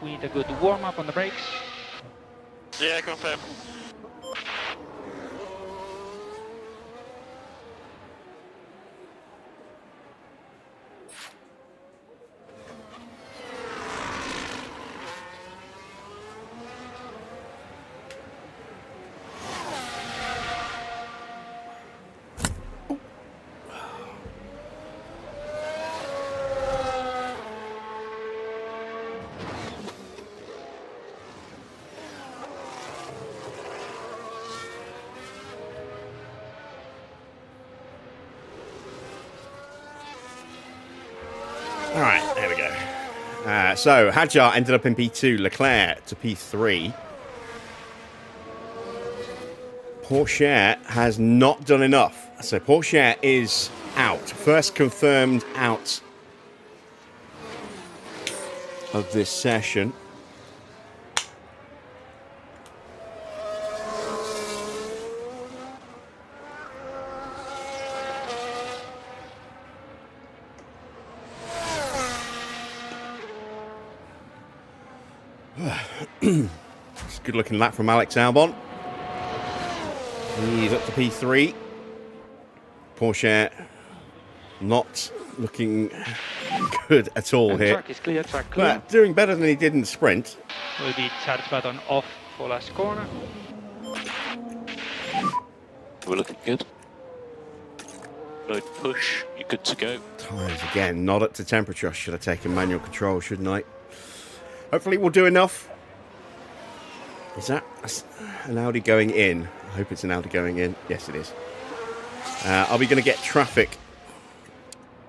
We need a good warm-up on the brakes. Yeah, confirm. All right, there we go. So, Hadjar ended up in P2, Leclerc to P3. Porsche has not done enough. So, Porsche is out. First confirmed out of this session. It's a good looking lap from Alex Albon. He's up to P3. Porsche not looking good at all here. Track is clear, track clear. But doing better than he did in the sprint. Will be charge button off for last corner. We're looking good. Load push, you're good to go. Tyres again, not up to temperature. I should have taken manual control, shouldn't I? Hopefully we'll do enough. Is that an Audi going in? I hope it's an Audi going in. Yes, it is. Are we going to get traffic?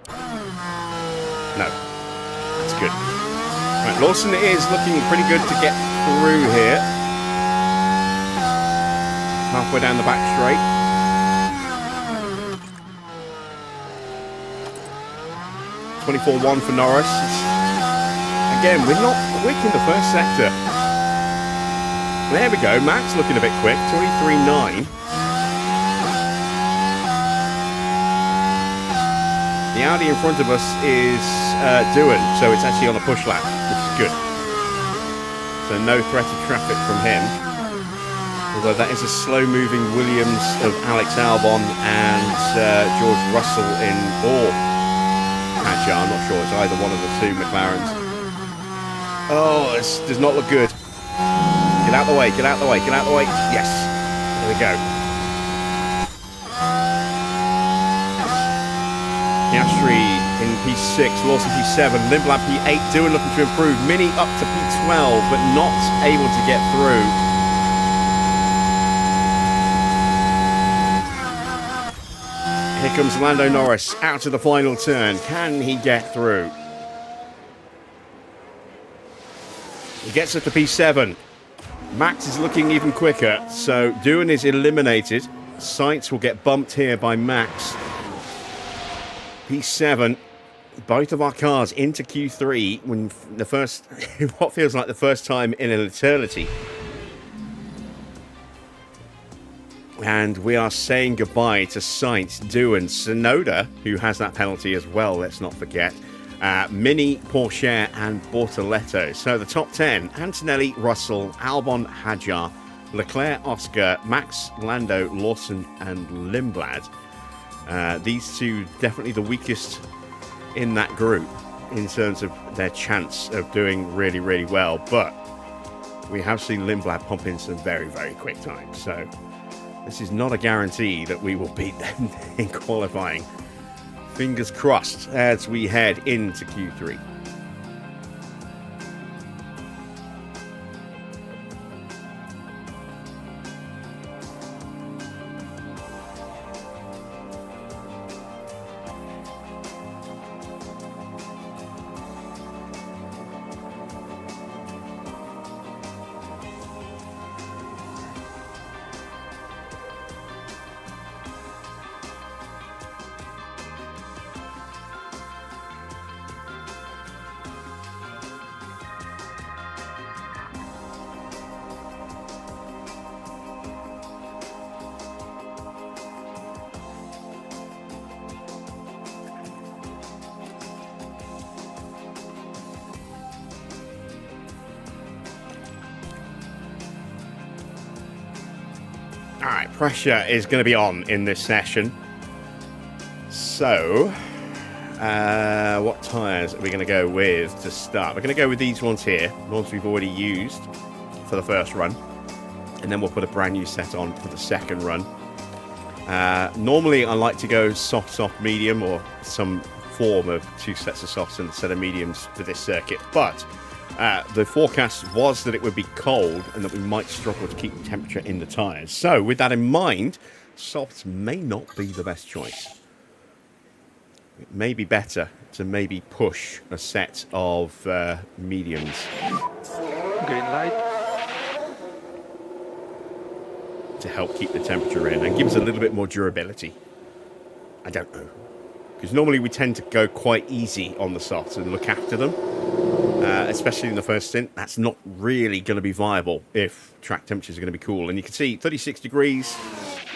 No. That's good. Right, Lawson is looking pretty good to get through here. Halfway down the back straight. .24.1 for Norris. Again, we're not quick in the first sector. There we go. Max looking a bit quick. 23.9. The Audi in front of us is doing, so it's actually on a push lap, which is good. So no threat of traffic from him. Although that is a slow-moving Williams of Alex Albon and George Russell in or Hadjar. I'm not sure. It's either one of the two McLarens. Oh, this does not look good. Get out the way, get out the way, get out the way. Yes. There we go. Piastri in P6, Lawson P7, Lindblad P8, Doohan looking to improve. Mini up to P12, but not able to get through. Here comes Lando Norris out to the final turn. Can he get through? He gets up to P7. Max is looking even quicker, so Doohan is eliminated. Sainz will get bumped here by Max. P7. Both of our cars into Q3 when the first, what feels like the first time in an eternity. And we are saying goodbye to Sainz, Doohan, Tsunoda, who has that penalty as well, let's not forget. Mini, Porsche, and Bortoletto. So the top 10, Antonelli, Russell, Albon, Hadjar, Leclerc, Oscar, Max, Lando, Lawson, and Lindblad. These two definitely the weakest in that group in terms of their chance of doing really, really well. But we have seen Lindblad pump in some very, very quick times. So this is not a guarantee that we will beat them in qualifying. Fingers crossed as we head into Q3. All right, pressure is going to be on in this session. So, what tyres are we going to go with to start? We're going to go with these ones here, ones we've already used for the first run. And then we'll put a brand new set on for the second run. Normally, I like to go soft, medium, or some form of two sets of softs and a set of mediums for this circuit. But the forecast was that it would be cold and that we might struggle to keep the temperature in the tyres. So, with that in mind, softs may not be the best choice. It may be better to maybe push a set of mediums. Green light. To help keep the temperature in and give us a little bit more durability. I don't know. Because normally we tend to go quite easy on the softs and look after them. Especially in the first stint. That's not really going to be viable if track temperatures are going to be cool. And you can see 36 degrees,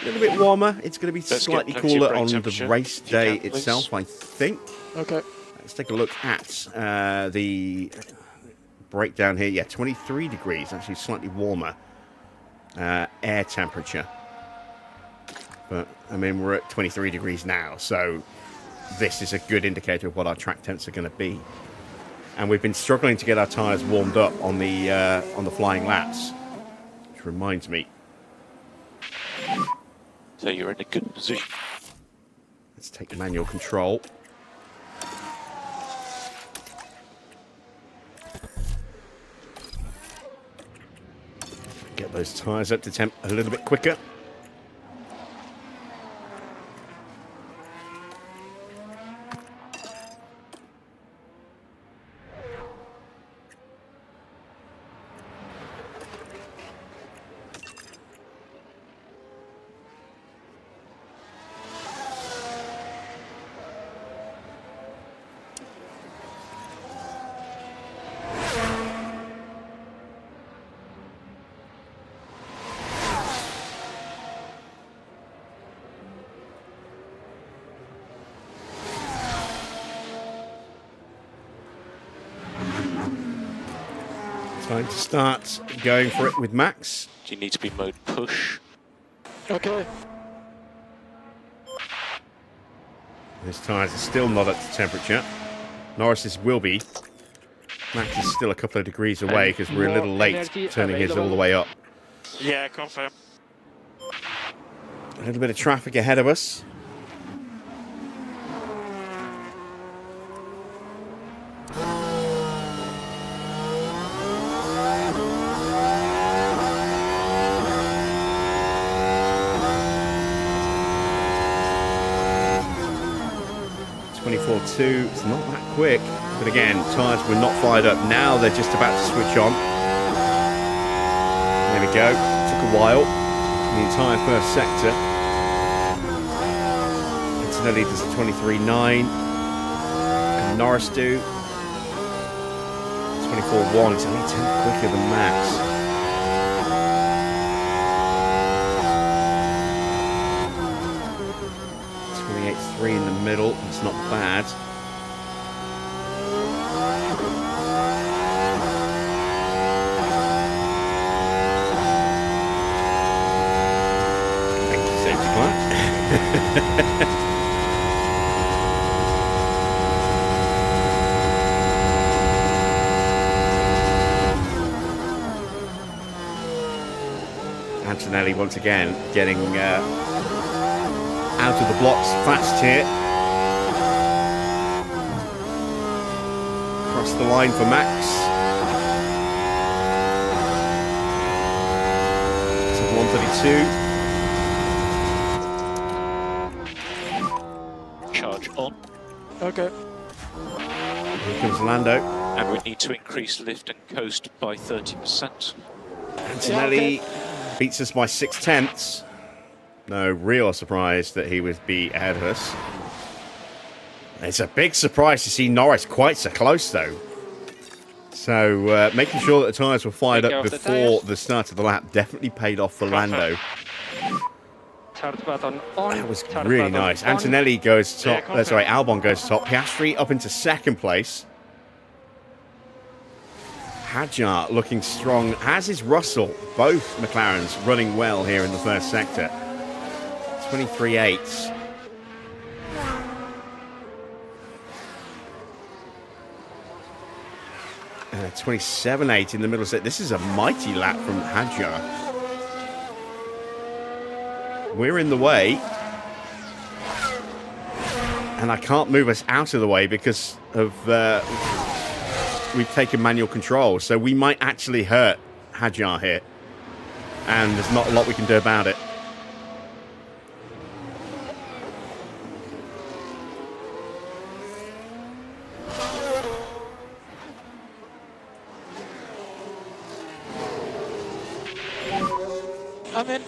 a little bit warmer. It's going to be slightly cooler on the race day itself, I think. Okay. Let's take a look at the breakdown here. Yeah, 23 degrees, actually slightly warmer air temperature. But, I mean, we're at 23 degrees now, so this is a good indicator of what our track temps are going to be. And we've been struggling to get our tyres warmed up on the flying laps, which reminds me. So you're in a good position. Let's take manual control. Get those tyres up to temp a little bit quicker. Time to start going for it with Max. Do you need to be mode push? Okay. His tyres are still not up to temperature. Norris's will be. Max is still a couple of degrees away because we're a little late turning his all the way up. Yeah, confirm. A little bit of traffic ahead of us. It's not that quick, but again, tyres were not fired up. Now they're just about to switch on. There we go. Took a while. The entire first sector. Antonelli does a 23.9. Norris do? 24.1. It's only 10 quicker than Max. .3 in the middle. It's not bad. Thank you, safety car. Antonelli once again getting out of the blocks fast here. Across the line for Max. To 132. Charge on. Okay. Here comes Lando. And we need to increase lift and coast by 30%. Antonelli beats us by 6/10. No real surprise that he would be ahead of us. It's a big surprise to see Norris quite so close, though. So making sure that the tyres were fired up before the start of the lap definitely paid off for Lando. Charge button on. That was Charge really button nice. on. Antonelli goes top. Sorry, Albon goes top. Piastri up into second place. Hadjar looking strong, as is Russell. Both McLarens running well here in the first sector. 23.8. 27.8 in the middle set. This is a mighty lap from Hadjar. We're in the way. And I can't move us out of the way because of... we've taken manual control, so we might actually hurt Hadjar here. And there's not a lot we can do about it. I'm in.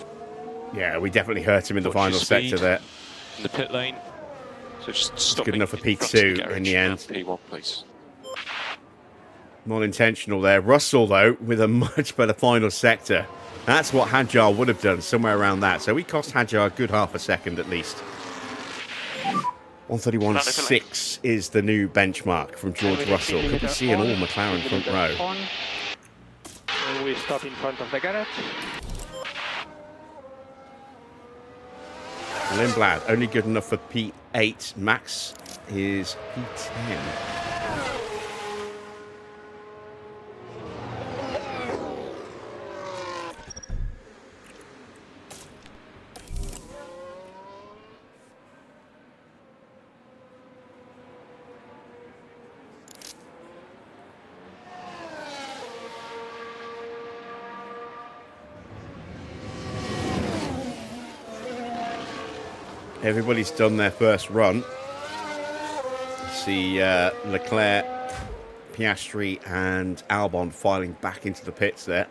Yeah, we definitely hurt him in the Watch final your sector speed there. in the pit lane. So just stop. Good enough for in front P2 of the garage in the and end. P1, please. Not intentional there. Russell, though, with a much better final sector. That's what Hadjar would have done, somewhere around that. So we cost Hadjar a good half a second at least. 131.6 is the new benchmark from George Russell. Could we see an all McLaren front row? On. And we stop in front of the garage. Lindblad, only good enough for P8. Max is P10. Everybody's done their first run. See Leclerc, Piastri and Albon filing back into the pits there.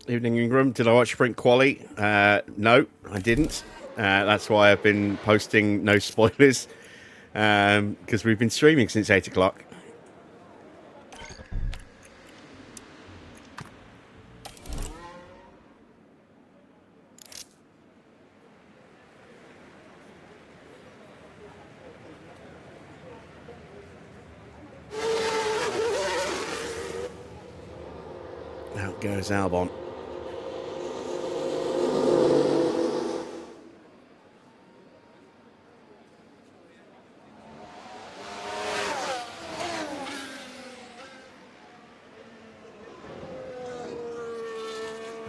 Evening, Ingram. Did I watch Sprint Quali? No, I didn't. That's why I've been posting no spoilers, because we've been streaming since 8 o'clock. Out goes Albon.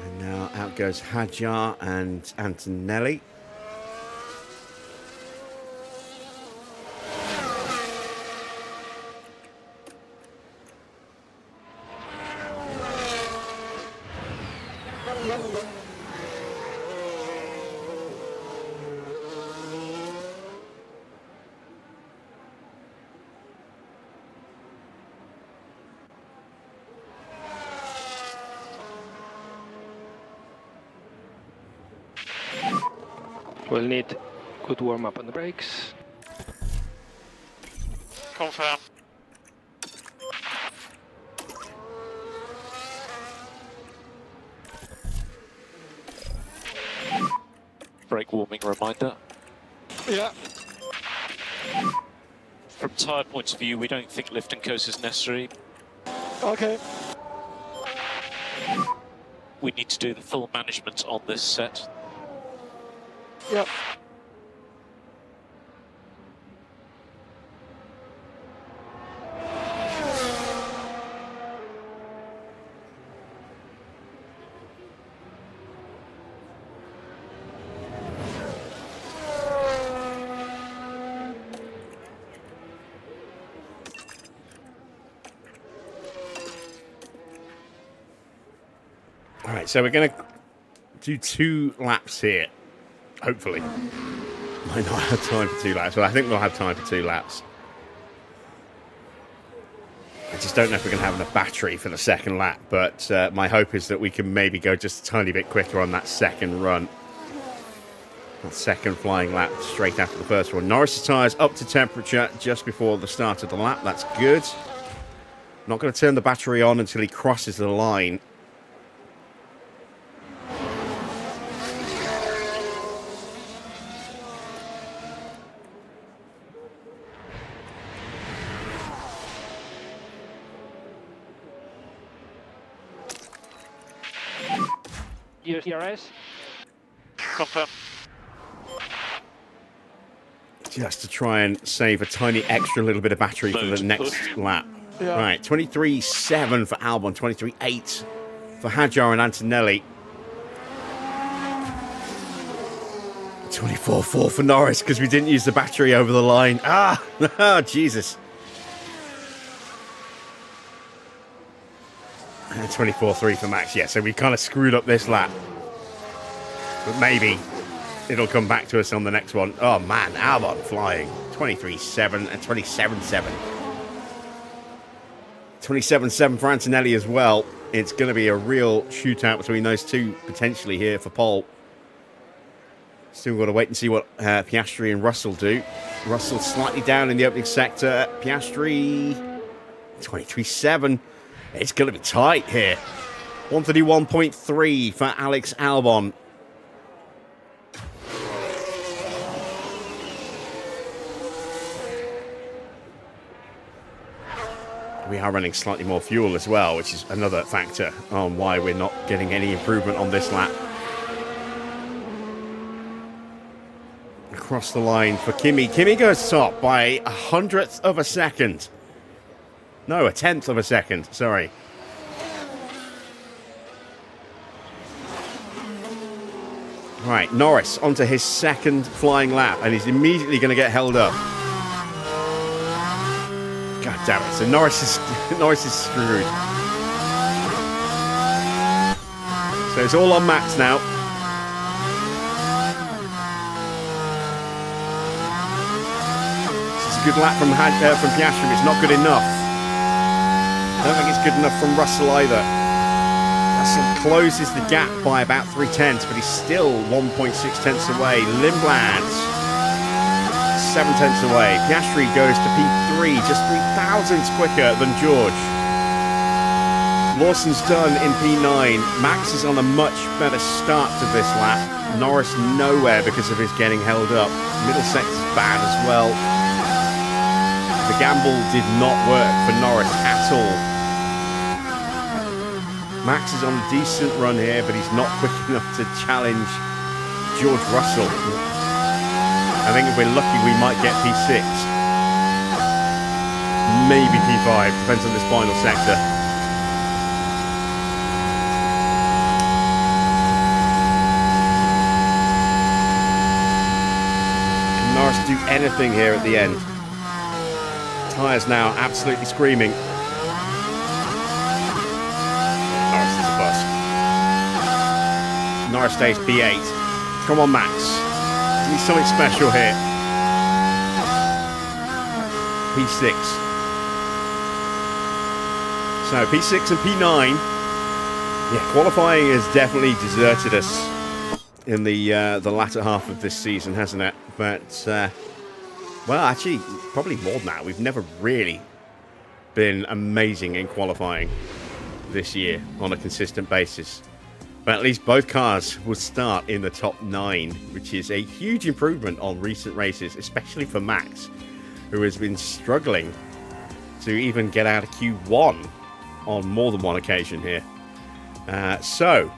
And now out goes Hadjar and Antonelli. We'll need good warm up on the brakes. Confirm. Brake warming reminder. Yeah. From tyre points of view, we don't think lift and coast is necessary. Okay. We need to do the full management on this set. Yep. All right, so we're going to do 2 laps here. Hopefully. Might not have time for 2 laps, but I think we'll have time for 2 laps. I just don't know if we're going to have enough battery for the second lap, but my hope is that we can maybe go just a tiny bit quicker on that second run. That second flying lap straight after the first one. Norris's tyres up to temperature just before the start of the lap. That's good. Not going to turn the battery on until he crosses the line. DRS. Confirm. Just to try and save a tiny extra little bit of battery for the next lap. Yeah. Right, 23.7 for Albon, 23.8 for Hadjar and Antonelli. 24.4 for Norris because we didn't use the battery over the line. Ah, Jesus. And 24.3 for Max. Yeah, so we kind of screwed up this lap. But maybe it'll come back to us on the next one. Oh, man, Albon flying. 23.7 and 27.7. 27.7 for Antonelli as well. It's going to be a real shootout between those two potentially here for pole. Still got to wait and see what Piastri and Russell do. Russell slightly down in the opening sector. Piastri 23.7. It's going to be tight here. 131.3 for Alex Albon. We are running slightly more fuel as well, which is another factor on why we're not getting any improvement on this lap. Across the line for Kimi. Kimi goes top by 1/100th of a second. No, 1/10 of a second, sorry. Right, Norris onto his second flying lap, and he's immediately going to get held up. God damn it, so Norris is screwed. So it's all on Max now. This is a good lap from Piastri, but it's not good enough. I don't think it's good enough from Russell either. Russell closes the gap by about 3/10, but he's still 1.6 tenths away. Lindblad 7 tenths away. Piastri goes to P3, just 0.003 quicker than George. Lawson's done in P9. Max is on a much better start to this lap. Norris nowhere because of his getting held up. Middlesex is bad as well. The gamble did not work for Norris at all. Max is on a decent run here, but he's not quick enough to challenge George Russell. I think if we're lucky, we might get P6. Maybe P5, depends on this final sector. Can Norris do anything here at the end? Tyres now absolutely screaming. Norris is a bust. Norris stays P8. Come on, Max. Need something special here. P6. So P6 and P9. Yeah, qualifying has definitely deserted us in the latter half of this season, hasn't it? But well, actually, probably more than that. We've never really been amazing in qualifying this year on a consistent basis. But at least both cars will start in the top 9, which is a huge improvement on recent races, especially for Max, who has been struggling to even get out of Q1 on more than one occasion here. So,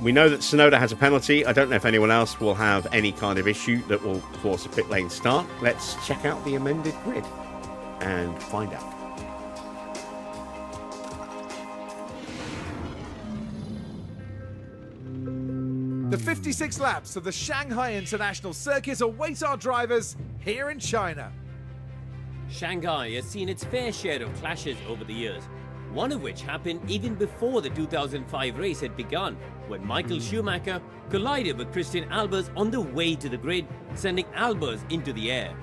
we know that Tsunoda has a penalty. I don't know if anyone else will have any kind of issue that will force a pit lane start. Let's check out the amended grid and find out. The 56 laps of the Shanghai International Circuit await our drivers here in China. Shanghai has seen its fair share of clashes over the years, one of which happened even before the 2005 race had begun, when Michael Schumacher collided with Christian Albers on the way to the grid, sending Albers into the air.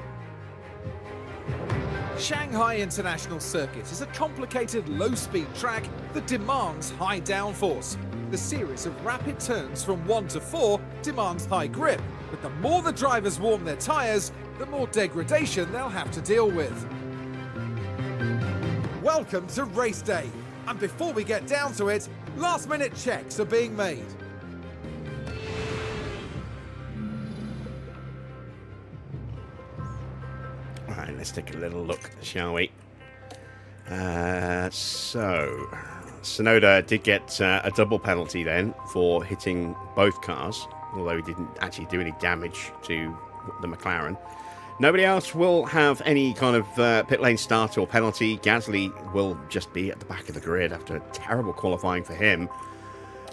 Shanghai International Circuit is a complicated low-speed track that demands high downforce. The series of rapid turns from 1 to 4 demands high grip, but the more the drivers warm their tyres, the more degradation they'll have to deal with. Welcome to race day, and before we get down to it, last-minute checks are being made. All right, let's take a little look, shall we? So, Tsunoda did get a double penalty then for hitting both cars, although he didn't actually do any damage to the McLaren. Nobody else will have any kind of pit lane start or penalty. Gasly will just be at the back of the grid after a terrible qualifying for him.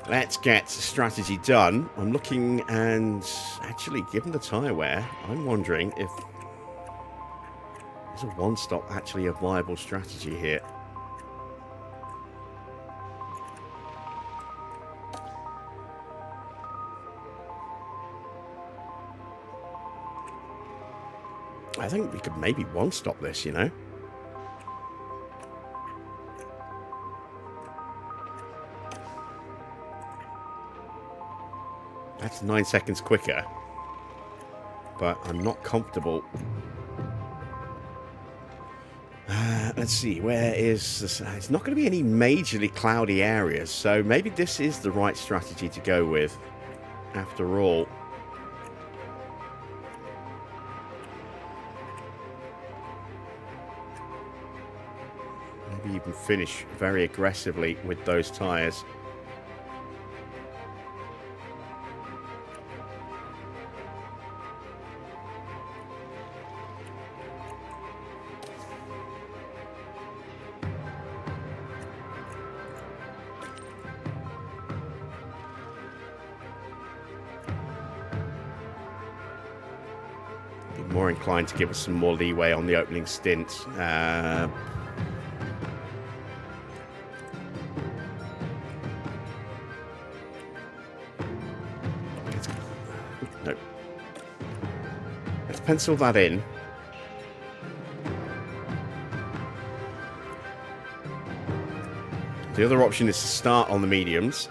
Let's get strategy done. I'm looking, and actually, given the tyre wear, I'm wondering if is a one-stop actually a viable strategy here. I think we could maybe one-stop this, you know. That's 9 seconds quicker. But I'm not comfortable. Let's see, where is this? It's not going to be any majorly cloudy areas, so maybe this is the right strategy to go with, after all. Maybe you can finish very aggressively with those tyres. More inclined to give us some more leeway on the opening stint. No. Let's pencil that in. The other option is to start on the mediums.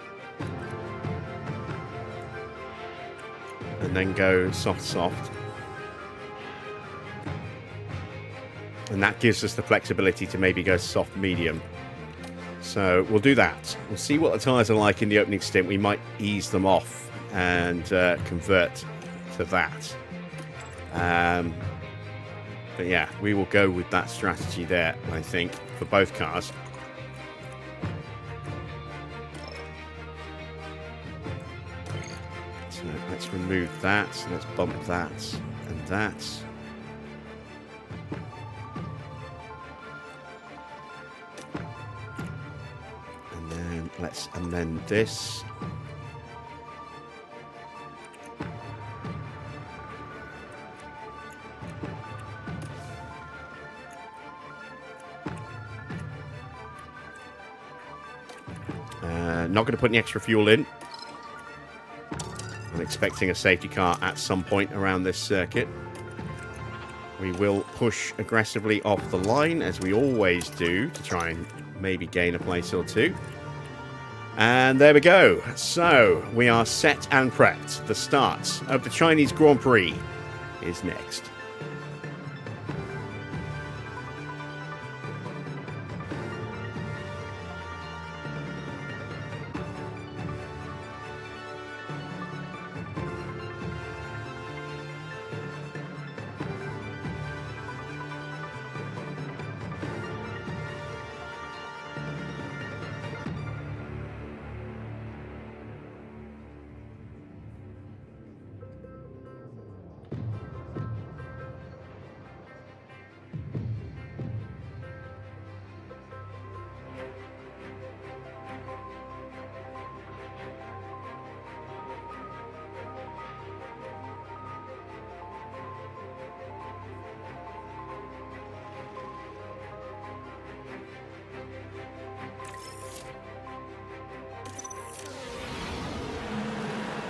and then go soft. And that gives us the flexibility to maybe go soft medium. So we'll do that. We'll see what the tyres are like in the opening stint. We might ease them off and convert to that. But yeah, we will go with that strategy there, I think, for both cars. So let's remove that. Let's bump that and that. And then let's amend this. Not going to put any extra fuel in. I'm expecting a safety car at some point around this circuit. We will push aggressively off the line, as we always do, to try and maybe gain a place or two. And there we go. So, we are set and prepped. The start of the Chinese Grand Prix is next.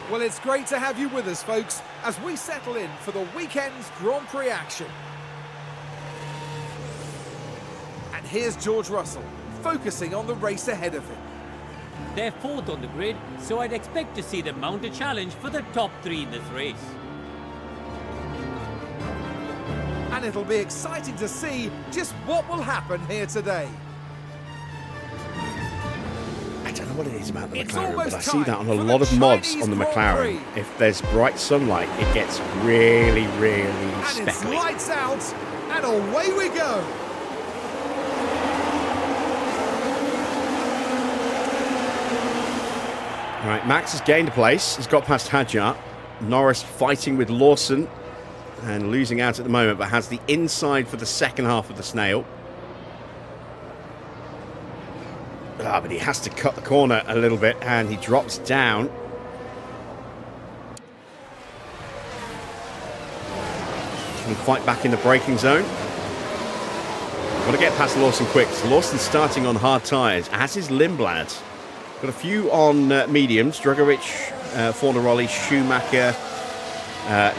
Well, it's great to have you with us, folks, as we settle in for the weekend's Grand Prix action. And here's George Russell, focusing on the race ahead of him. They're fourth on the grid, so I'd expect to see them mount a challenge for the top three in this race. And it'll be exciting to see just what will happen here today. I don't know what it is about the It's McLaren, but I almost see that on a time lot for of the mods Chinese on the Grand McLaren. Prix. If there's bright sunlight, it gets really, really And it's speckly. lights out, and away we go. All right, Max has gained a place. He's got past Hadjar. Norris fighting with Lawson and losing out at the moment, but has the inside for the second half of the snail. But he has to cut the corner a little bit, and he drops down. Can he fight back in the braking zone? Got to get past Lawson quick. So Lawson's starting on hard tyres, as is Lindblad. Got a few on mediums. Drugovic, Fornaroli, Schumacher,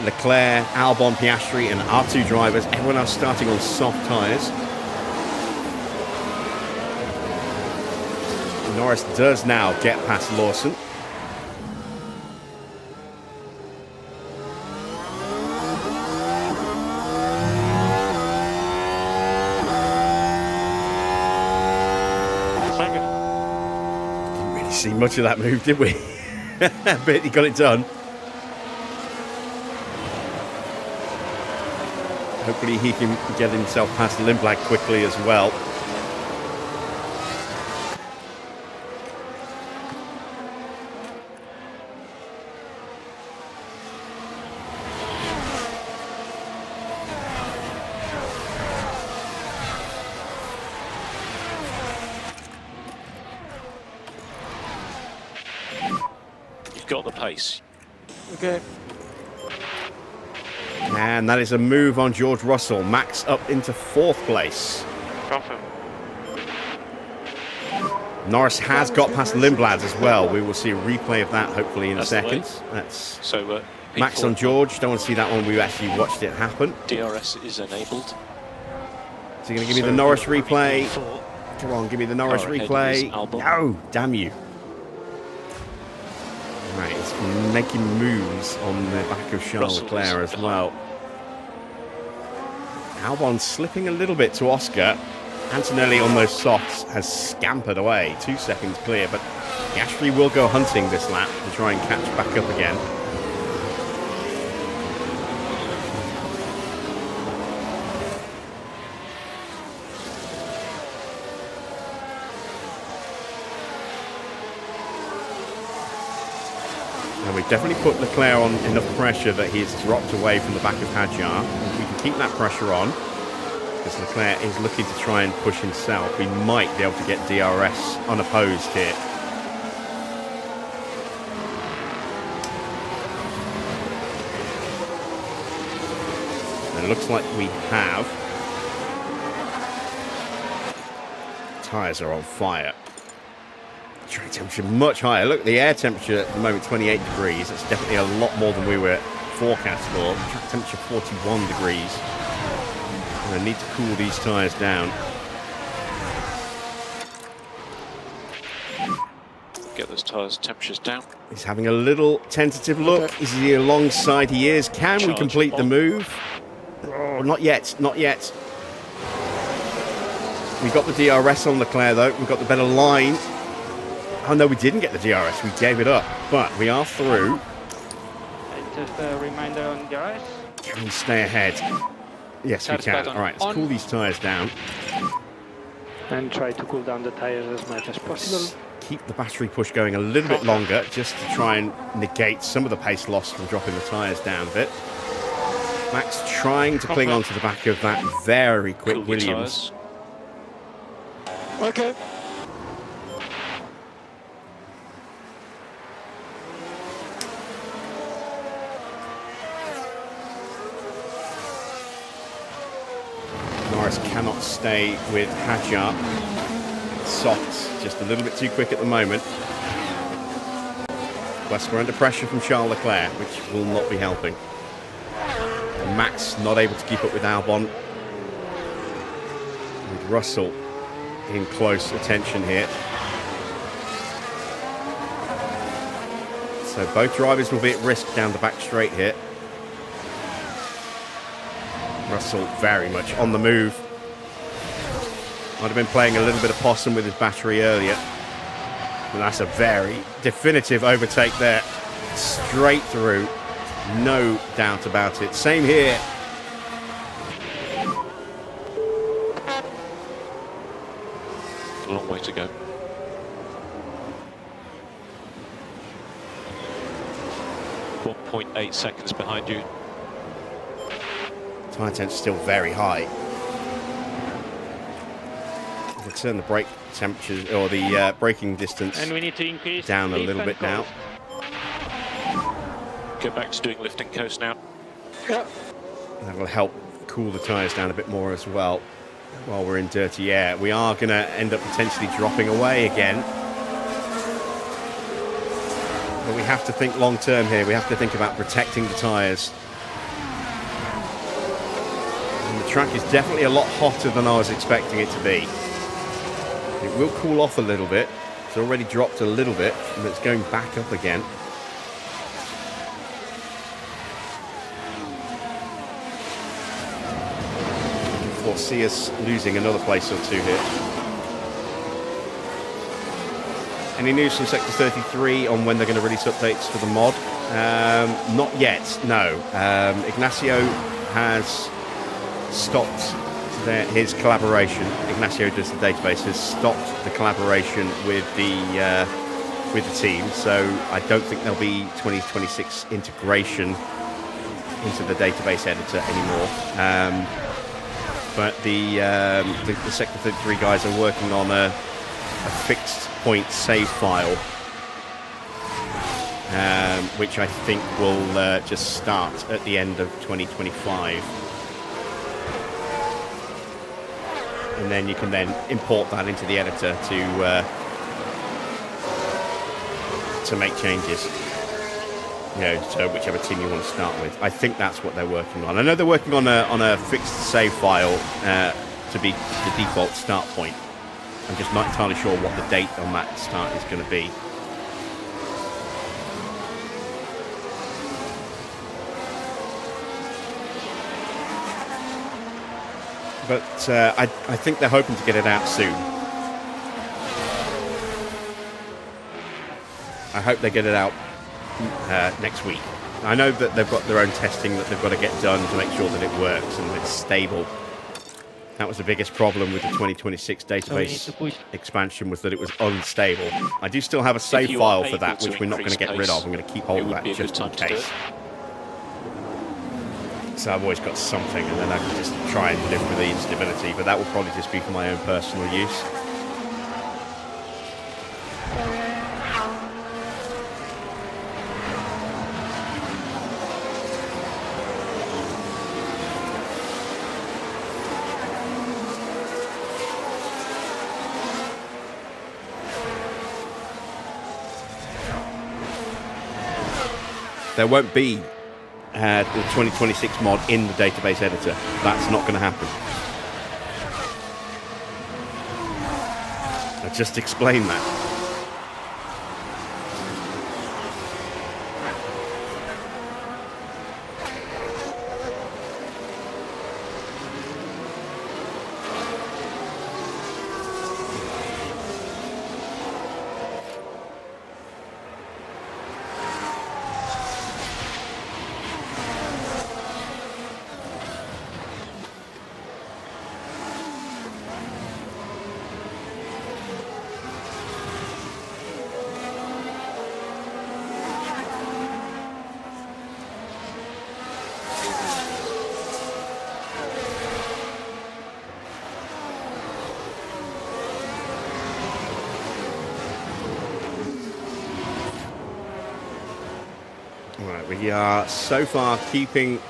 Leclerc, Albon, Piastri, and R2 drivers. Everyone else starting on soft tyres. Norris does now get past Lawson. Didn't really see much of that move, did we? But he got it done. Hopefully he can get himself past Lindblad quickly as well. Got the pace. Okay. And that is a move on George Russell. Max up into fourth place. Drop him. Norris has got past Lindblad as well. We will see a replay of that hopefully in a That's the second. way. That's So Max on George. Don't want to see that one. We actually watched it happen. DRS is enabled. So you're going to give me the So Norris you're replay. P4. Come on, give me the Norris Ahead replay. is Albon. No, damn you. Right, Right, he's making moves on the back of Charles Leclerc as well. Albon slipping a little bit to Oscar. Antonelli on those softs has scampered away, 2 seconds clear, but he actually will go hunting this lap to try and catch back up again. And we've definitely put Leclerc on enough pressure that he's dropped away from the back of Hadjar. If we can keep that pressure on, because Leclerc is looking to try and push himself, we might be able to get DRS unopposed here. And it looks like we have. Tyres are on fire. Track temperature much higher. Look, the air temperature at the moment 28 degrees. That's definitely a lot more than we were forecast for. Track temperature 41 degrees. And I need to cool these tyres down. Get those tyres temperatures down. He's having a little tentative look. Is he alongside? He is. Can we complete the move? Oh, not yet. Not yet. We got the DRS on Leclerc though. We've got the better line. Oh no, we didn't get the DRS. We gave it up. But we are through. Just a reminder on DRS. Can we stay ahead? Yes, we can. All right, let's cool these tyres down. And try to cool down the tires as much as possible. Keep the battery push going a little bit longer, just to try and negate some of the pace loss from dropping the tyres down a bit. Max trying to cling onto the back of that very quick Cool Williams. Okay. Norris cannot stay with Hadjar. Softs just a little bit too quick at the moment. Plus we're under pressure from Charles Leclerc, which will not be helping. And Max not able to keep up with Albon. With Russell in close attention here. So both drivers will be at risk down the back straight here. Russell very much on the move. Might have been playing a little bit of possum with his battery earlier. And that's a very definitive overtake there. Straight through. No doubt about it. Same here. A long way to go. .8 seconds behind you. Tyre temp still very high. We'll turn the brake temperature or the braking distance And we need to increase down a little bit now. Go back to doing lift and coast now. Yeah. That will help cool the tyres down a bit more as well while we're in dirty air. We are going to end up potentially dropping away again. But we have to think long term here. We have to think about protecting the tyres. And the track is definitely a lot hotter than I was expecting it to be. It will cool off a little bit. It's already dropped a little bit, and it's going back up again. See us losing another place or two here. Any news from Sector 33 on when they're going to release updates for the mod? Not yet, no. Ignacio has stopped his collaboration. Ignacio does the database, has stopped the collaboration with the team, so I don't think there'll be 2026 integration into the database editor anymore. But the Sector 33 guys are working on a fixed point save file, which I think will just start at the end of 2025. And then you can then import that into the editor to make changes. You know, to whichever team you want to start with. I think that's what they're working on. I know they're working on a fixed save file to be the default start point. I'm just not entirely sure what the date on that start is going to be. But I think they're hoping to get it out soon. I hope they get it out next week. I know that they've got their own testing that they've got to get done to make sure that it works and it's stable. That was the biggest problem with the 2026 database expansion, was that it was unstable. I do still have a save file for that, which we're not going to get rid of. I'm going to keep hold of that just in case. So I've always got something, and then I can just try and live with the instability, but that will probably just be for my own personal use. There won't be the 2026 mod in the database editor. That's not going to happen. I just explained that. We are so far keeping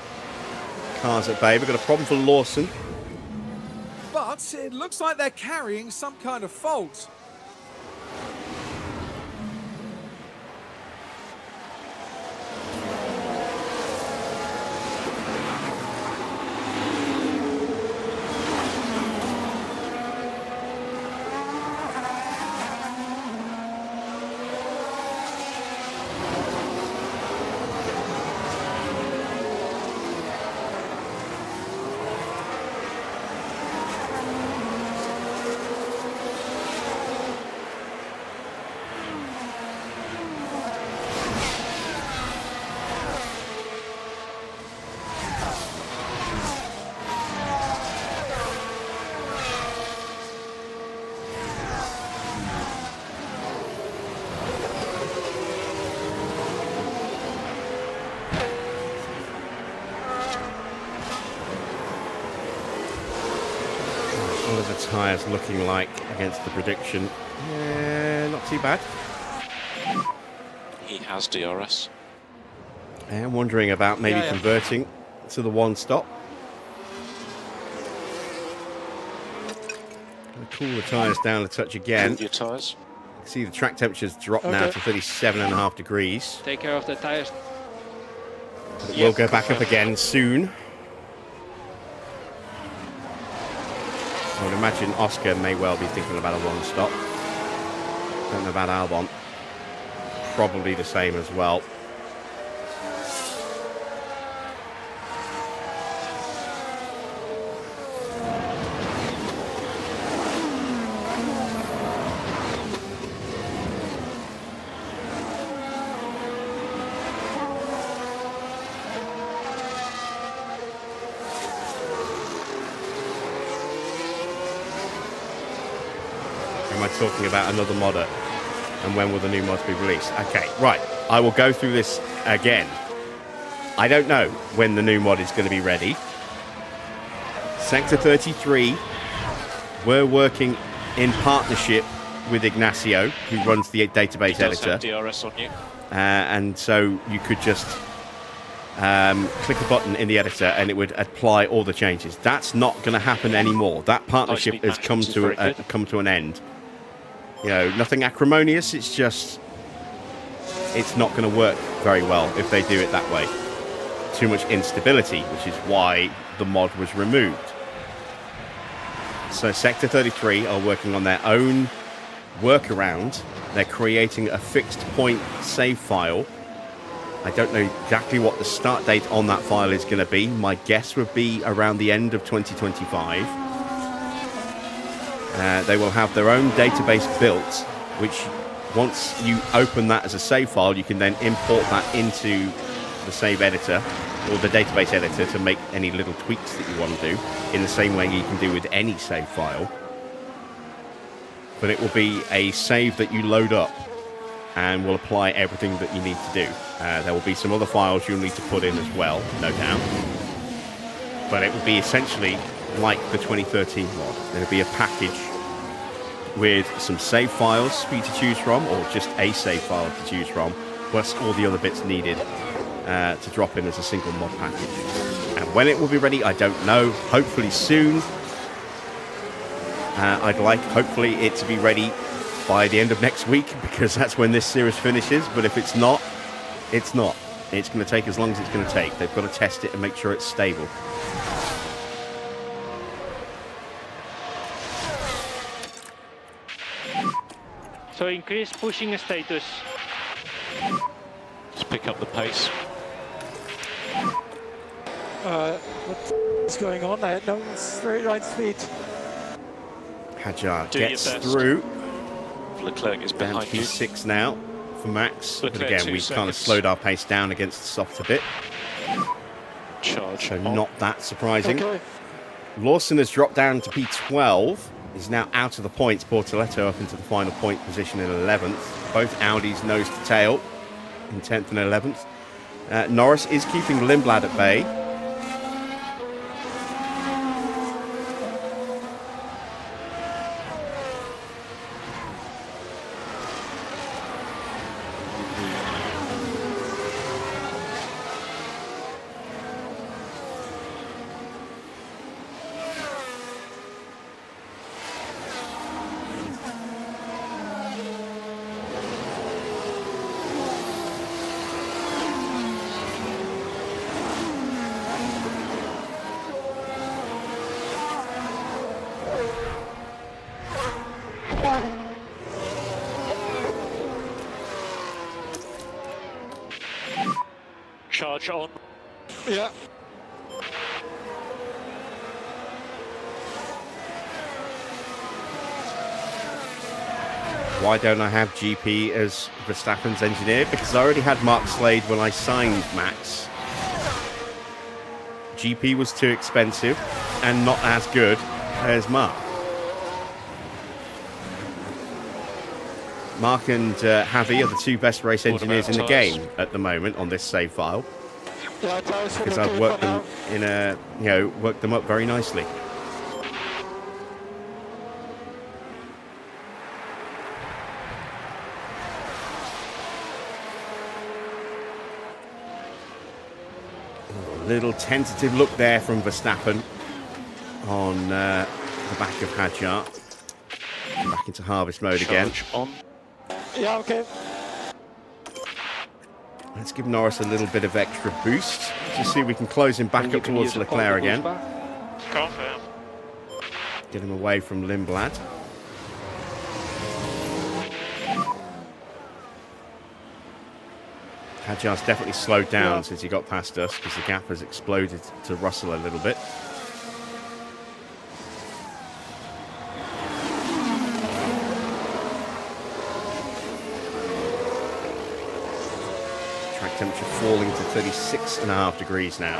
cars at bay. We've got a problem for Lawson. But it looks like they're carrying some kind of fault. What are the tyres looking like against the prediction? Not too bad. He has DRS. I am wondering about maybe converting to the one stop. Cool the tyres down a touch again. Your tyres. See the track temperature's dropped now to 37.5 degrees. Take care of the tires. It will go back up again soon. I would imagine Oscar may well be thinking about a one stop. Don't know about Albon. Probably the same as well. Am I talking about another modder? And when will the new mods be released? Okay, right. I will go through this again. I don't know when the new mod is going to be ready. Sector 33, we're working in partnership with Ignacio, who runs the database editor. DRS on you. And so you could just click a button in the editor and it would apply all the changes. That's not going to happen anymore. That partnership has come to an end. You know, nothing acrimonious. It's just, it's not going to work very well if they do it that way. Too much instability, which is why the mod was removed. So Sector 33 are working on their own workaround. They're creating a fixed point save file. I don't know exactly what the start date on that file is going to be. My guess would be around the end of 2025. They will have their own database built, which once you open that as a save file, you can then import that into the save editor or the database editor to make any little tweaks that you want to do in the same way you can do with any save file. But it will be a save that you load up and will apply everything that you need to do. There will be some other files you'll need to put in as well, no doubt. But it will be essentially like the 2013 mod. There will be a package with some save files for you to choose from, or just a save file to choose from, plus all the other bits needed to drop in as a single mod package. And when it will be ready, I don't know. Hopefully soon. I'd like, hopefully, it to be ready by the end of next week, because that's when this series finishes. But if it's not, it's not. It's going to take as long as it's going to take. They've got to test it and make sure it's stable. So increase pushing status. Just pick up the pace. What's going on? I had no straight line speed. Hadjar Do your gets best. through. Leclerc is Down to behind you. P6 now for Max. But Leclerc, again, 2 we've kind of seconds. slowed our pace down against the soft a bit. Charge So on. not that surprising. Okay. Lawson has dropped down to P12. He's now out of the points. Bortoletto up into the final point position in 11th. Both Audis nose to tail in 10th and 11th. Norris is keeping Lindblad at bay. Charge on. Yeah. Why don't I have GP as Verstappen's engineer? Because I already had Mark Slade when I signed Max. GP was too expensive and not as good as Mark. Mark and Javi are the two best race engineers in the game at the moment on this save file, Yeah, tires because okay I've worked for them now. in a, worked them up very nicely. A little tentative look there from Verstappen on the back of Hadjar. Back into harvest mode again. Charge on. Yeah, okay. Let's give Norris a little bit of extra boost to see if we can close him back And you up can towards use a Leclerc boost again. back. Confirm. Get him away from Lindblad. Hadjar's definitely slowed down Yeah. since he got past us, because the gap has exploded to Russell a little bit. Track temperature falling to 36.5 degrees now.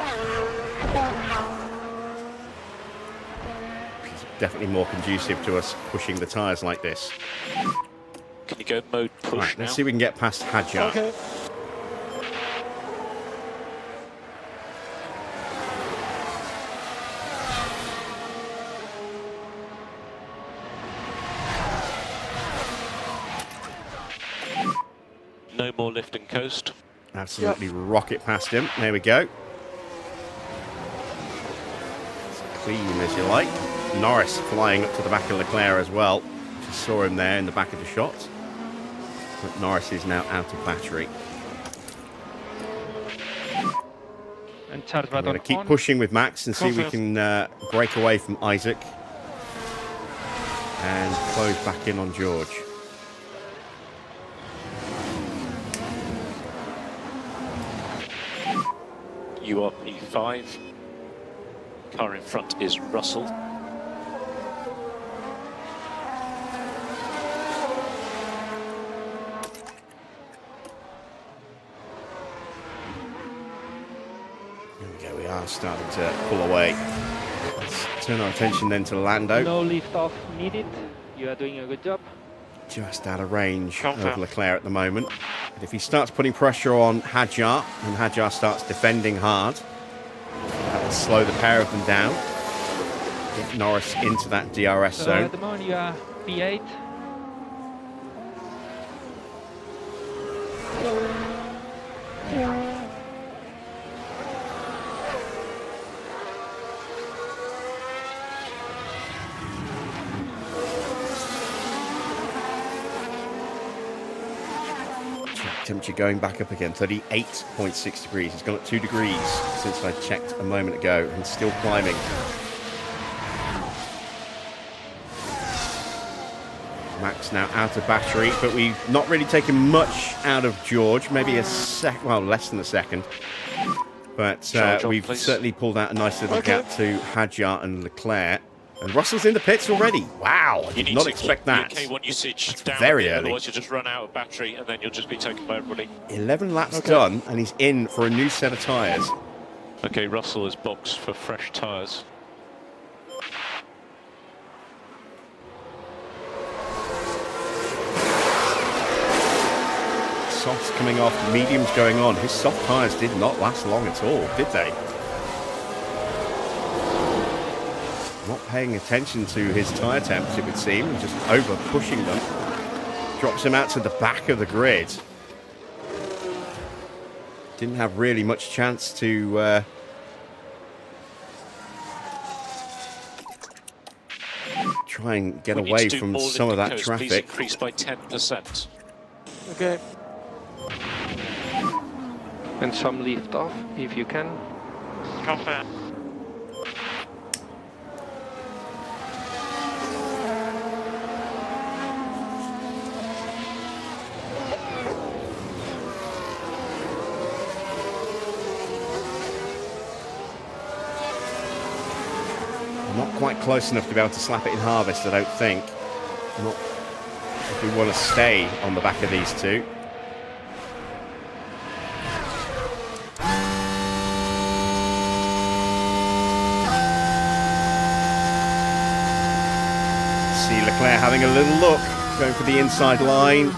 It's definitely more conducive to us pushing the tyres like this. Can you go mode push Right, now? let's see if we can get past Hadjar. Okay. No more lift and coast. Absolutely rocket past him. There we go. As clean as you like. Norris flying up to the back of Leclerc as well. Just saw him there in the back of the shot. But Norris is now out of battery. And charge We're button going to keep on. pushing with Max and see if we Confirm. can break away from Isaac and close back in on George. You are P5. Car in front is Russell. Yeah, we are starting to pull away. Let's turn our attention then to Lando. No lift off needed. You are doing a good job. Just out of range Confirm. of Leclerc at the moment. But if he starts putting pressure on Hadjar, and Hadjar starts defending hard, that will slow the pair of them down. Get Norris into that DRS So zone. at the moment you are P8. Track temperature going back up again, 38.6 degrees. It's gone up 2 degrees since I checked a moment ago, and still climbing. Max now out of battery, but we've not really taken much out of George. Maybe a sec, well, less than a second. But Charge on, we've please. certainly pulled out a nice little gap to Hadjar and Leclerc. And Russell's in the pits already. Wow, I You did need not to expect keep that. your K1 usage That's down very a bit, early. otherwise you'll just run out of battery and then you'll just be taken by everybody. 11 laps done, and he's in for a new set of tyres. Okay, Russell is boxed for fresh tyres. Softs coming off, mediums going on. His soft tyres did not last long at all, did they? Not paying attention to his tyre temps, it would seem, and just over pushing them. Drops him out to the back of the grid. Didn't have really much chance to try and get We need away to do from more some of that Lindicos. Please traffic. increase by 10%. Okay. And some lift off if you can. Confirm. Not quite close enough to be able to slap it in harvest, I don't think. Not if we want to stay on the back of these two. See Leclerc having a little look, going for the inside line.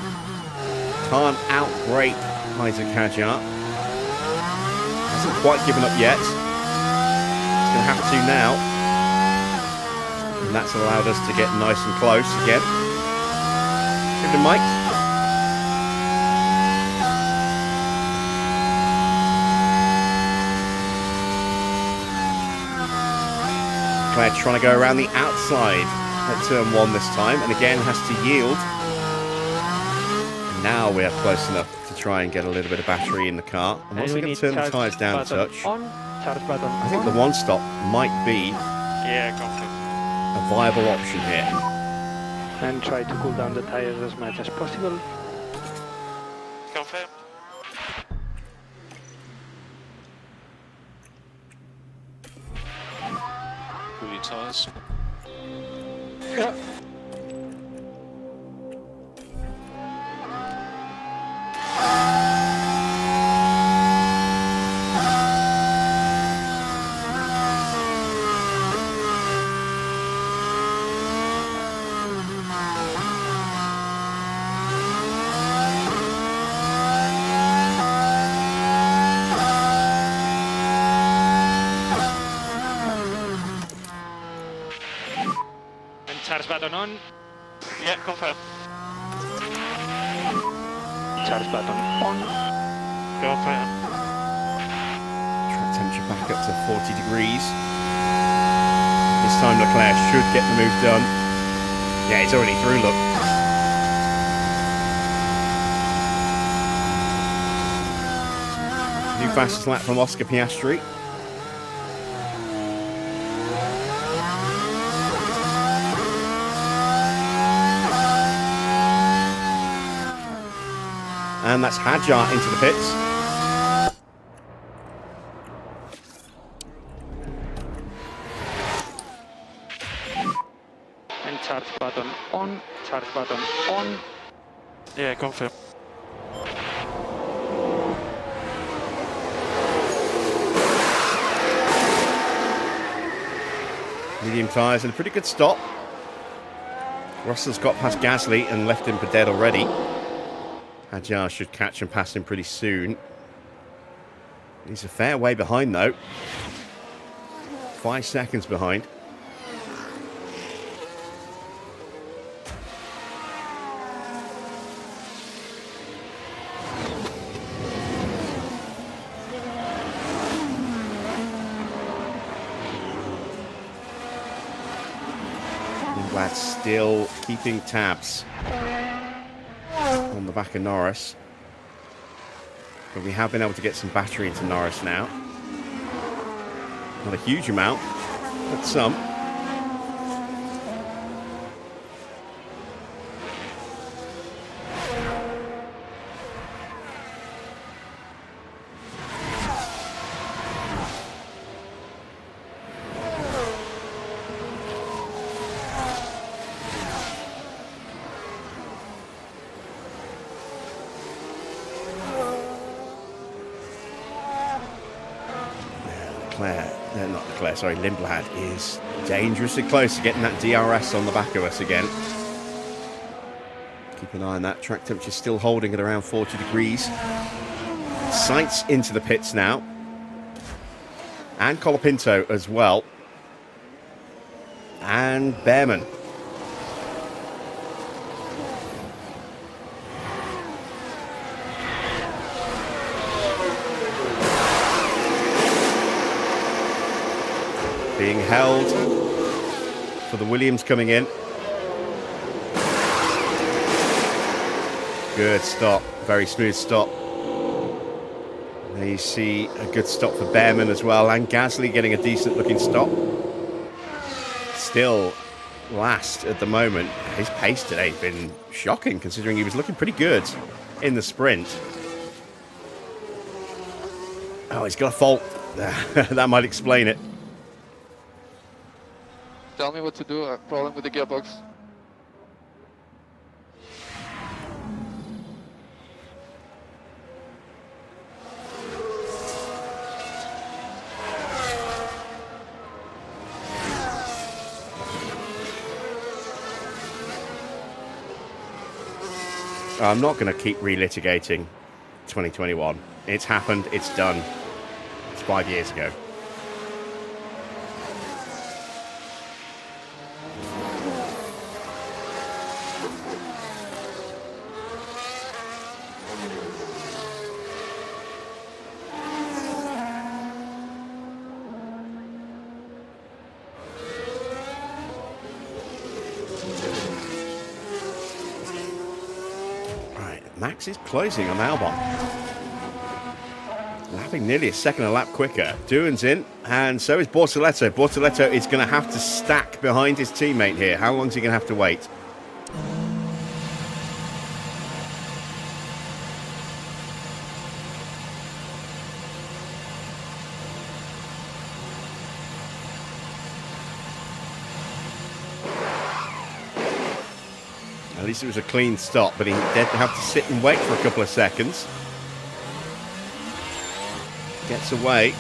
Can't outbrake Isaac Hadjar. Hasn't quite given up yet. He's going to have to now. And that's allowed us to get nice and close again. Give him Mike. Claire trying to go around the outside at turn 1 this time, and again has to yield. And now we are close enough to try and get a little bit of battery in the car. I'm also going to turn the tyres down a touch. On, charge button I think the one stop might be Yeah, confirm. a viable option here. and try to cool down the tires as much as possible. Confirm. Cool your tyres. Yeah. Charge button on. Yeah, confirm. Charge button on. Confirm. Track temperature back up to 40 degrees. This time Leclerc should get the move done. Yeah, he's already through, look. New fastest lap from Oscar Piastri. And that's Hadjar into the pits. And charge button on. Charge button on. Yeah, confirm. medium tyres and a pretty good stop. Russell's got past Gasly and left him for dead already. Hadjar should catch and pass him pretty soon. He's a fair way behind though. 5 seconds behind. Lindblad still keeping tabs on the back of Norris. But we have been able to get some battery into Norris now. Not a huge amount, but some. Lindblad is dangerously close to getting that DRS on the back of us again. Keep an eye on that. Track temperature still holding at around 40 degrees. Sainz into the pits now. And Colapinto as well. And Bearman. Being held for the Williams coming in. Good stop, very smooth stop. There you see a good stop for Bearman as well, and Gasly getting a decent looking stop. Still last at the moment. His pace today has been shocking considering he was looking pretty good in the sprint. Oh, he's got a fault. That might explain it. Tell me what to do. Problem with the gearbox. I'm not going to keep relitigating 2021. It's happened. It's done. It's 5 years ago. Max is closing on Albon. Lapping nearly a second a lap quicker. Doohan's in, and so is Bortoleto. Bortoleto is going to have to stack behind his teammate here. How long is he going to have to wait? At least it was a clean stop, but he did have to sit and wait for a couple of seconds. Gets away.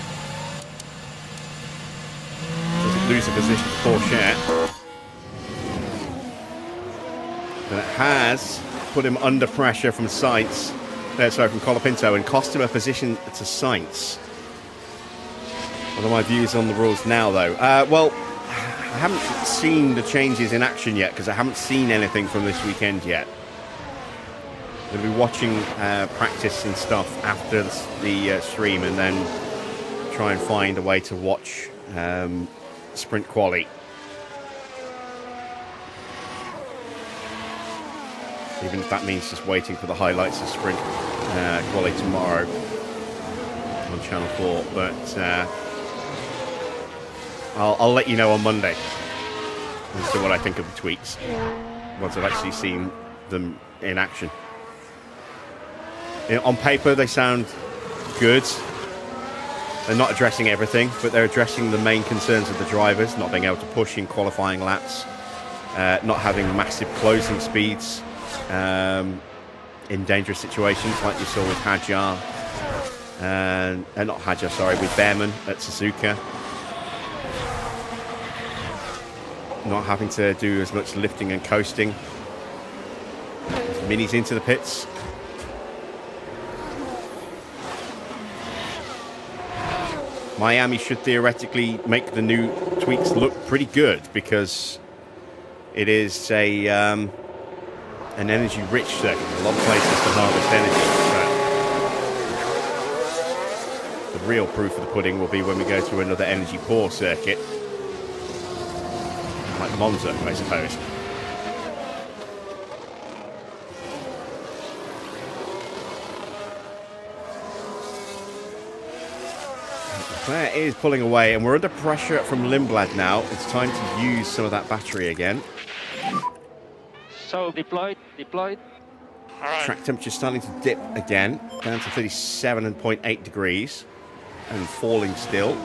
Doesn't lose a position to Porsche. But it has put him under pressure from Sainz. From Colapinto, and cost him a position to Sainz. What are my views on the rules now, though? Well, I haven't seen the changes in action yet because I haven't seen anything from this weekend yet. I'm going to be watching practice and stuff after the stream, and then try and find a way to watch sprint quali. Even if that means just waiting for the highlights of sprint quali tomorrow on Channel 4. But I'll let you know on Monday as to what I think of the tweaks once I've actually seen them in action. On paper, they sound good. They're not addressing everything, but they're addressing the main concerns of the drivers, not being able to push in qualifying laps, not having massive closing speeds in dangerous situations like you saw with Hadjar, with Bearman at Suzuka. not having to do as much lifting and coasting. Mini's into the pits. Miami should theoretically make the new tweaks look pretty good because it is an energy-rich circuit. A lot of places to harvest energy. But the real proof of the pudding will be when we go to another energy-poor circuit, like Monza, I suppose. Leclerc is pulling away, and we're under pressure from Lindblad now. It's time to use some of that battery again. So deployed. Alright. Track temperature starting to dip again, down to 37.8 degrees, and falling still.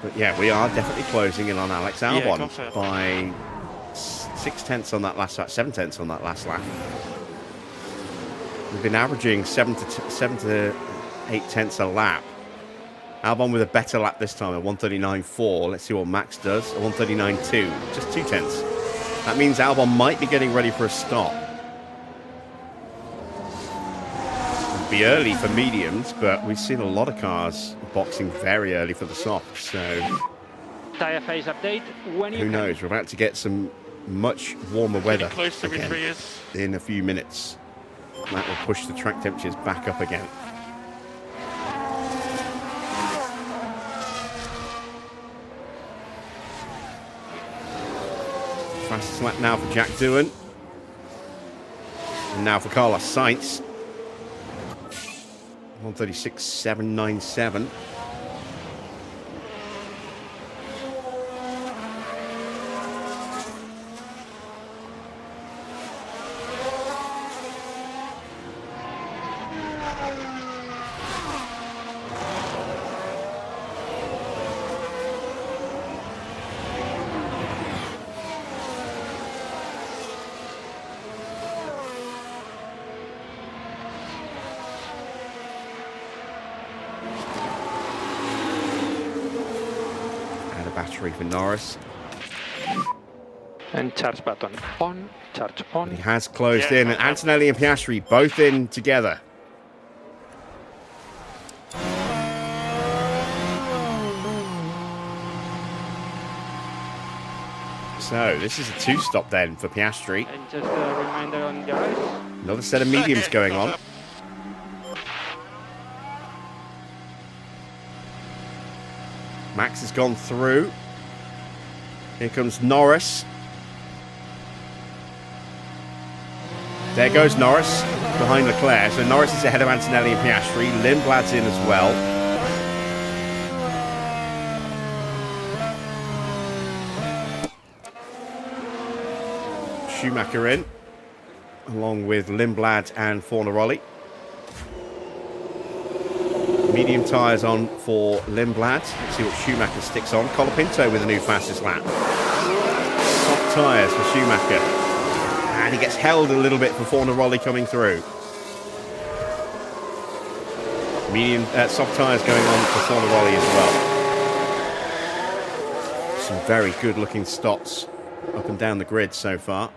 But yeah, we are definitely closing in on Alex Albon confident. by 6/10 on that last lap, 7/10 on that last lap. We've been averaging 7 to 8 tenths a lap. Albon with a better lap this time at 1:39.4. Let's see what Max does. A 1:39.2, just 2 tenths. That means Albon might be getting ready for a stop. It'll be early for mediums, but we've seen a lot of cars boxing very early for the softs. So Tire phase update. When you who knows? We're about to get some much warmer weather Close every again 3 years. in a few minutes. That will push the track temperatures back up again. Fastest lap now for Jack Doohan. And now for Carlos Sainz. 1:36.797. Battery for Norris. And charge button on, charge on. He has closed Yeah, in, and Antonelli and Piastri both in together. So this is a 2-stop then for Piastri. And just a reminder on your eyes. Another set of mediums going on. Max has gone through. Here comes Norris. There goes Norris behind Leclerc. So Norris is ahead of Antonelli and Piastri. Lindblad's in as well. Schumacher in, along with Lindblad and Fornaroli. Medium tyres on for Lindblad. Let's see what Schumacher sticks on. Colapinto with the new fastest lap. Soft tyres for Schumacher. And he gets held a little bit for Fornaroli coming through. Medium, soft tyres going on for Fornaroli as well. Some very good looking stops up and down the grid so far.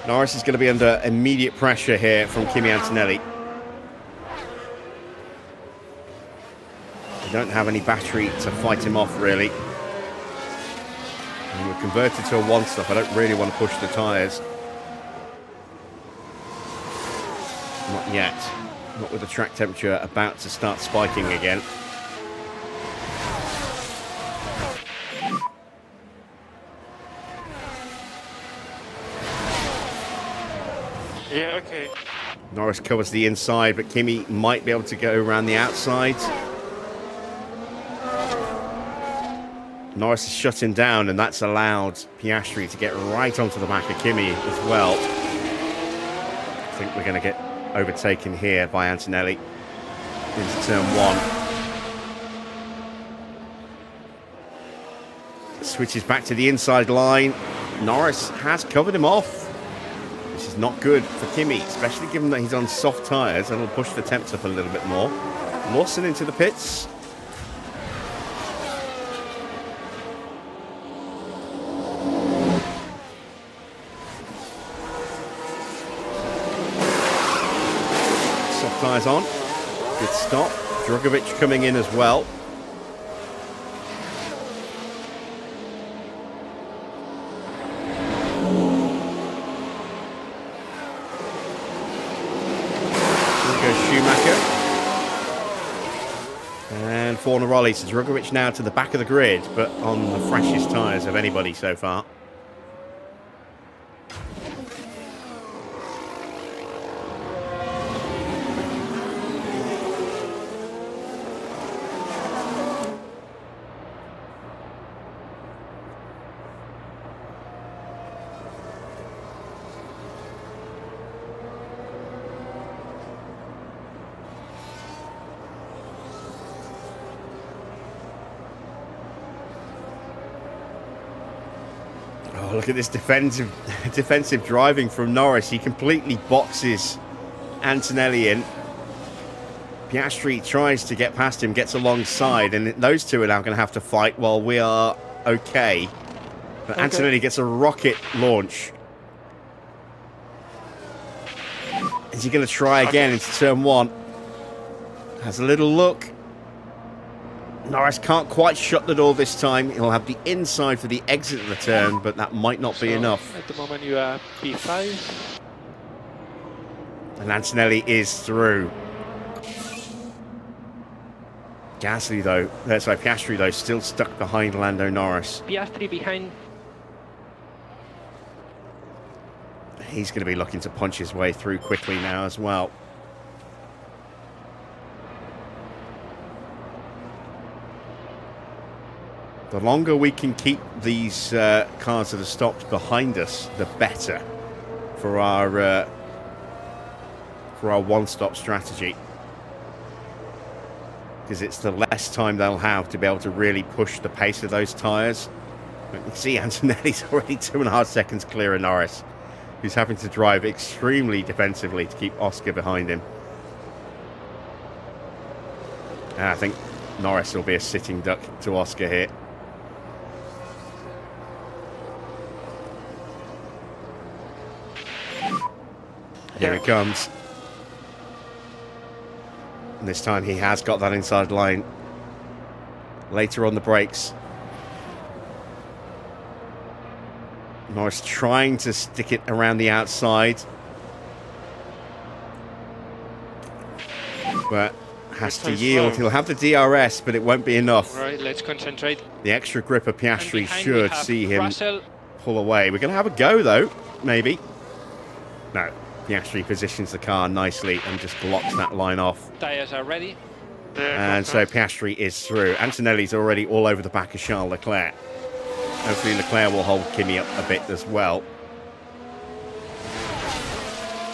Norris is going to be under immediate pressure here from Kimi Antonelli. They don't have any battery to fight him off, really. And we're converted to a 1-stop. I don't really want to push the tyres. Not yet. Not with the track temperature about to start spiking again. Yeah, okay. Norris covers the inside, but Kimi might be able to go around the outside. Norris has shut him down, and that's allowed Piastri to get right onto the back of Kimi as well. I think we're going to get overtaken here by Antonelli into turn 1. Switches back to the inside line. Norris has covered him off. This is not good for Kimi, especially given that he's on soft tyres. That'll push the temps up a little bit more. Lawson into the pits. Soft tyres on. Good stop. Drugovich coming in as well. And Fornaroli, so Drugovich now to the back of the grid, but on the freshest tyres of anybody so far. Oh, look at this defensive driving from Norris. He completely boxes Antonelli in. Piastri tries to get past him, gets alongside, and those two are now going to have to fight while we are okay. But Antonelli gets a rocket launch. Is he going to try again into turn one? Has a little look. Norris can't quite shut the door this time. He'll have the inside for the exit of the turn, but that might not be enough. At the moment you are P5. And Antonelli is through. Gasly though, Piastri though, still stuck behind Lando Norris. Piastri behind. He's going to be looking to punch his way through quickly now as well. The longer we can keep these cars that are stopped behind us, the better for our one-stop strategy. Because it's the less time they'll have to be able to really push the pace of those tyres. You can see Antonelli's already 2.5 seconds clear of Norris, who's having to drive extremely defensively to keep Oscar behind him. And I think Norris will be a sitting duck to Oscar here. Here it comes. And this time he has got that inside line. Later on the brakes. Norris trying to stick it around the outside. But has to yield. He'll have the DRS, but it won't be enough. Right, let's concentrate. The extra grip of Piastri should see him Russell. pull away. We're going to have a go, though. Maybe. No. Piastri positions the car nicely and just blocks that line off. Tires are ready. And so Piastri is through. Antonelli's already all over the back of Charles Leclerc. Hopefully Leclerc will hold Kimi up a bit as well.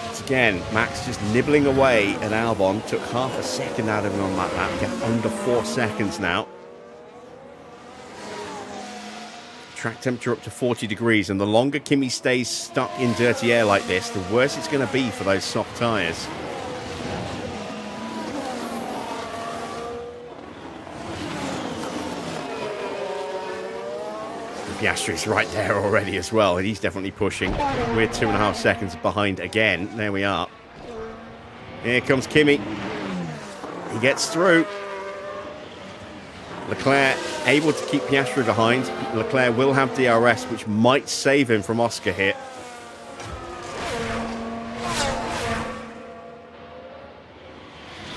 Once again, Max just nibbling away at Albon. Took half a second out of him on that lap. Get under 4 seconds now. Track temperature up to 40 degrees, and the longer Kimi stays stuck in dirty air like this, the worse it's going to be for those soft tyres. Piastri's right there already as well, and he's definitely pushing. We're 2.5 seconds behind again. There we are. Here comes Kimi. He gets through. Leclerc able to keep Piastri behind. Leclerc will have DRS, which might save him from Oscar here.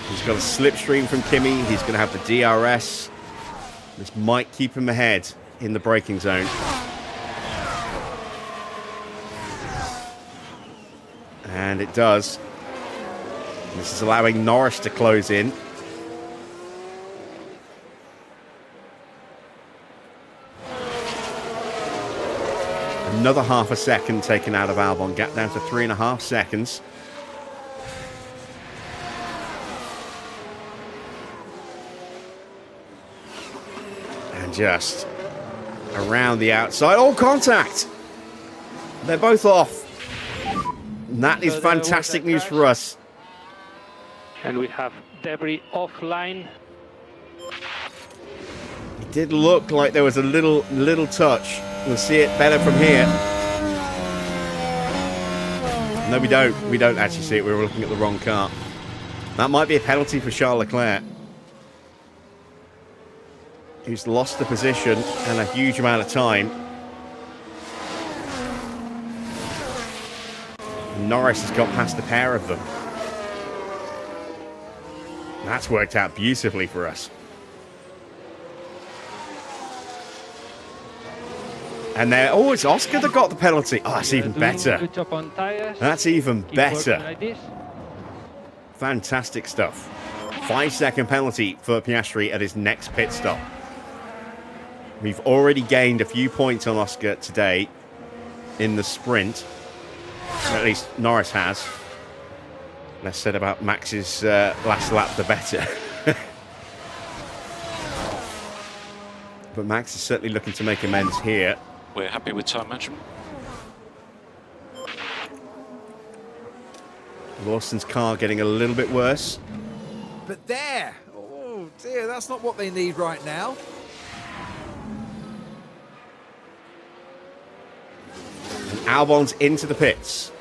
He's got a slipstream from Kimi. He's going to have the DRS. This might keep him ahead in the braking zone. And it does. This is allowing Norris to close in. Another half a second taken out of Albon. Gap down to 3.5 seconds. And just around the outside. Oh, contact! They're both off. And that is So there was fantastic a news crash. for us. And we have debris offline. It did look like there was a little touch. We'll see it better from here. No, we don't. We don't actually see it. We were looking at the wrong car. That might be a penalty for Charles Leclerc, who's lost the position and a huge amount of time. Norris has got past the pair of them. That's worked out beautifully for us. And there, oh, it's Oscar that got the penalty. Oh, that's even better. Good job on tires. That's even Keep better. working like this. Fantastic stuff. 5-second penalty for Piastri at his next pit stop. We've already gained a few points on Oscar today in the sprint. At least Norris has. Less said about Max's last lap, the better. But Max is certainly looking to make amends here. We're happy with time management. Lawson's car getting a little bit worse. But there! Oh dear, that's not what they need right now. And Albon's into the pits.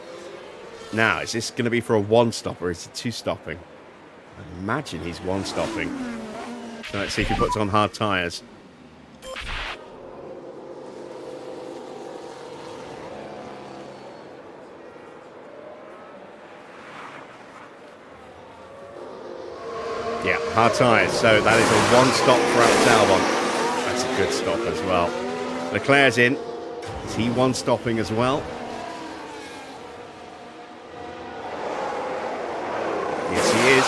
Now, is this going to be for a one-stop or is it two-stopping? I imagine he's one-stopping. So let's see if he puts on hard tyres. Yeah, hard tyres. So that is a one-stop for Alex Albon. That's a good stop as well. Leclerc's in. Is he one-stopping as well? Yes, he is.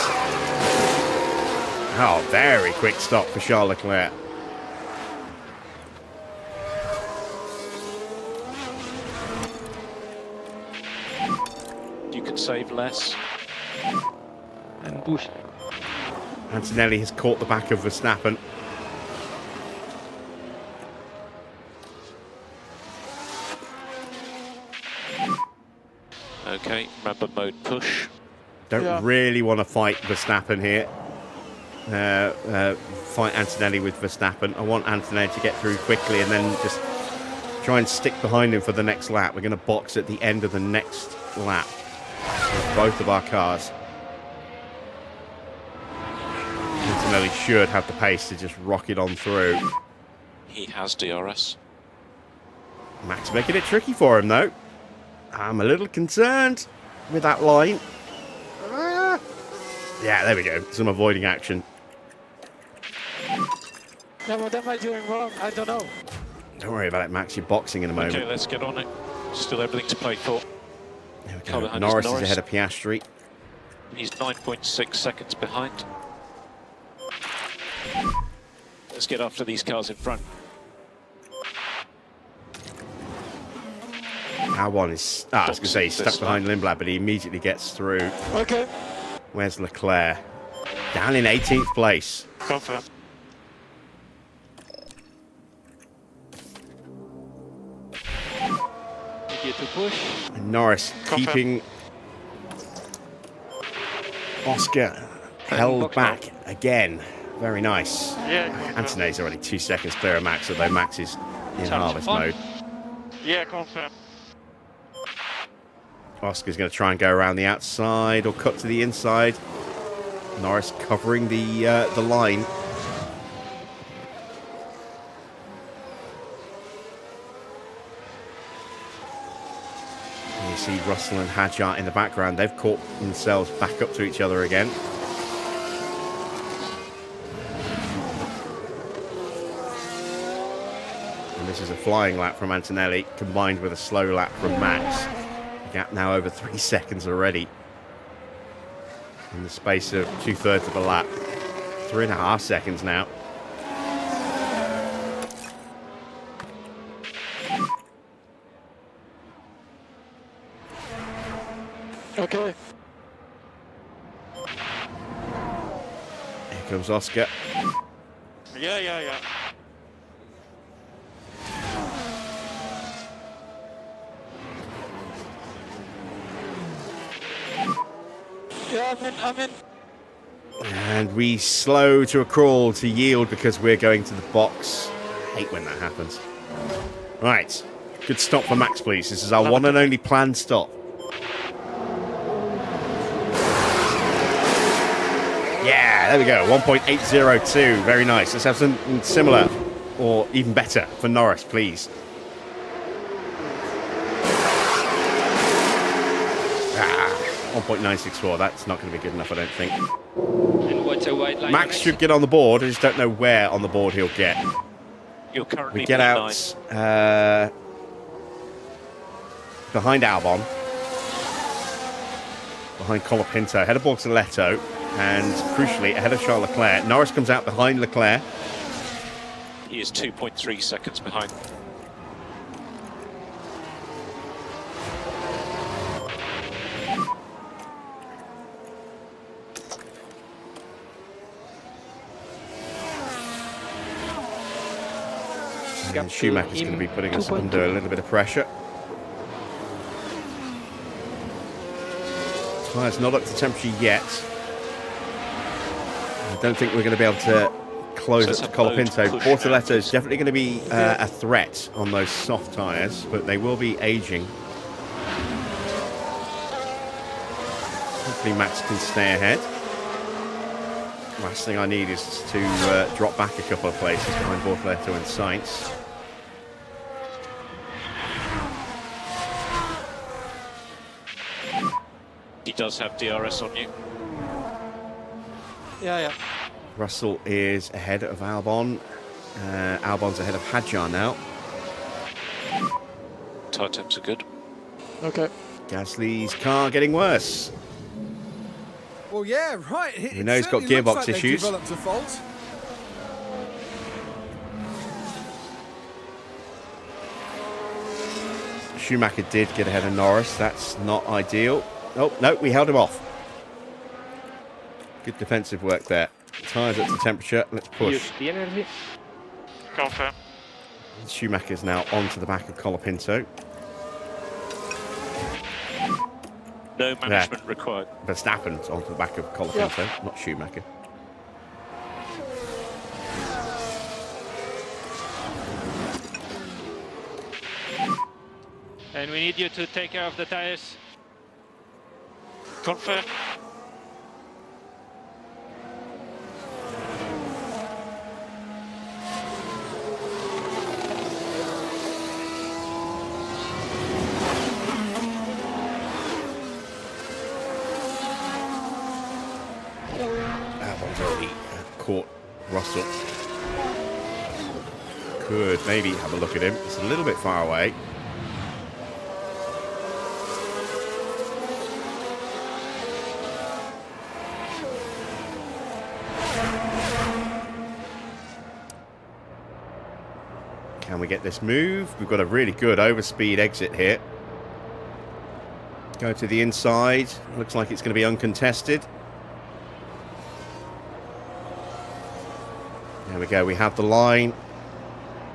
Oh, very quick stop for Charles Leclerc. You can save less. And boost. Antonelli has caught the back of Verstappen. Okay, remember mode push. Don't really want to fight Verstappen here. Fight Antonelli with Verstappen. I want Antonelli to get through quickly and then just try and stick behind him for the next lap. We're going to box at the end of the next lap with both of our cars. Antonelli should have the pace to just rocket on through. He has DRS. Max making it tricky for him, though. I'm a little concerned with that line. Yeah, there we go. Some avoiding action. Yeah, what am I doing wrong? I don't know. Don't worry about it, Max. You're boxing in a moment. Okay, let's get on it. Still everything to play for. There we Car go. behind Norris is is ahead of Piastri. He's 9.6 seconds behind. Let's get after these cars in front. Albon is... I was going to say he's stuck behind Lindblad, but he immediately gets through. Okay. Where's Leclerc? Down in 18th place. Confirm. Easier to push. And Norris Confirm. keeping Oscar held box back again. Very nice. Yeah, confirm. Antonelli's already 2 seconds clear of Max, although Max is in harvest mode. Yeah, confirm. Oscar's going to try and go around the outside or cut to the inside. Norris covering the line. And you see Russell and Hadjar in the background. They've caught themselves back up to each other again. And this is a flying lap from Antonelli combined with a slow lap from Max. Gap now over 3 seconds already. In the space of 2/3 of a lap. 3.5 seconds now. Okay. Here comes Oscar. Yeah. Yeah, I'm in. And we slow to a crawl to yield because we're going to the box. I hate when that happens. Right. Good stop for Max, please. This is our one and only planned stop. Yeah, there we go. 1.802. Very nice. Let's have something similar or even better for Norris, please. 1.964. That's not going to be good enough, I don't think. And what's a white line? Max should get on the board. I just don't know where on the board he'll get. You're currently We get out behind Albon, behind Colapinto, ahead of Bortoletto, and crucially ahead of Charles Leclerc. Norris comes out behind Leclerc. He is 2.3 seconds behind. And Schumacher's going to be putting us under a little bit of pressure. Tyres not up to temperature yet. I don't think we're going to be able to close up to Colapinto. Bortoletto is definitely going to be a threat on those soft tyres, but they will be aging. Hopefully Max can stay ahead. Last thing I need is to drop back a couple of places behind Bortoletto and Sainz. He does have DRS on you. Yeah. Russell is ahead of Albon. Albon's ahead of Hadjar now. Tyre temps are good. Okay. Gasly's car getting worse. Well, yeah, right. We know he's got gearbox issues. Developed a fault. Schumacher did get ahead of Norris. That's not ideal. Oh, no, we held him off. Good defensive work there. Tyres up to temperature. Let's push. Use the energy. Confirm. Schumacher's now onto the back of Colapinto. No management required. Verstappen's onto the back of Colapinto, not Schumacher. And we need you to take care of the tires. Confirm. Albon's already caught Russell. Could maybe have a look at him. It's a little bit far away. Can we get this move? We've got a really good overspeed exit here. Go to the inside. Looks like it's going to be uncontested. There we go. We have the line.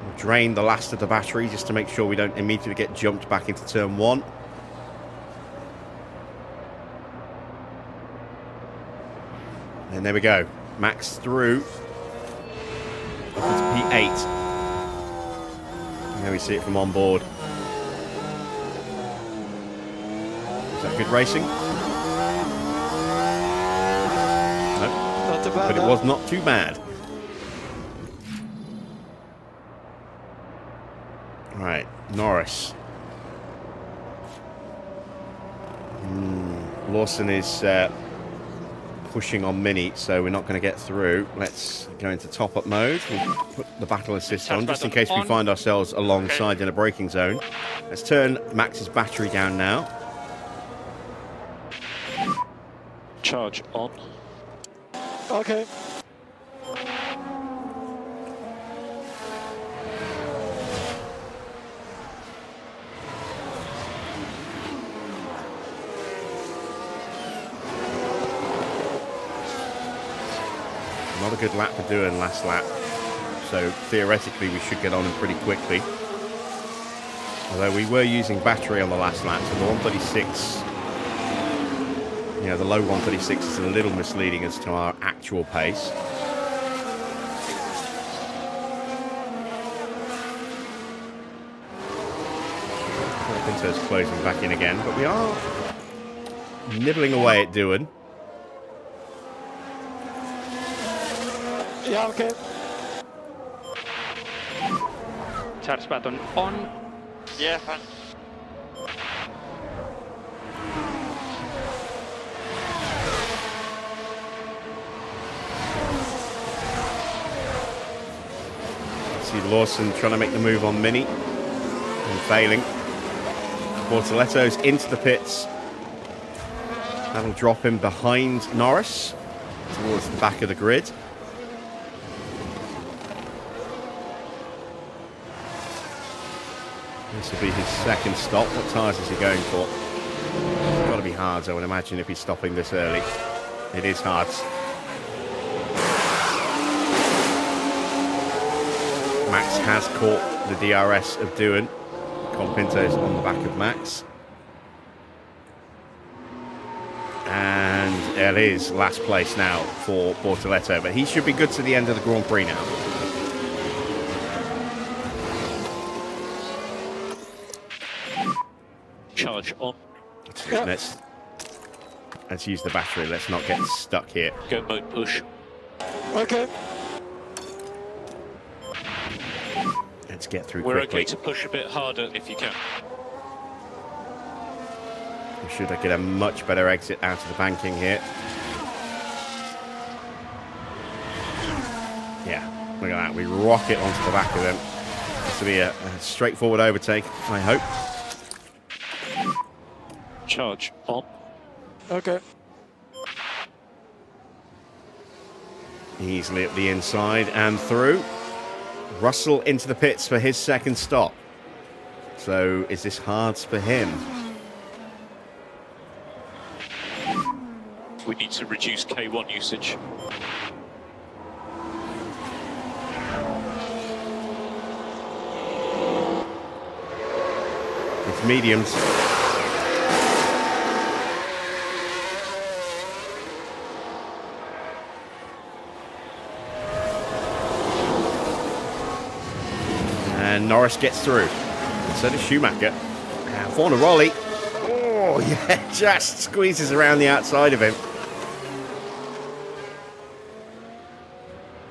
We'll drain the last of the battery just to make sure we don't immediately get jumped back into turn one. And there we go. Max through. Up into P8. There we see it from on board. Is that good racing? No. Not too bad. But it was not too bad. Right, Norris. Lawson is pushing on Mini, so we're not going to get through. Let's go into top-up mode. We'll put the battle assist on, just in case we find ourselves alongside in a braking zone. Let's turn Max's battery down now. Charge on. Okay. Not a good lap to do in last lap. So theoretically we should get on him pretty quickly. Although we were using battery on the last lap, so the 136 Yeah, the low 136 is a little misleading as to our actual pace. Pinto's closing back in again, but we are nibbling away at doing. Yeah, okay. Charge button on. Yeah, fine. See Lawson trying to make the move on Mini and failing. Bortoletto's into the pits. That'll drop him behind Norris towards the back of the grid. This will be his second stop. What tyres is he going for? It's got to be hards, I would imagine, if he's stopping this early. It is hards. Max has caught the DRS of Doohan. Colapinto's on the back of Max. And it is last place now for Bortoletto, but he should be good to the end of the Grand Prix now. Charge on. Let's use the battery. Let's not get stuck here. Go mode push. Okay. Let's get through We're quickly. okay to push a bit harder if you can. We should get a much better exit out of the banking here. Yeah, look at that. We rocket onto the back of them. This will be a straightforward overtake, I hope. Charge on. Okay. Easily up the inside and through. Russell into the pits for his second stop. So is this hards for him? We need to reduce K1 usage. It's mediums. And Norris gets through. And so does Schumacher. And Fornaroli. Oh, yeah, just squeezes around the outside of him.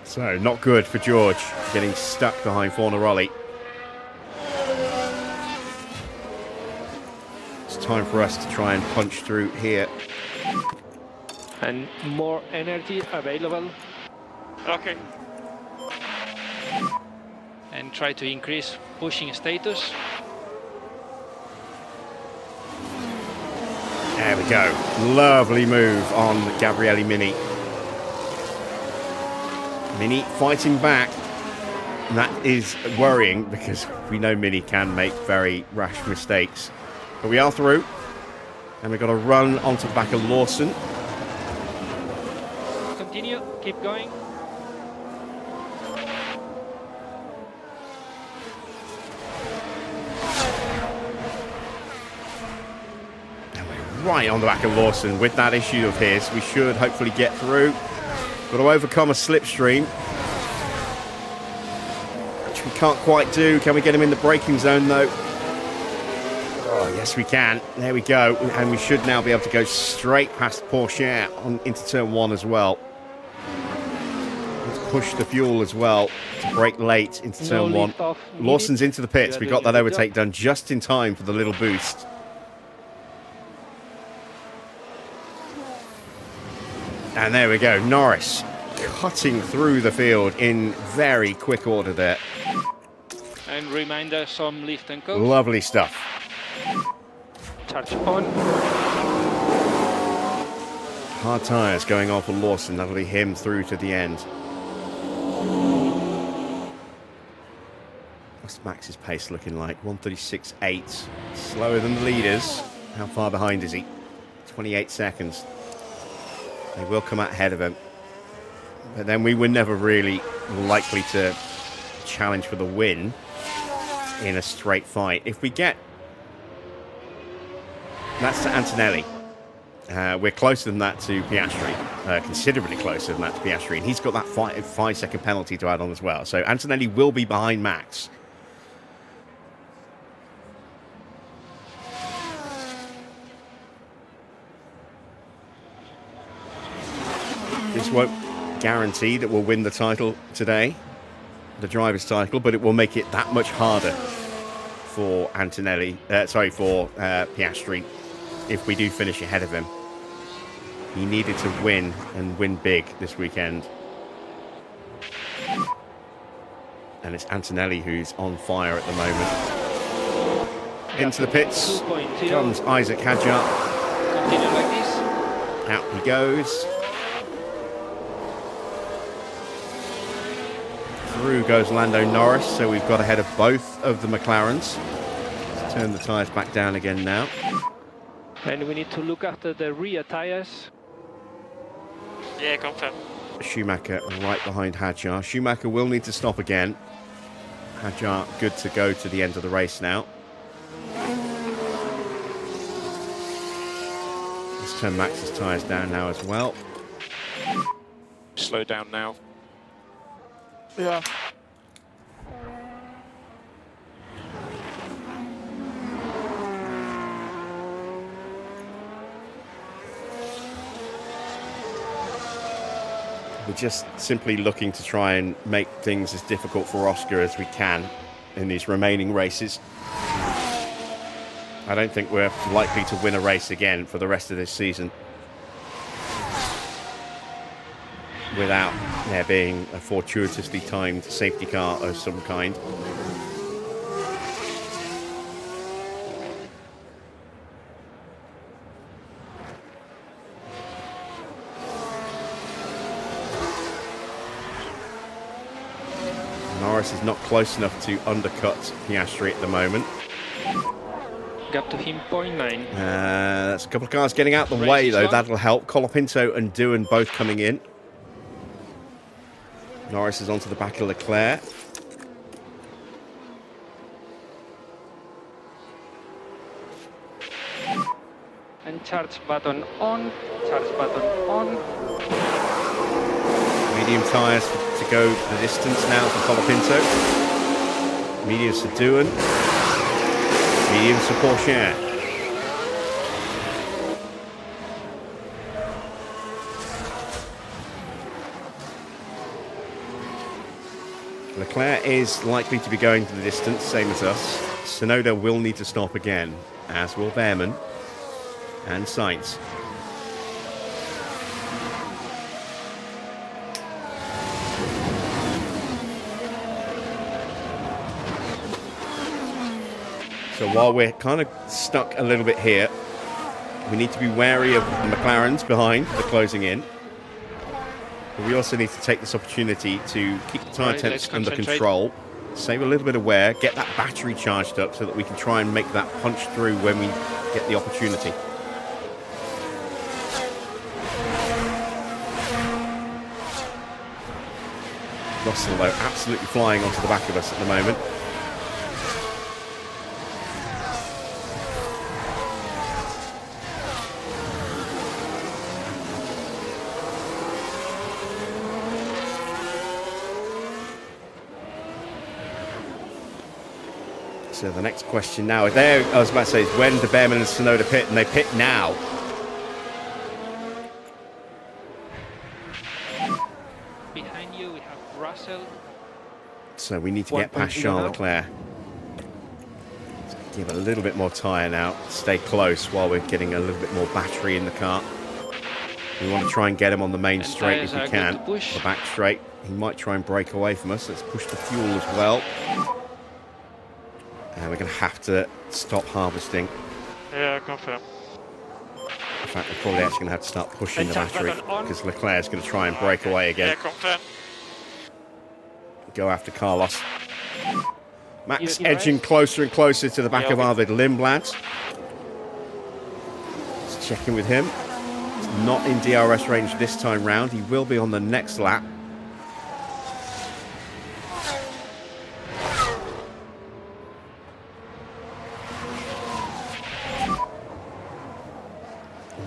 So, not good for George, getting stuck behind Fornaroli. It's time for us to try and punch through here. And more energy available. Okay. And try to increase pushing status. There we go. Lovely move on Gabriele Mini. Mini fighting back. And that is worrying because we know Mini can make very rash mistakes. But we are through. And we've got to run onto the back of Lawson. Continue, keep going. Right on the back of Lawson with that issue of his. We should hopefully get through. Got to overcome a slipstream, which we can't quite do. Can we get him in the braking zone though? Oh, yes we can. There we go. And we should now be able to go straight past Porsche on into turn one as well. Let's push the fuel as well to brake late into turn one. Lawson's into the pits. We got that overtake done just in time for the little boost. And there we go, Norris cutting through the field in very quick order there. And reminder, some lift and coast. Lovely stuff. Charge on. Hard tyres going on for Lawson. That'll be him through to the end. What's Max's pace looking like? 136.8. Slower than the leaders. How far behind is he? 28 seconds. They will come out ahead of him. But then we were never really likely to challenge for the win in a straight fight. If we get... That's to Antonelli. We're closer than that to Piastri, considerably closer than that to Piastri, and he's got that 5-second penalty to add on as well. So Antonelli will be behind Max. This won't guarantee that we'll win the title today, the driver's title, but it will make it that much harder for Antonelli, for Piastri, if we do finish ahead of him. He needed to win, and win big this weekend. And it's Antonelli who's on fire at the moment. Into the pits comes Isaac Hadjar. Continue like this. Out he goes. Through goes Lando Norris, so we've got ahead of both of the McLarens. Let's turn the tyres back down again now. And we need to look after the rear tyres. Yeah, confirm. Schumacher right behind Hadjar. Schumacher will need to stop again. Hadjar good to go to the end of the race now. Let's turn Max's tyres down now as well. Slow down now. Yeah. We're just simply looking to try and make things as difficult for Oscar as we can in these remaining races. I don't think we're likely to win a race again for the rest of this season without there being a fortuitously timed safety car of some kind. Norris is not close enough to undercut Piastri at the moment. Gap to him, 0.9. That's a couple of cars getting out the way, though. That'll help. Colapinto and Doohan both coming in. Norris is onto the back of Leclerc. And charge button on. Charge button on. Medium tyres to go the distance now for Colapinto. Mediums for Doohan. Mediums for Porsche. Leclerc is likely to be going to the distance, same as us. Tsunoda will need to stop again, as will Bearman and Sainz. So while we're kind of stuck a little bit here, we need to be wary of the McLarens behind the closing in. But we also need to take this opportunity to keep the tyre temps under control, save a little bit of wear, get that battery charged up so that we can try and make that punch through when we get the opportunity. Russell, though, absolutely flying onto the back of us at the moment. So the next question now, I was about to say, is when do Bearman and Tsunoda pit? And they pit now. Behind you we have Russell. So we need to get past Charles Leclerc. Let's give a little bit more tyre now. Stay close while we're getting a little bit more battery in the car. We want to try and get him on the main straight if we can. The back straight. He might try and break away from us. Let's push the fuel as well. And we're going to have to stop harvesting. Yeah, confirm. In fact, we're probably actually going to have to start pushing the battery because Leclerc's going to try and break away again. Yeah, confirm. Go after Carlos. Max edging closer and closer to the back of Arvid Lindblad. Let's check in with him. He's not in DRS range this time round. He will be on the next lap.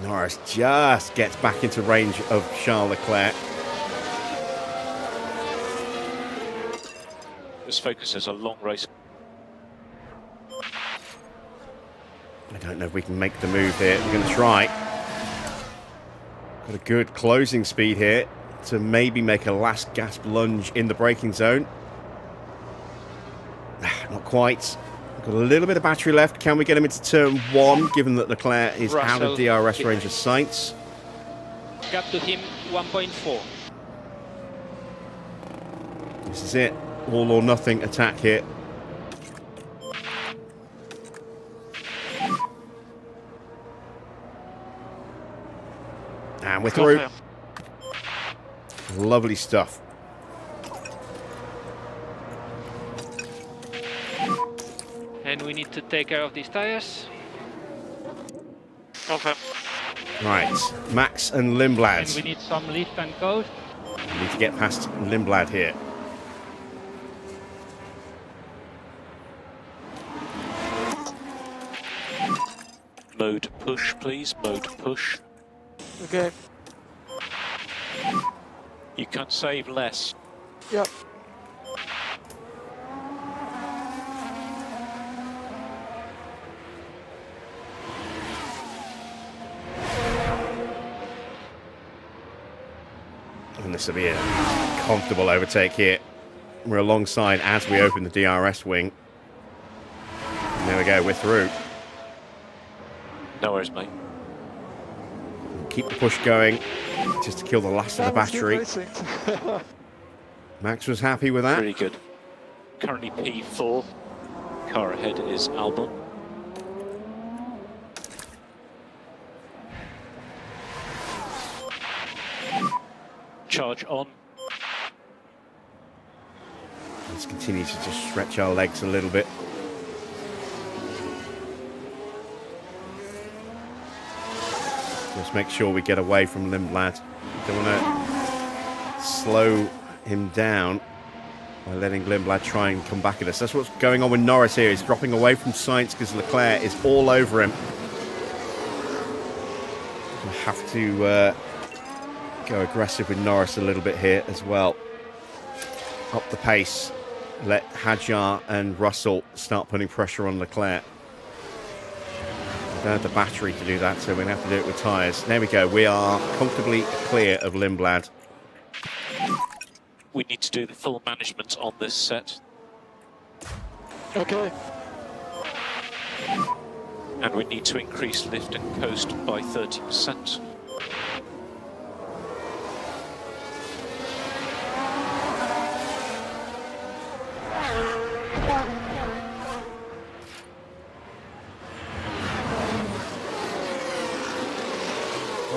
Norris just gets back into range of Charles Leclerc. This Focus is a long race. I don't know if we can make the move here. We're going to try. Got a good closing speed here to maybe make a last gasp lunge in the braking zone. Not quite. Got a little bit of battery left. Can we get him into turn 1, given that Leclerc is out of DRS range of Sainz? Gap to him 1.4. This is it. All or nothing attack here. And we're through. Lovely stuff. And we need to take care of these tires. Okay. Right, Max and Lindblad. And we need some lift and coast. We need to get past Lindblad here. Mode push, please. Mode push. Okay. You can save less. Yep. And this will be a comfortable overtake here. We're alongside as we open the DRS wing. And there we go, we're through. No worries, mate. Keep the push going, just to kill the last of the battery. Max was happy with that. Really good. Currently P4. Car ahead is Albon. Charge on. Let's continue to just stretch our legs a little bit. Just make sure we get away from Lindblad. Don't want to slow him down by letting Lindblad try and come back at us. That's what's going on with Norris here. He's dropping away from Sainz because Leclerc is all over him. We'll have to go aggressive with Norris a little bit here as well. Up the pace. Let Hadjar and Russell start putting pressure on Leclerc. We don't have the battery to do that, so we're going to have to do it with tyres. There we go. We are comfortably clear of Lindblad. We need to do the full management on this set. Okay. And we need to increase lift and coast by 30%.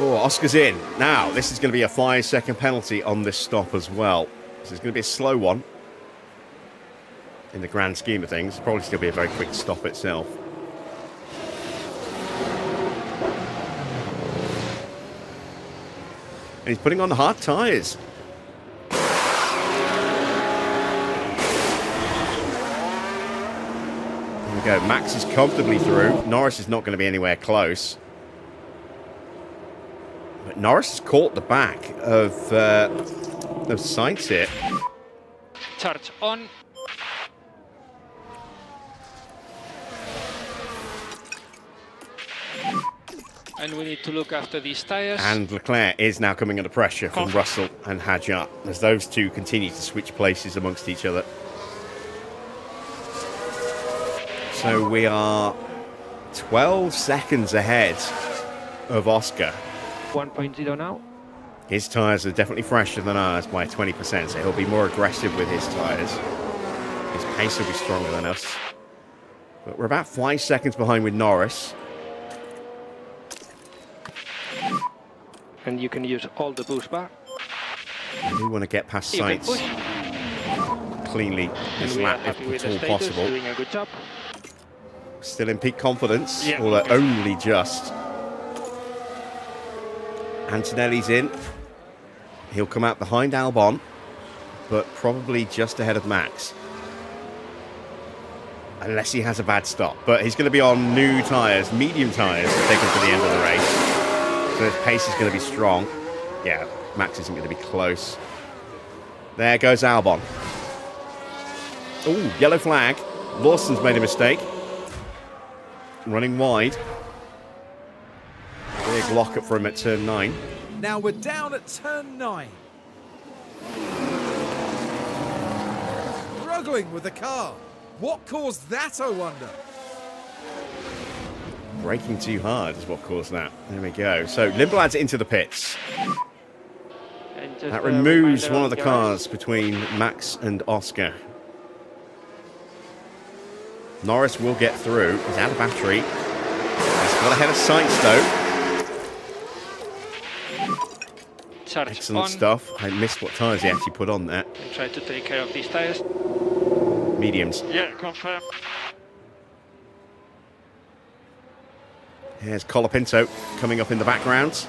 Oh, Oscar's in. Now, this is going to be a 5-second penalty on this stop as well. So it's going to be a slow one. In the grand scheme of things, it'll probably still be a very quick stop itself. And he's putting on the hard tyres. There we go. Max is comfortably through. Norris is not going to be anywhere close. But Norris has caught the back of Sainz here. Charge on. And we need to look after these tires. And Leclerc is now coming under pressure from Russell and Hadjar as those two continue to switch places amongst each other. So we are 12 seconds ahead of Oscar. 1.0 now. His tyres are definitely fresher than ours by 20%, so he'll be more aggressive with his tyres. His pace will be stronger than us. But we're about 5 seconds behind with Norris. And you can use all the boost bar. We want to get past Sainz cleanly this lap if at all possible. Doing a good job. Still in peak confidence, although only just. Antonelli's in. He'll come out behind Albon, but probably just ahead of Max. Unless he has a bad stop. But he's going to be on new tyres, medium tyres, to take him to the end of the race. So his pace is going to be strong. Yeah, Max isn't going to be close. There goes Albon. Ooh, yellow flag. Lawson's made a mistake. Running wide. Big lock-up for him at turn 9. Now we're down at turn 9. Struggling with the car. What caused that, I wonder? Braking too hard is what caused that. There we go. So Lindblad's into the pits. That removes one of the cars between Max and Oscar. Norris will get through. He's out of battery. He's got ahead of Sainz though. Excellent stuff. I missed what tyres he actually put on there. And try to take care of these tyres. Mediums. Yeah, confirm. Here's Colapinto coming up in the background.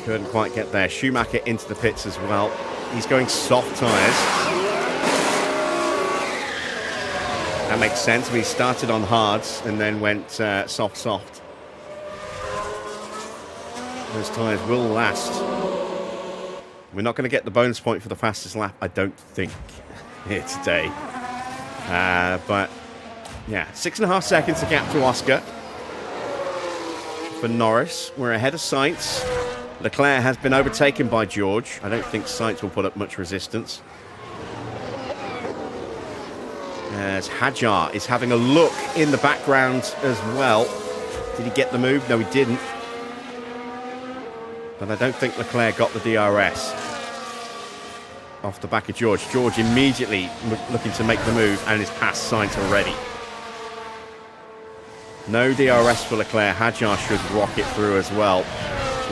Couldn't quite get there. Schumacher into the pits as well. He's going soft tyres. That makes sense. We started on hards and then went soft. Those tyres will last. We're not going to get the bonus point for the fastest lap, I don't think, here today. But, yeah, 6.5 seconds to gap to Oscar. For Norris, we're ahead of Sainz. Leclerc has been overtaken by George. I don't think Sainz will put up much resistance. As Hadjar is having a look in the background as well. Did he get the move? No, he didn't. But I don't think Leclerc got the DRS off the back of George. George immediately looking to make the move and is past Sainz already. No DRS for Leclerc. Hadjar should rocket through as well.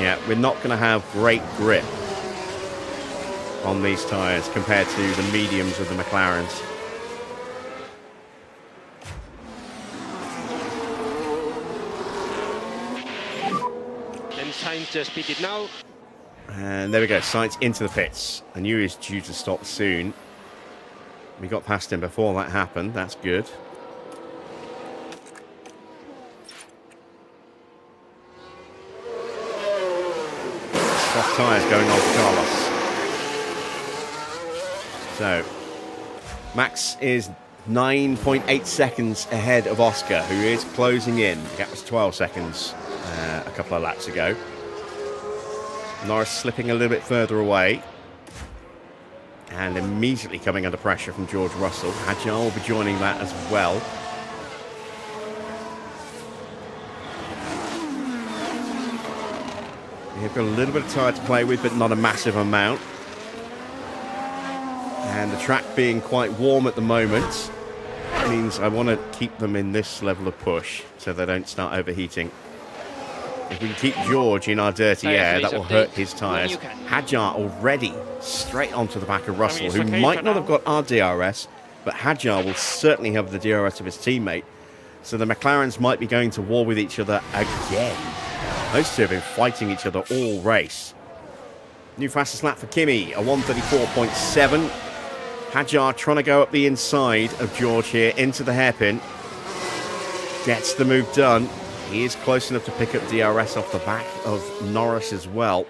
Yeah, we're not going to have great grip on these tyres compared to the mediums of the McLarens. Sainz just pitted now. And there we go, Sainz into the pits. I knew he was due to stop soon. We got past him before that happened, that's good. Soft tyres going on for Carlos. So, Max is 9.8 seconds ahead of Oscar, who is closing in. The gap was 12 seconds a couple of laps ago. Norris slipping a little bit further away. And immediately coming under pressure from George Russell. Hadjar will be joining that as well. We've got a little bit of tyre to play with, but not a massive amount. And the track being quite warm at the moment means I want to keep them in this level of push so they don't start overheating. If we can keep George in our dirty air, that will hurt his tyres. Hadjar already straight onto the back of Russell, who might not have got our DRS, but Hadjar will certainly have the DRS of his teammate. So the McLarens might be going to war with each other again. Those two have been fighting each other all race. New fastest lap for Kimi, a 1:34.7. Hadjar trying to go up the inside of George here into the hairpin. Gets the move done. He is close enough to pick up DRS off the back of Norris as well.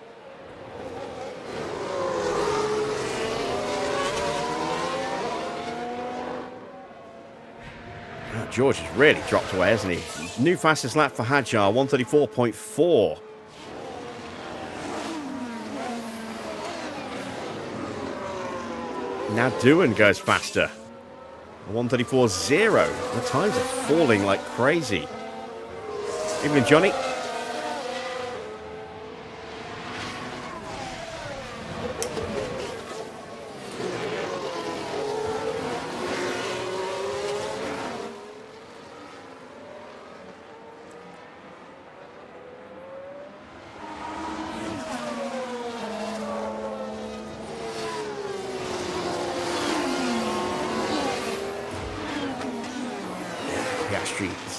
George has really dropped away, hasn't he? New fastest lap for Hadjar, 1:34.4. Now Doohan goes faster. 1:34.0. The times are falling like crazy. Evening, Johnny.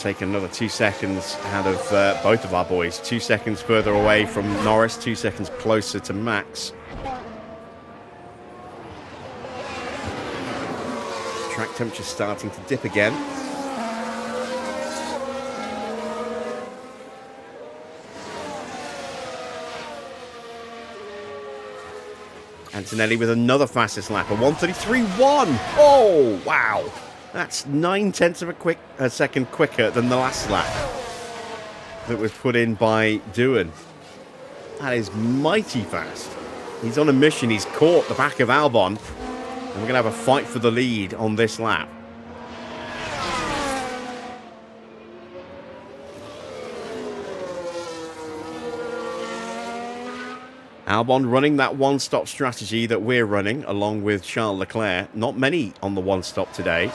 Taken another 2 seconds out of both of our boys. 2 seconds further away from Norris, 2 seconds closer to Max. Track temperature starting to dip again. Antonelli with another fastest lap, a 1:33.1. Oh, wow. That's 9/10 of a second quicker than the last lap that was put in by Doohan. That is mighty fast. He's on a mission. He's caught the back of Albon. And we're going to have a fight for the lead on this lap. Albon running that one-stop strategy that we're running, along with Charles Leclerc. Not many on the one-stop today.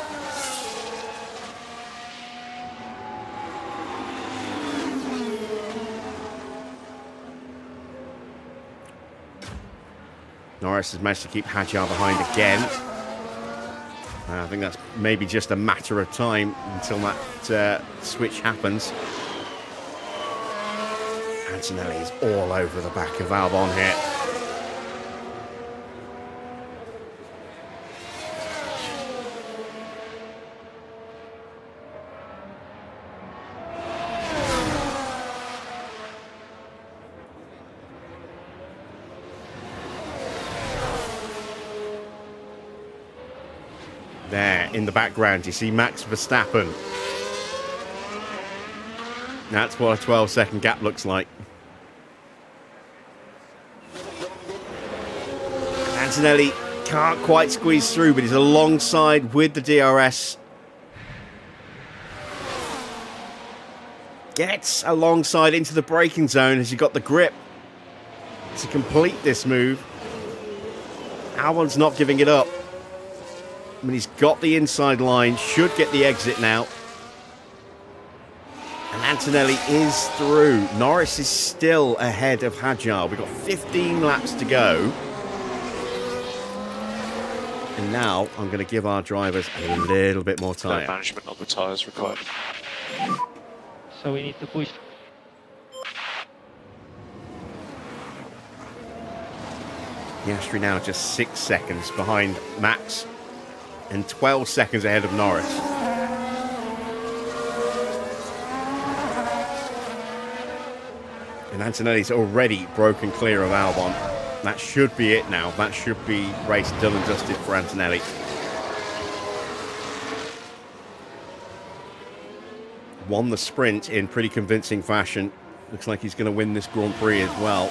Norris has managed to keep Hadjar behind again. I think that's maybe just a matter of time until that switch happens. Antonelli is all over the back of Albon here. There, in the background, you see Max Verstappen. That's what a 12-second gap looks like. Antonelli can't quite squeeze through, but he's alongside with the DRS. Gets alongside into the braking zone as he got the grip to complete this move. Albon's not giving it up. I mean, he's got the inside line, should get the exit now. And Antonelli is through. Norris is still ahead of Hadjar. We've got 15 laps to go. And now I'm going to give our drivers a little bit more time. No management on the tyres required. So we need to push. Piastri now just 6 seconds behind Max and 12 seconds ahead of Norris. And Antonelli's already broken clear of Albon. That should be it now. That should be race done and dusted for Antonelli. Won the sprint in pretty convincing fashion. Looks like he's going to win this Grand Prix as well.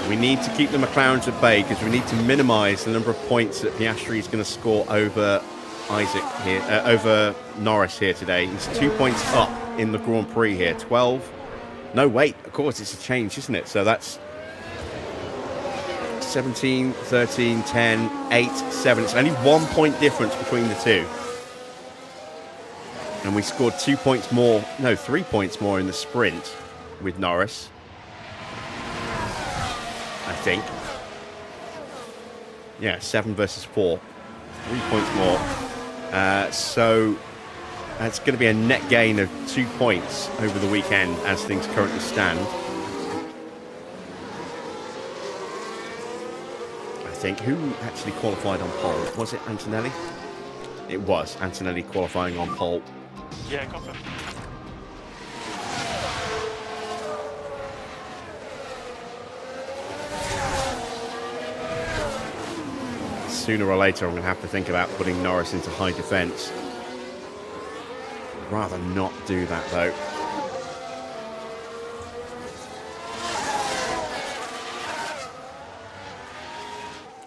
We need to keep the McLarens at bay because we need to minimise the number of points that Piastri is going to score over over Norris here today. He's 2 points up in the Grand Prix here. 12. No, wait. Of course, it's a change, isn't it? So that's 17, 13, 10, 8, 7. It's only 1 point difference between the two. And we scored 2 points more. No, 3 points more in the sprint with Norris, I think. Yeah, 7 versus 4. 3 points more. So that's going to be a net gain of 2 points over the weekend as things currently stand. I think. Who actually qualified on pole? Was it Antonelli? It was Antonelli qualifying on pole. Yeah, confirm. Sooner or later, I'm going to have to think about putting Norris into high defence. Rather not do that, though.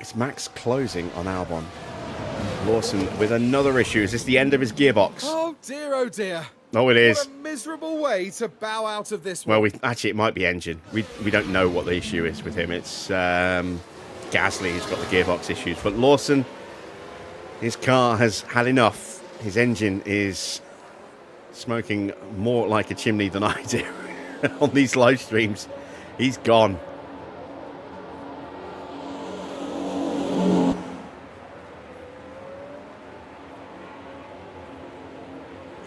It's Max closing on Albon. Lawson with another issue. Is this the end of his gearbox? Oh dear, oh dear. Oh, it is. What a miserable way to bow out of this one. Well, actually, it might be engine. We don't know what the issue is with him. It's Gasly who's got the gearbox issues. But Lawson, his car has had enough. His engine is smoking more like a chimney than I do on these live streams. He's gone.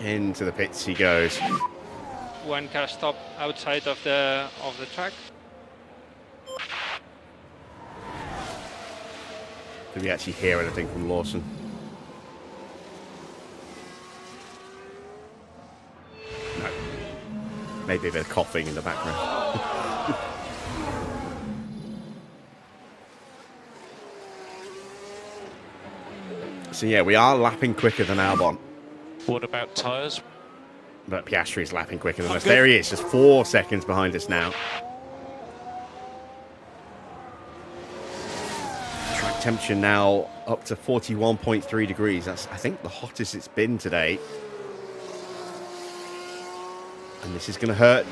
Into the pits he goes. One car stop outside of the track. Did we actually hear anything from Lawson? No. Maybe a bit of coughing in the background. So yeah, we are lapping quicker than Albon. What about tyres? But Piastri is lapping quicker than us. good. There he is, just 4 seconds behind us now. Track temperature now up to 41.3 degrees. That's, I think, the hottest it's been today. And this is going to hurt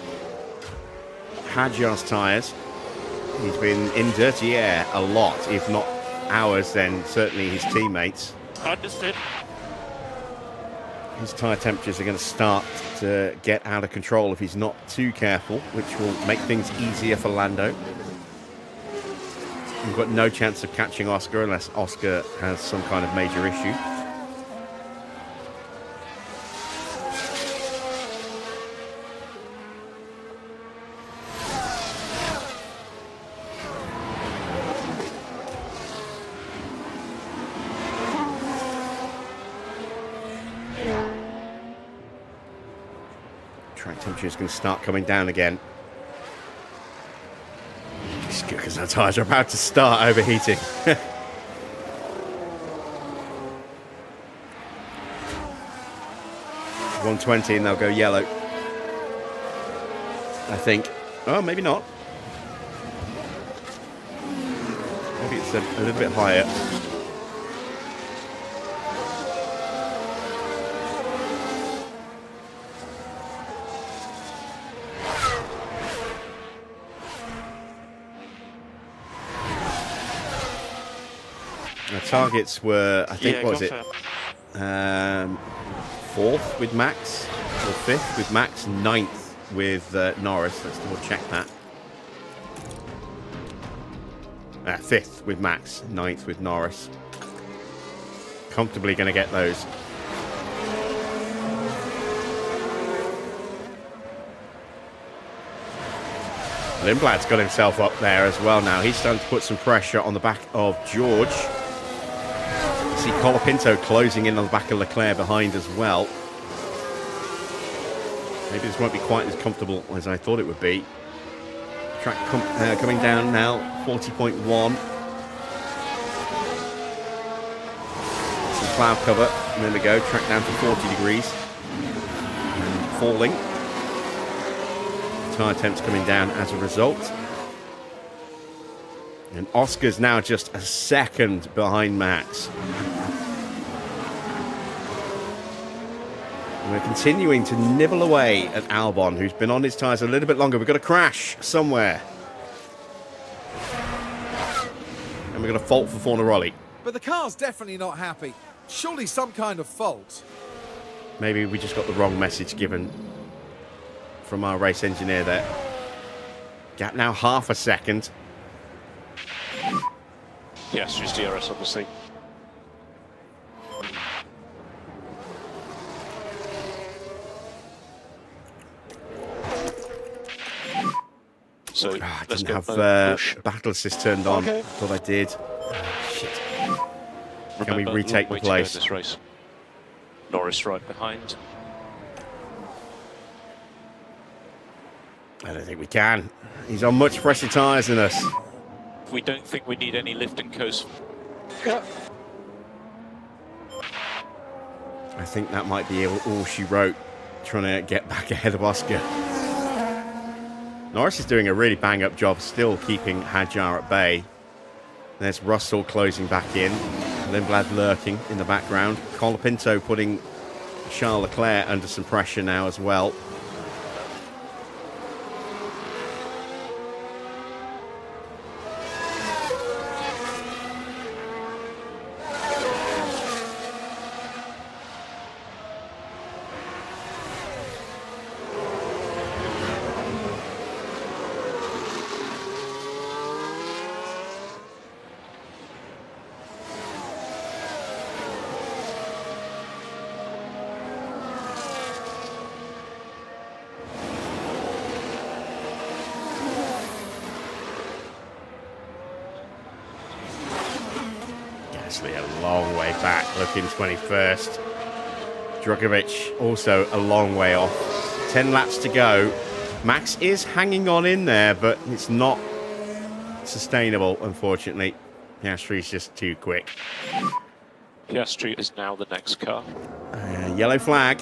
Hadjar's tyres. He's been in dirty air a lot, if not ours, then certainly his teammates. Understood. His tyre temperatures are going to start to get out of control if he's not too careful, which will make things easier for Lando. We've got no chance of catching Oscar unless Oscar has some kind of major issue. Track temperature is going to start coming down again. It's good because our tyres are about to start overheating. 120 and they'll go yellow. I think. Oh, maybe not. Maybe it's a little bit higher. Our targets were, I think, what was it? 4th with Max, or 5th with Max, 9th with Norris. Let's double check that. 5th with Max, 9th with Norris. Comfortably going to get those. Lindblad's got himself up there as well now. He's starting to put some pressure on the back of George. See Colapinto closing in on the back of Leclerc behind as well. Maybe this won't be quite as comfortable as I thought it would be. Track coming down now, 40.1. Some cloud cover, and there we go, track down to 40 degrees. And falling. Tyre temps coming down as a result. And Oscar's now just a second behind Max. And we're continuing to nibble away at Albon, who's been on his tyres a little bit longer. We've got a crash somewhere. And we've got a fault for Fornaroli. But the car's definitely not happy. Surely some kind of fault. Maybe we just got the wrong message given from our race engineer there. Gap now half a second. Yes, just DRS, obviously. So I let's didn't go have push. battle assist turned on. Okay. Thought I did. Shit. Can we Remember, retake the long way to go in place? this race. Norris right behind. I don't think we can. He's on much fresher tyres than us. We don't think we need any lift and coast. Yeah. I think that might be all she wrote, trying to get back ahead of Oscar. Norris is doing a really bang-up job, still keeping Hadjar at bay. There's Russell closing back in. Lindblad lurking in the background. Colapinto putting Charles Leclerc under some pressure now as well. Gasly a long way back, looking 21st. Drugovich also a long way off. 10 laps to go. Max is hanging on in there, but it's not sustainable, unfortunately. Piastri's just too quick. Piastri is now the next car. Yellow flag.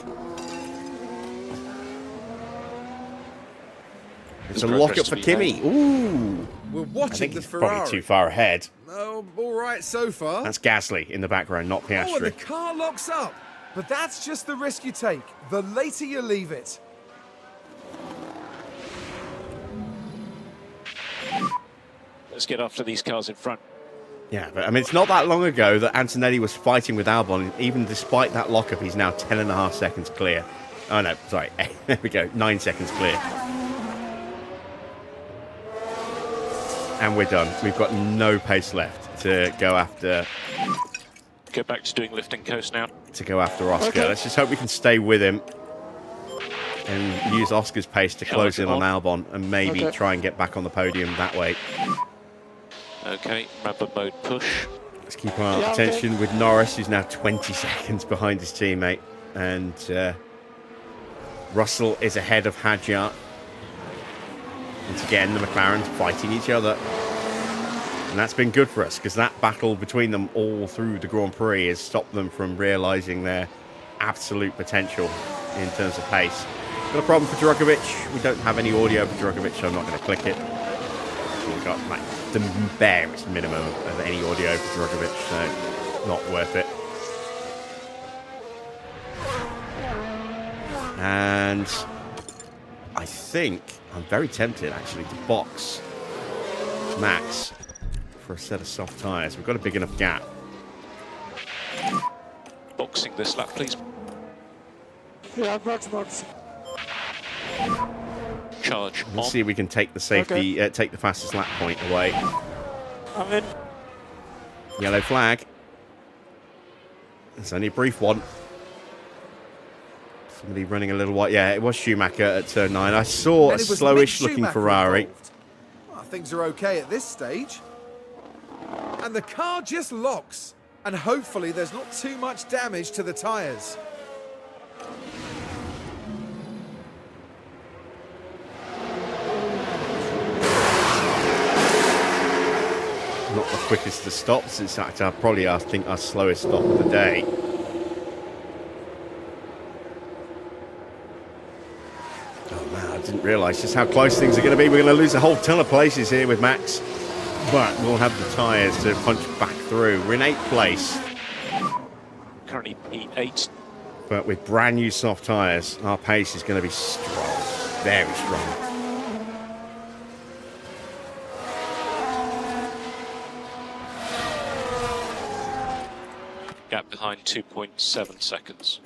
It's a lock-up for Kimi. Ooh. We're I watching think the he's Ferrari. probably too far ahead. Oh, all right so far. That's Gasly in the background, not Oh, and the Piastri. car locks up. But that's just the risk you take. The later you leave it. Let's get after these cars in front. Yeah, but I mean, it's not that long ago that Antonelli was fighting with Albon. Even despite that lockup, he's now 10.5 seconds clear. Oh, no, sorry. There we go. 9 seconds clear. And we're done. We've got no pace left to go after. Go back to doing lift and coast now. To go after Oscar. Okay. Let's just hope we can stay with him and use Oscar's pace to close in on Albon and maybe try and get back on the podium that way. Okay, remember mode push. Let's keep our attention with Norris, who's now 20 seconds behind his teammate. And Russell is ahead of Hadjar. Once again, the McLarens fighting each other. And that's been good for us, because that battle between them all through the Grand Prix has stopped them from realising their absolute potential in terms of pace. Got a problem for Drugovich. We don't have any audio for Drugovich, so I'm not going to click it. We've got like the barest minimum of any audio for Drugovich, so not worth it. And I think I'm very tempted actually to box Max for a set of soft tyres. We've got a big enough gap. Boxing this lap, please. Yeah, box. Charge Let's on. see if we can take the safety, take the fastest lap point away. I'm in. Yellow flag. It's only a brief one. Somebody running a little white. Yeah, it was Schumacher at turn 9. I saw a And it was slowish Mick looking Schumacher Ferrari. involved. Well, things are okay at this stage. And the car just locks. And hopefully there's not too much damage to the tyres. Not the quickest of stops. It's actually probably, I think, our slowest stop of the day. Oh man, I didn't realise just how close things are going to be. We're going to lose a whole ton of places here with Max, but we'll have the tyres to punch back through. We're in 8th place, Currently P8. but with brand new soft tyres, our pace is going to be strong, very strong. Gap behind 2.7 seconds.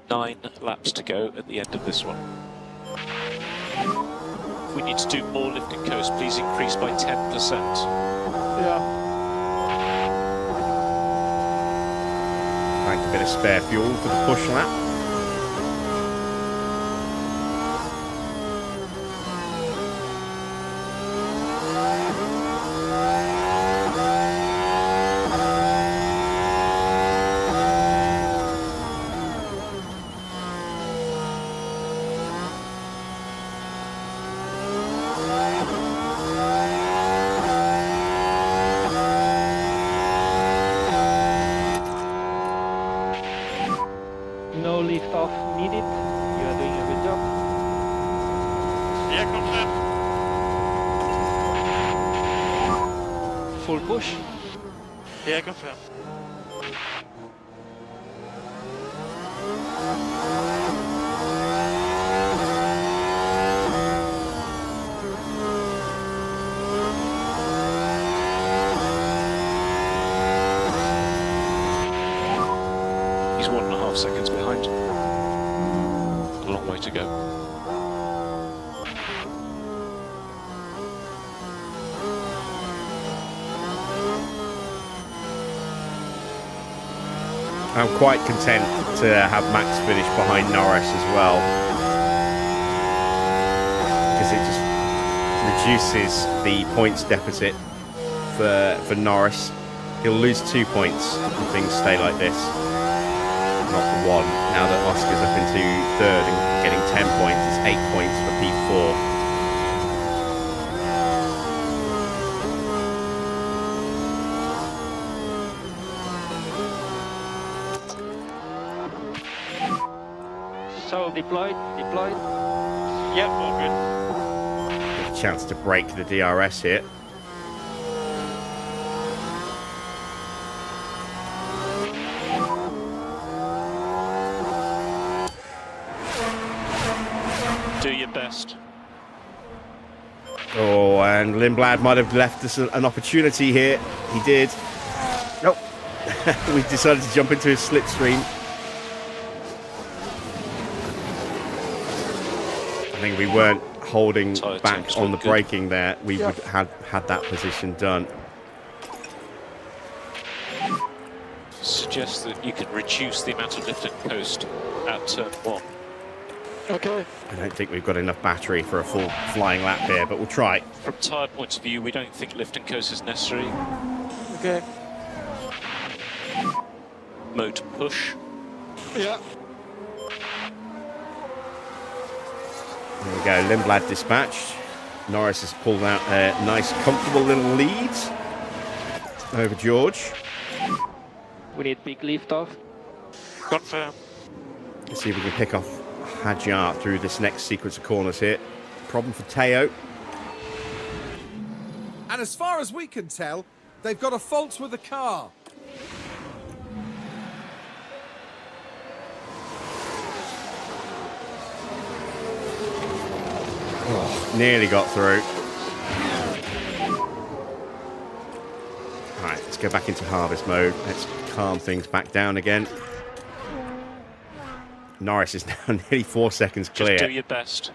9 laps to go at the end of this one. We need to do more lift and coast. Please increase by 10%. Yeah. Bank a bit of spare fuel for the push lap. No lift off needed. You are doing a good job. Yeah, confirm. Full push. Yeah, confirm. He's 1.5 seconds behind. A long way to go. I'm quite content to have Max finish behind Norris as well, because it just reduces the points deficit for Norris. He'll lose 2 points if things stay like this, not 1. Now that Oscar's up into 3rd and getting 10 points, it's 8 points for P4. So deployed. Yep, all good. A chance to break the DRS here. Do your best. Oh, and Lindblad might have left us an opportunity here. He did. Nope. We decided to jump into his slipstream. I think we weren't holding Tyre back temps on the look good. braking there. We would have had that position done. Suggest that you can reduce the amount of lift and coast at turn 1. Okay. I don't think we've got enough battery for a full flying lap here, but we'll try. From tyre point of view, we don't think lift and coast is necessary. Okay. Mode push. Yeah. There we go, Lindblad dispatched. Norris has pulled out a nice, comfortable little lead over George. We need big lift off. Confirm. Let's see if we can pick off Hadjar through this next sequence of corners here. Problem for Teo. And as far as we can tell, they've got a fault with the car. Oh, nearly got through. Alright, let's go back into harvest mode. Let's calm things back down again. Norris is now nearly 4 seconds clear. Just do your best.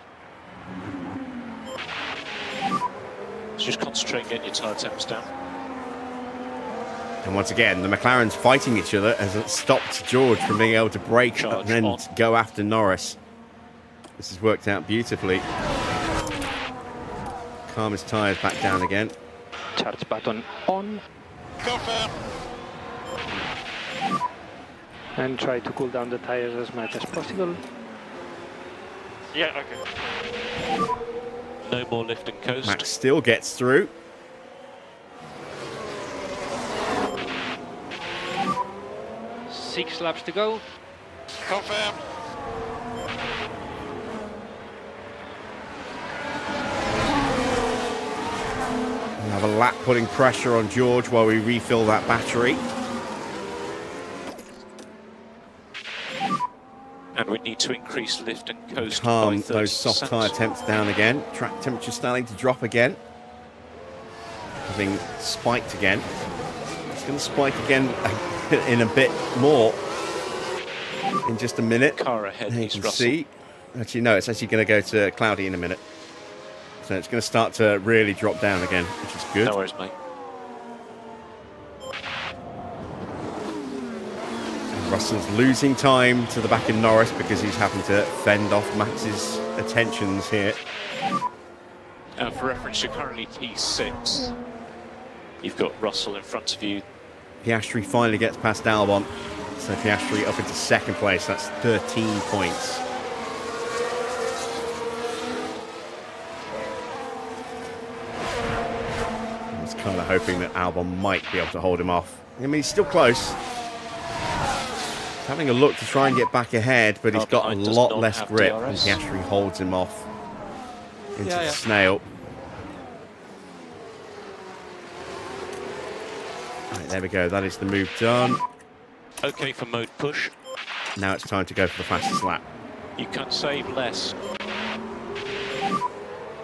Just concentrate on getting your tyre temps down. And once again, the McLarens fighting each other as it stopped George from being able to brake Charge and then on. go after Norris. This has worked out beautifully. Calm his tyres back down again. Charge button on. Confirm. And try to cool down the tires as much as possible. Yeah, okay. No more lift and coast. Max still gets through. Six laps to go. Confirm. We have a lap putting pressure on George while we refill that battery. And we need to increase lift and coast Calm by 30%. those soft tyre temps down again. Track temperature starting to drop again. Having spiked again. It's going to spike again in a bit more in just a minute. Car ahead There you is can Russell. see. Actually, no, it's actually going to go to cloudy in a minute. So it's going to start to really drop down again, which is good. No worries, mate. Russell's losing time to the back of Norris because he's having to fend off Max's attentions here. For reference, you're currently P6. You've got Russell in front of you. Piastri finally gets past Albon. So Piastri up into second place. That's 13 points. I was kind of hoping that Albon might be able to hold him off. I mean, he's still close. He's having a look to try and get back ahead, but he's got a Alpine does lot not less have grip, and DRS. Piastri holds him off into Yeah, the yeah. snail. Right, there we go. That is the move done. Okay for mode push. Now it's time to go for the fastest lap. You can save less.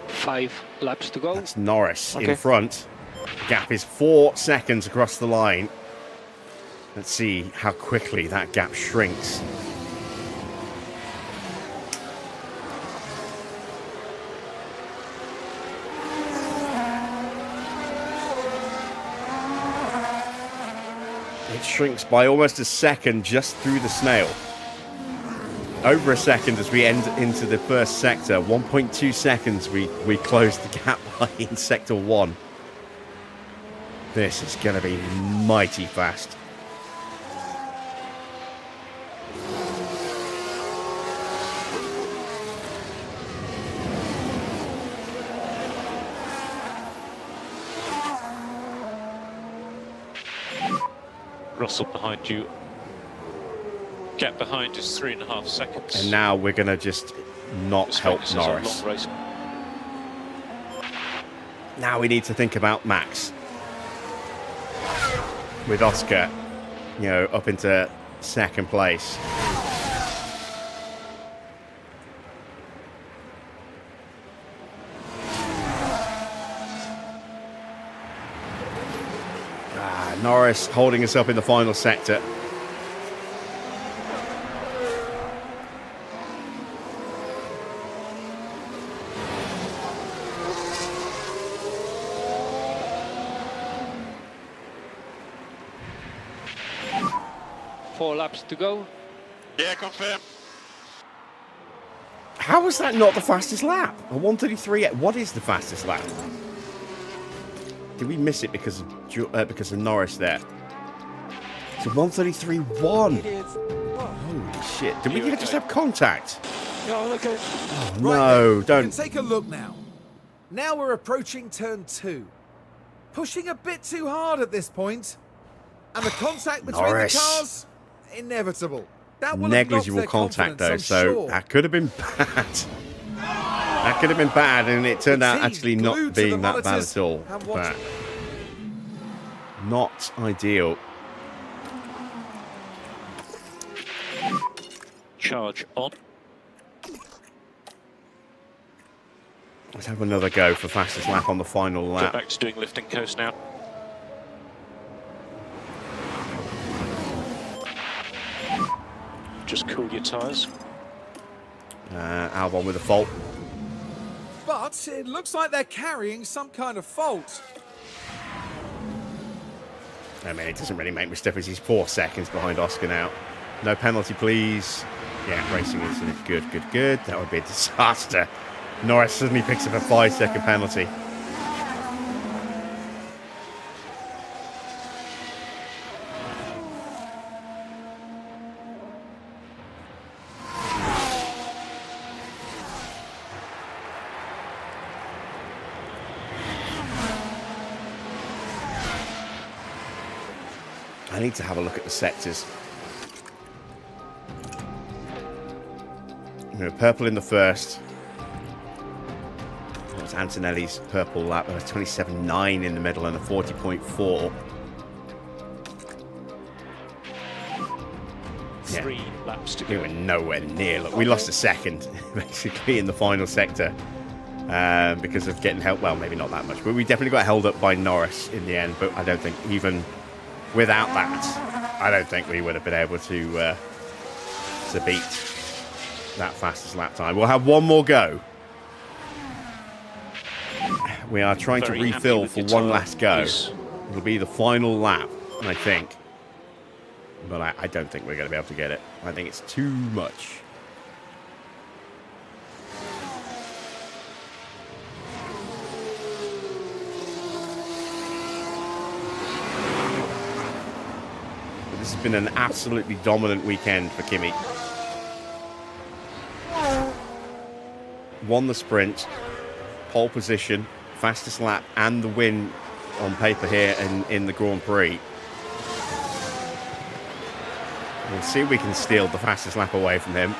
5 laps to go. That's Norris in Okay. front. Gap is 4 seconds across the line. Let's see how quickly that gap shrinks. It shrinks by almost a second just through the snail. Over a second as we end into the first sector. 1.2 seconds we closed the gap by in sector 1. This is going to be mighty fast. Russell behind you. Gap behind is 3.5 seconds. And now we're going to just not help Norris. Now we need to think about Max. With Oscar, you know, up into second place. Norris holding us up in the final sector. Four laps to go. Yeah, confirm. How was that not the fastest lap? A 1:33. What is the fastest lap? Did we miss it because of Norris there? It's a 1:33.1. Holy shit! Did we just have contact? Oh, look at Oh, Right no, then, don't. You can take a look now. Now we're approaching turn 2. Pushing a bit too hard at this point. And the contact between Norris. the cars, inevitable. That will have knocked Negligible their contact though, confidence, so I'm sure. that could have been bad. That could have been bad, and it turned The out team actually glued not to the being that bad monitors at all. and But watching. not ideal. Charge on. Let's have another go for fastest lap on the final Go lap. back to doing lift and coast now. Just cool your tyres. Albon with a fault. But it looks like they're carrying some kind of fault. I mean, it doesn't really make much difference. He's 4 seconds behind Oscar now. No penalty, please. Yeah, racing isn't it? Good, good, good. That would be a disaster. Norris suddenly picks up a 5-second penalty. I need to have a look at the sectors. You know, purple in the first. That was Antonelli's purple lap. There was 27.9 in the middle and a 40.4. 3 laps to We go. were nowhere near. Look, we lost a second, basically, in the final sector because of getting held. Well, maybe not that much, but we definitely got held up by Norris in the end. But I don't think even without that, I don't think we would have been able to beat that fastest lap time. We'll have one more go. We are trying to Very happy refill with for your one tyre. last go. Yes. It'll be the final lap, I think. But I don't think we're going to be able to get it. I think it's too much. But this has been an absolutely dominant weekend for Kimi. Won the sprint, pole position, fastest lap, and the win on paper here in the Grand Prix. We'll see if we can steal the fastest lap away from him.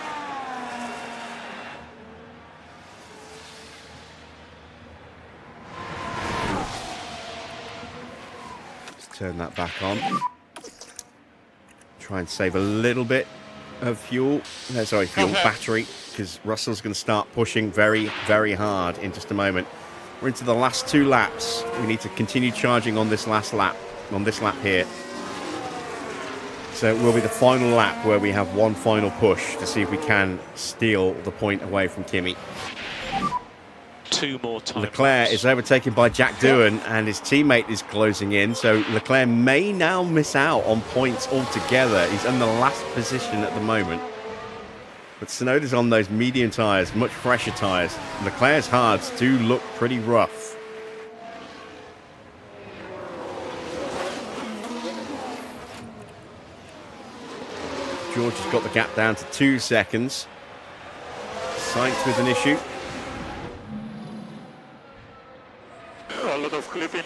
Let's turn that back on. Try and save a little bit of fuel. No, sorry, fuel, battery, because Russell's going to start pushing very, very hard in just a moment. We're into the last 2 laps. We need to continue charging on this last lap, on this lap here. So it will be the final lap where we have one final push to see if we can steal the point away from Kimi. 2 more time. Leclerc is overtaken by Jack Doohan and his teammate is closing in. So Leclerc may now miss out on points altogether. He's in the last position at the moment. But Tsunoda's on those medium tyres, much fresher tyres. Leclerc's hards do look pretty rough. George has got the gap down to 2 seconds. Sainz with an issue. A lot of clipping.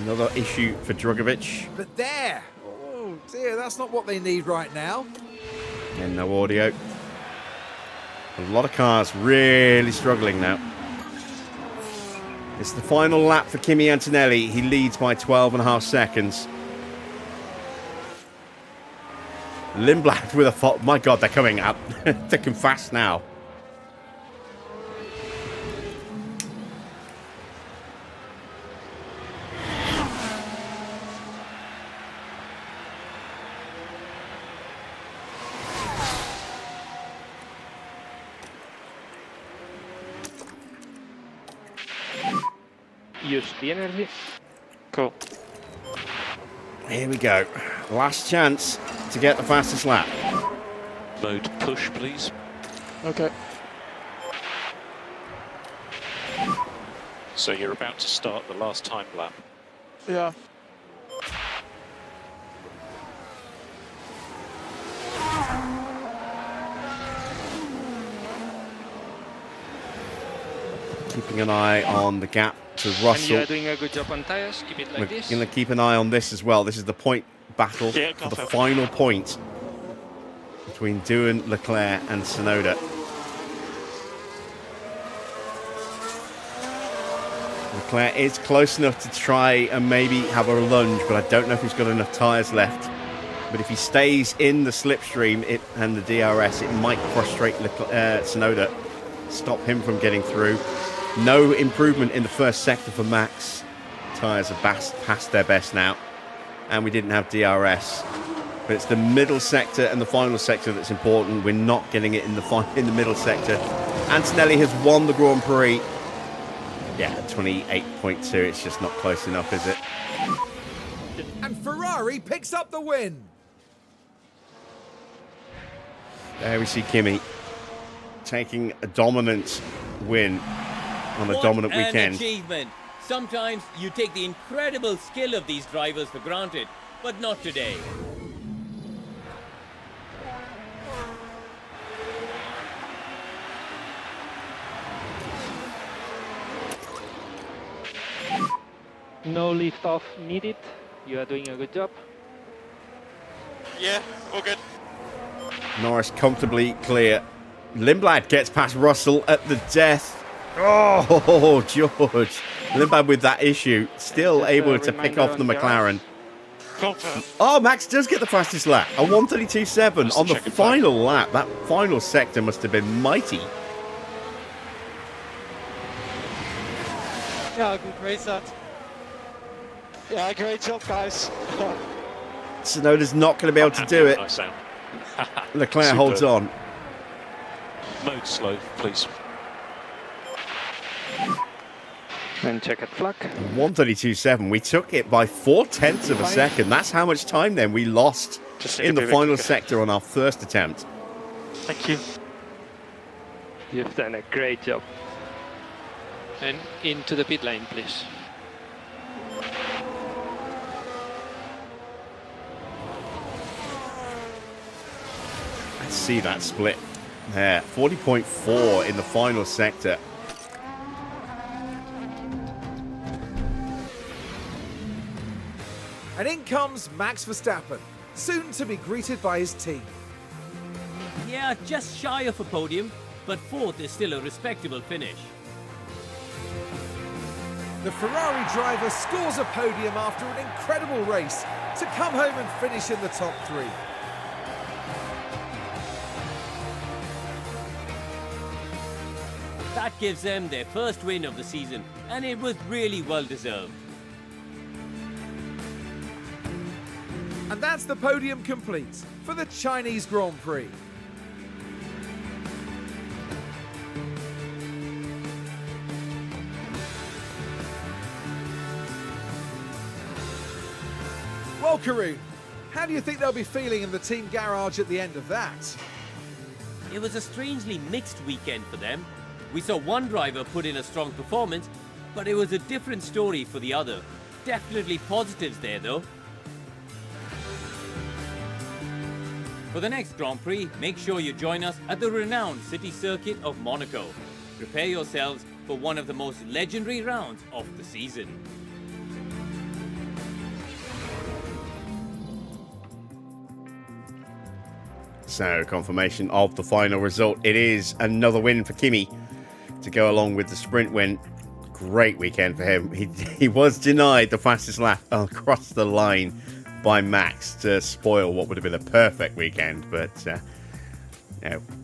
Another issue for Drugovich. But there! Oh dear, that's not what they need right now. And no audio. A lot of cars really struggling now. It's the final lap for Kimi Antonelli. He leads by 12.5 seconds. Lindblad with a fault. My God, they're coming up thick and fast now. Use the energy. Cool. Here we go. Last chance to get the fastest lap. Mode push, please. Okay. So you're about to start the last time lap. Yeah. Keeping an eye on the gap to And Russell. you are doing a good job on tires. Keep it like We're this. going to keep an eye on this as well. This is the point battle Yeah, for the go for it. final point between Doohan, Leclerc and Tsunoda. Leclerc is close enough to try and maybe have a lunge, but I don't know if he's got enough tyres left. But if he stays in the slipstream and the DRS, it might frustrate Tsunoda, stop him from getting through. No improvement in the first sector for Max. Tyres are past their best now. And we didn't have DRS. But it's the middle sector and the final sector that's important. We're not getting it in the middle sector. Antonelli has won the Grand Prix. Yeah, 28.2. It's just not close enough, is it? And Ferrari picks up the win. There we see Kimi taking a dominant win on a dominant What weekend. an achievement. Sometimes you take the incredible skill of these drivers for granted, but not today. No lift off needed. You are doing a good job. Yeah, all good. Norris comfortably clear. Lindblad gets past Russell at the death. Oh, George. Lindblad with that issue. Still Just a able to pick reminder off the on McLaren. Confident. Oh, Max does get the fastest lap. A 1:32.7 That's on the the checkered final lap. That final sector must have been mighty. Yeah, good race that. Yeah, great job, guys. Tsunoda's not going to be able to do it. Nice sound. Leclerc Superb. holds on. Mode slow, please. And check at flag. 1:32.7. We took it by 0.4 of a second. That's how much time then we lost Just in the a bit final quicker. sector on our first attempt. Thank you. You've done a great job. And into the pit lane, please. Let's see that split there. 40.4 in the final sector. And in comes Max Verstappen, soon to be greeted by his team. Yeah, just shy of a podium, but fourth is still a respectable finish. The Ferrari driver scores a podium after an incredible race to come home and finish in the top three. That gives them their first win of the season, and it was really well deserved. And that's the podium complete for the Chinese Grand Prix. Well, Karun, how do you think they'll be feeling in the team garage at the end of that? It was a strangely mixed weekend for them. We saw one driver put in a strong performance, but it was a different story for the other. Definitely positives there though. For the next Grand Prix, make sure you join us at the renowned city circuit of Monaco. Prepare yourselves for one of the most legendary rounds of the season. So, confirmation of the final result. It is another win for Kimi to go along with the sprint win. Great weekend for him. He was denied the fastest lap across the line by Max to spoil what would have been a perfect weekend, but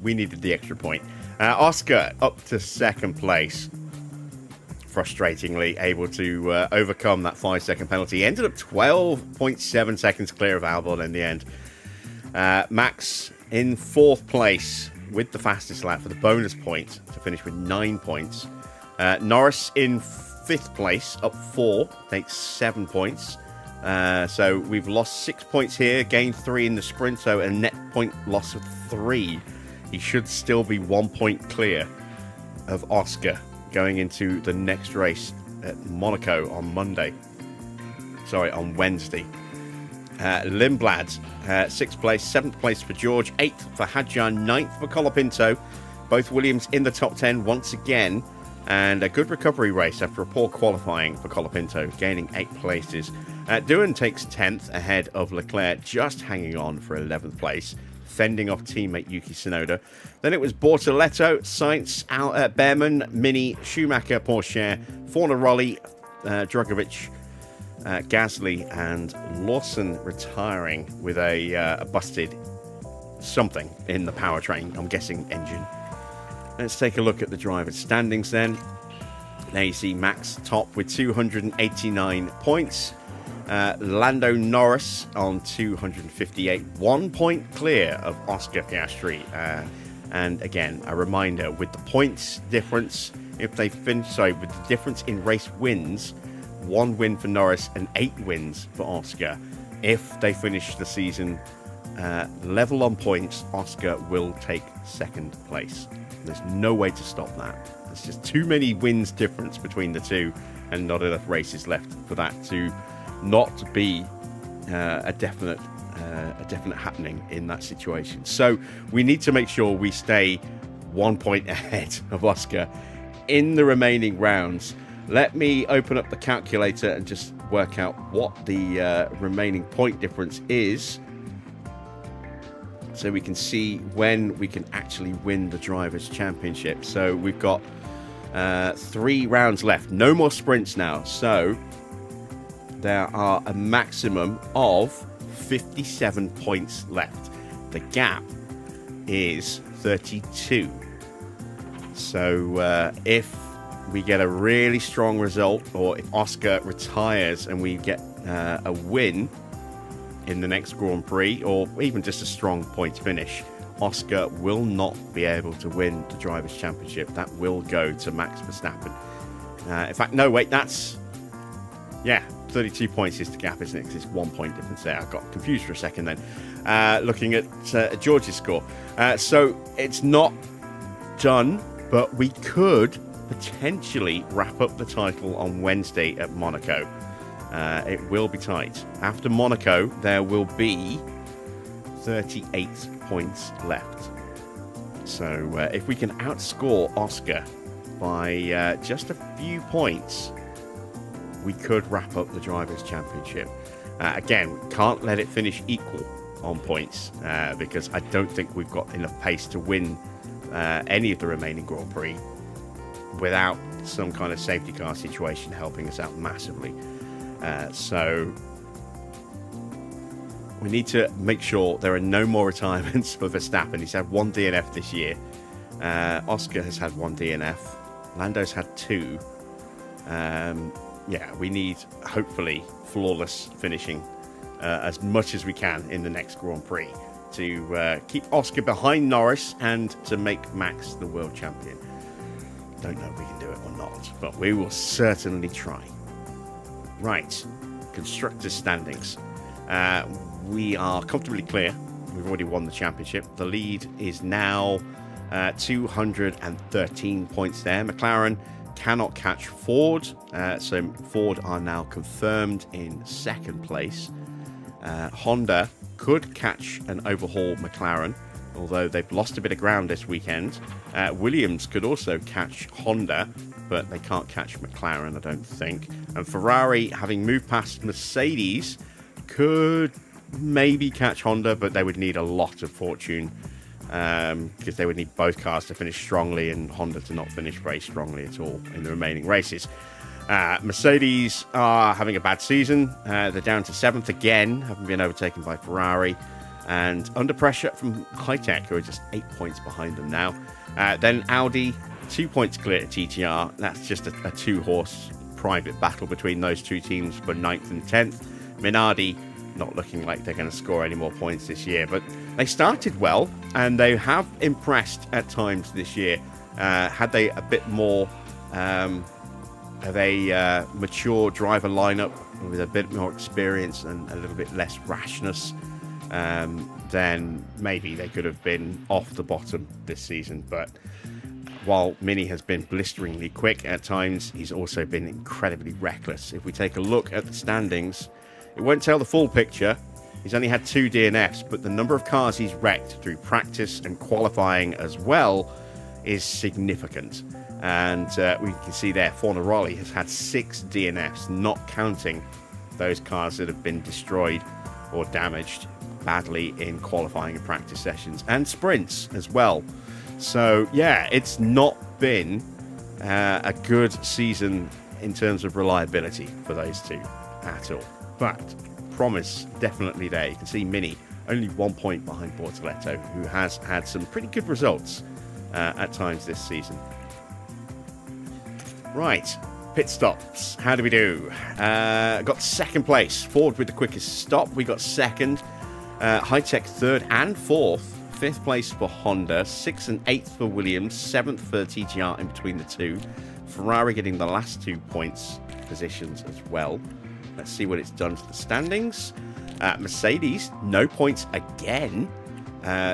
we needed the extra point. Oscar up to second place. Frustratingly able to overcome that 5-second penalty. He ended up 12.7 seconds clear of Albon in the end. Max in 4th place with the fastest lap for the bonus point to finish with 9 points. Norris in 5th place, up 4, takes 7 points. So we've lost 6 points here, gained 3 in the sprint, so a net point loss of 3. He should still be 1 point clear of Oscar going into the next race at Monaco on Wednesday. Lindblad, 6th place, 7th place for George, 8th for Hadjan, 9th for Colapinto. Both Williams in the top 10 once again, and a good recovery race after a poor qualifying for Colapinto, gaining 8 places. Doohan takes 10th ahead of Leclerc, just hanging on for 11th place, fending off teammate Yuki Tsunoda. Then it was Bortoletto, Sainz, Bearman, Mini, Schumacher, Porsche, Fornaroli, Drogovic, Gasly, and Lawson retiring with a busted something in the powertrain. I'm guessing engine. Let's take a look at the drivers' standings then. There you see Max top with 289 points. Lando Norris on 258, 1 point clear of Oscar Piastri. And again, a reminder, with the points difference, if they finish, with the difference in race wins, 1 win for Norris and 8 wins for Oscar. If they finish the season level on points, Oscar will take 2nd place. There's no way to stop that. There's just too many wins difference between the two, and not enough races left for that to not be a definite happening in that situation. So we need to make sure we stay 1 point ahead of Oscar in the remaining rounds. Let me open up the calculator and just work out what the remaining point difference is, so we can see when we can actually win the Drivers' Championship. So we've got 3 rounds left. No more sprints now. So there are a maximum of 57 points left. The gap is 32. So if we get a really strong result, or if Oscar retires and we get a win in the next Grand Prix, or even just a strong points finish, Oscar will not be able to win the Drivers' Championship. That will go to Max Verstappen. In fact, no, wait, that's... Yeah, 32 points is the gap, isn't it? Because it's 1 point difference there. I got confused for a second then. Looking at George's score. So it's not done, but we could potentially wrap up the title on Wednesday at Monaco. It will be tight. After Monaco, there will be 38 points left. So if we can outscore Oscar by just a few points, we could wrap up the Drivers' Championship. Again, we can't let it finish equal on points because I don't think we've got enough pace to win any of the remaining Grand Prix without some kind of safety car situation helping us out massively. So we need to make sure there are no more retirements for Verstappen. He's had 1 DNF this year. Oscar has had 1 DNF. Lando's had 2. Yeah, we need, hopefully, flawless finishing as much as we can in the next Grand Prix to keep Oscar behind Norris and to make Max the world champion. Don't know if we can do it or not, but we will certainly try. Right, constructors' standings. We are comfortably clear. We've already won the championship. The lead is now 213 points there. McLaren cannot catch Ford, so Ford are now confirmed in 2nd place. Honda could catch and overhaul McLaren, although they've lost a bit of ground this weekend. Williams could also catch Honda, but they can't catch McLaren, I don't think. And Ferrari, having moved past Mercedes, could maybe catch Honda, but they would need a lot of fortune because they would need both cars to finish strongly and Honda to not finish very strongly at all in the remaining races. Mercedes are having a bad season. They're down to 7th again, having been overtaken by Ferrari, and under pressure from HiTech, who are just 8 points behind them now. Then Audi, 2 points clear at TGR. That's just a 2-horse private battle between those two teams for 9th and 10th. Minardi not looking like they're going to score any more points this year, but they started well and they have impressed at times this year. Had they a bit more of a mature driver lineup with a bit more experience and a little bit less rashness, then maybe they could have been off the bottom this season. But while Mini has been blisteringly quick at times, he's also been incredibly reckless. If we take a look at the standings, it won't tell the full picture. He's only had 2 DNFs, but the number of cars he's wrecked through practice and qualifying as well is significant. And we can see there, Fornaroli has had 6 DNFs, not counting those cars that have been destroyed or damaged badly in qualifying and practice sessions and sprints as well. So yeah, it's not been a good season in terms of reliability for those two at all. But promise definitely there. You can see Mini only 1 point behind Bortoletto, who has had some pretty good results at times this season. Right, pit stops. How do we do? Got second place. Ford with the quickest stop. We got second. HiTech third and fourth. 5th place for Honda. 6th and 8th for Williams. 7th for TGR in between the two. Ferrari getting the last 2 points positions as well. Let's see what it's done to the standings. Mercedes, no points again.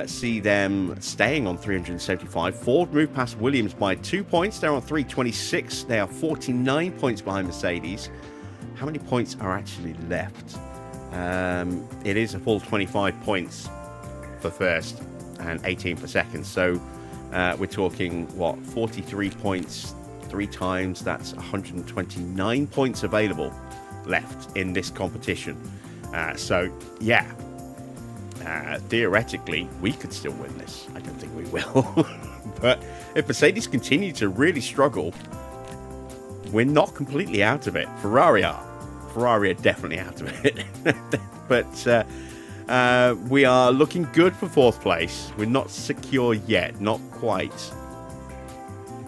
See them staying on 375. Ford moved past Williams by 2 points. They're on 326. They are 49 points behind Mercedes. How many points are actually left? It is a full 25 points for first and 18 for second. So we're talking, what, 43 points 3 times. That's 129 points available left in this competition. So, yeah. Theoretically, we could still win this. I don't think we will. But if Mercedes continue to really struggle, we're not completely out of it. Ferrari are definitely out of it. But we are looking good for 4th place. We're not secure yet, not quite.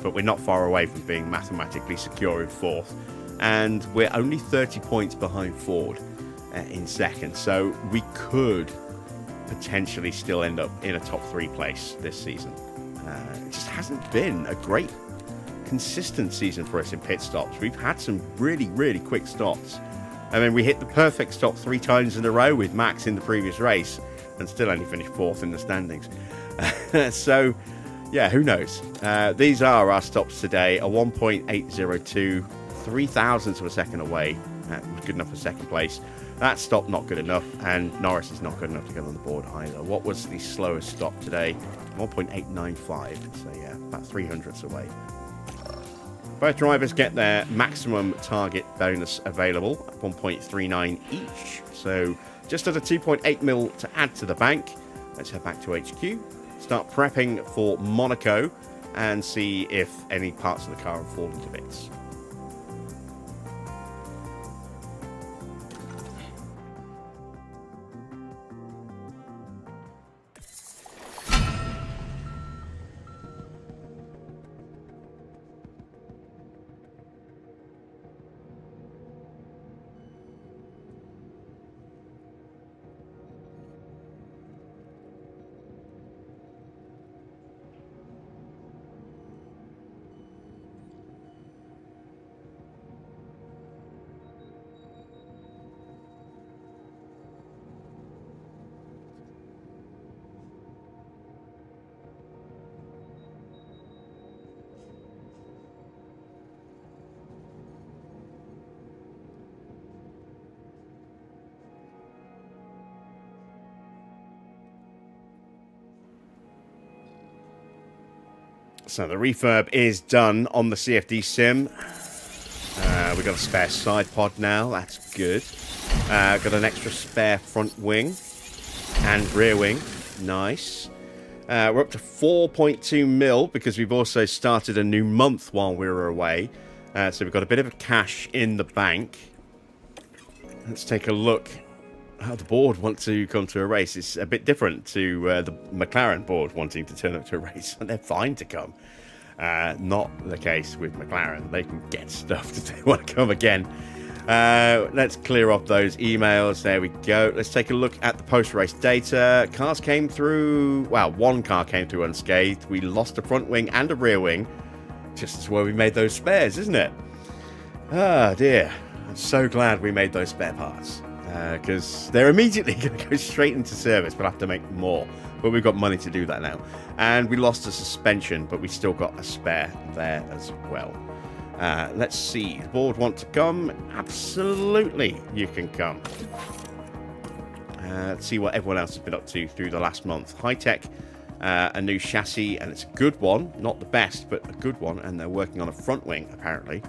But we're not far away from being mathematically secure in 4th. And we're only 30 points behind Ford in second. So we could potentially still end up in a top 3 place this season. It just hasn't been a great consistent season for us in pit stops. We've had some really, really quick stops. I mean, we hit the perfect stop 3 times in a row with Max in the previous race and still only finished 4th in the standings. So, yeah, who knows? These are our stops today. A 1.802, 3,000ths of a second away. Was good enough for second place. That stop not good enough, and Norris is not good enough to get on the board either. What was the slowest stop today? 1.895, so yeah, about 300ths away. Both drivers get their maximum target bonus available at 1.39 each, so just under 2.8 mil to add to the bank. Let's head back to HQ, start prepping for Monaco, and see if any parts of the car have fallen to bits. So the refurb is done on the CFD sim. We've got a spare side pod now. That's good. Got an extra spare front wing and rear wing. Nice. We're up to 4.2 mil because we've also started a new month while we were away. So we've got a bit of cash in the bank. Let's take a look how the board wants to come to a race. It's a bit different to the McLaren board wanting to turn up to a race, and they're fine to come. Not the case with McLaren. They can get stuffed if they want to come again. Let's clear off those emails. There we go. Let's take a look at the post-race data. Cars came through... Well, one car came through unscathed. We lost a front wing and a rear wing. Just as well we made those spares, isn't it? Ah, dear. I'm so glad we made those spare parts. Because they're immediately going to go straight into service. We'll have to make more. But we've got money to do that now. And we lost a suspension, but we still got a spare there as well. Let's see. The board want to come? Absolutely, you can come. Let's see what everyone else has been up to through the last month. HiTech, a new chassis, and it's a good one. Not the best, but a good one. And they're working on a front wing, apparently.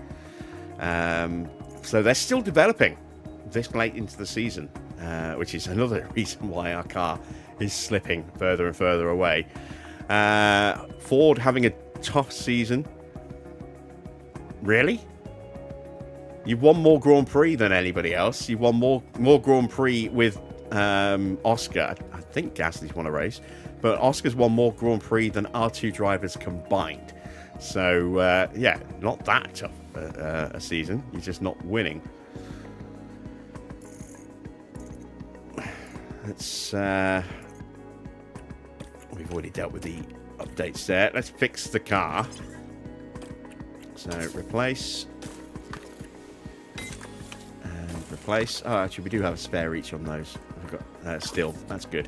So they're still developing this late into the season, which is another reason why our car is slipping further and further away. Ford having a tough season. Really? You've won more Grand Prix than anybody else. You've won more Grand Prix with Oscar. I think Gasly's won a race, but Oscar's won more Grand Prix than our two drivers combined. So, yeah, not that tough a season. You're just not winning. Let's... we've already dealt with the updates there. Let's fix the car. So, replace. And replace. Oh, actually, we do have a spare each on those. We've got still. That's good.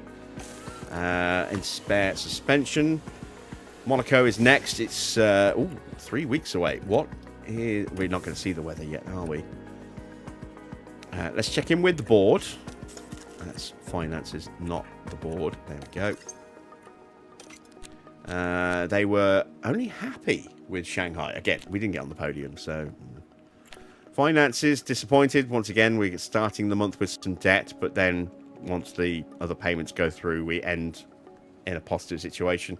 And spare suspension. Monaco is next. It's 3 weeks away. What? We're not going to see the weather yet, are we? Let's check in with the board. That's finances, not the board. There we go. They were only happy with Shanghai. Again, we didn't get on the podium, so... Finances, disappointed. Once again, we're starting the month with some debt, but then once the other payments go through, we end in a positive situation.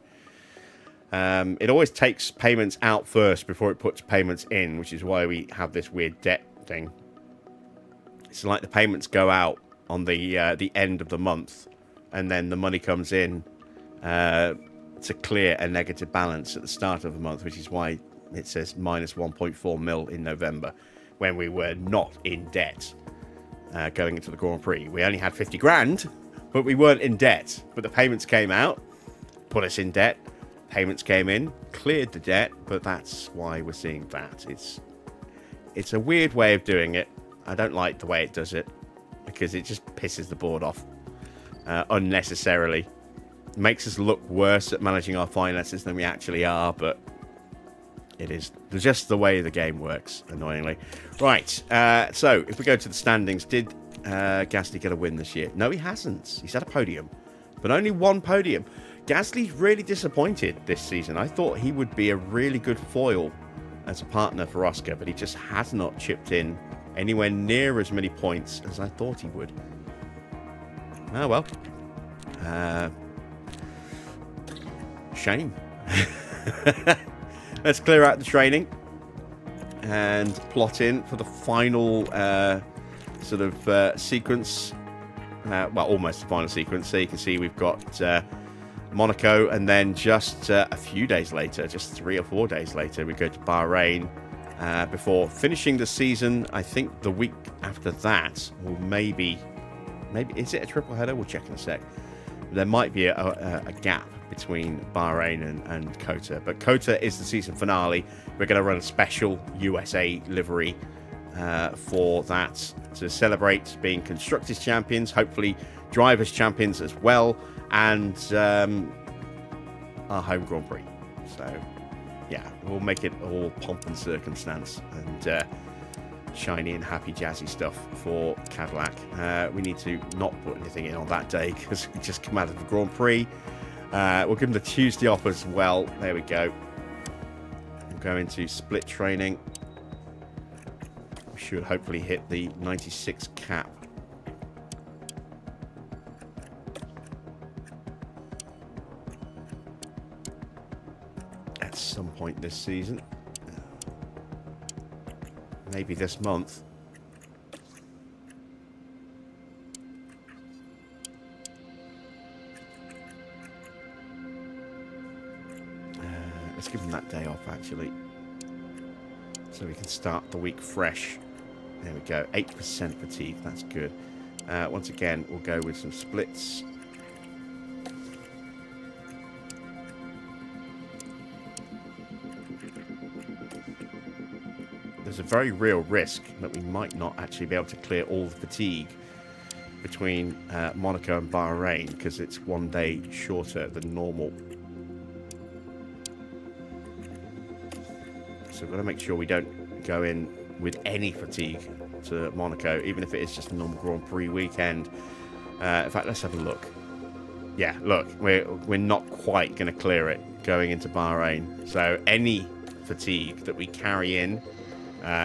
It always takes payments out first before it puts payments in, which is why we have this weird debt thing. It's like the payments go out on the end of the month, and then the money comes in to clear a negative balance at the start of the month, which is why it says minus 1.4 mil in November, when we were not in debt going into the Grand Prix. We only had 50 grand, but we weren't in debt. But the payments came out, put us in debt. Payments came in, cleared the debt, but that's why we're seeing that. It's a weird way of doing it. I don't like the way it does it, because it just pisses the board off unnecessarily. Makes us look worse at managing our finances than we actually are, but it is just the way the game works, annoyingly. Right, so if we go to the standings, did Gasly get a win this year? No, he hasn't. He's had a podium, but only one podium. Gasly's really disappointed this season. I thought he would be a really good foil as a partner for Oscar, but he just has not chipped in anywhere near as many points as I thought he would. Oh, well. Shame. Let's clear out the training and plot in for the final sequence. Well, almost the final sequence. So you can see we've got Monaco, and then just a few days later, just 3 or 4 days later, we go to Bahrain before finishing the season. I think the week after that, or maybe is it a triple header? We'll check in a sec. There might be a gap between Bahrain and COTA, but COTA is the season finale. We're going to run a special USA livery for that to celebrate being Constructors Champions, hopefully Drivers Champions as well, and our home Grand Prix. So, yeah, we'll make it all pomp and circumstance and shiny and happy jazzy stuff for Cadillac. We need to not put anything in on that day because we just come out of the Grand Prix. We'll give them the Tuesday off as well. There we go. We'll go into split training. We should hopefully hit the 96 cap some point this season. Maybe this month. Let's give them that day off, actually. So we can start the week fresh. There we go. 8% fatigue. That's good. Once again, we'll go with some splits. There's a very real risk that we might not actually be able to clear all the fatigue between Monaco and Bahrain because it's 1 day shorter than normal. So we've got to make sure we don't go in with any fatigue to Monaco, even if it is just a normal Grand Prix weekend. In fact, let's have a look. Yeah, look, we're not quite going to clear it going into Bahrain. So any fatigue that we carry in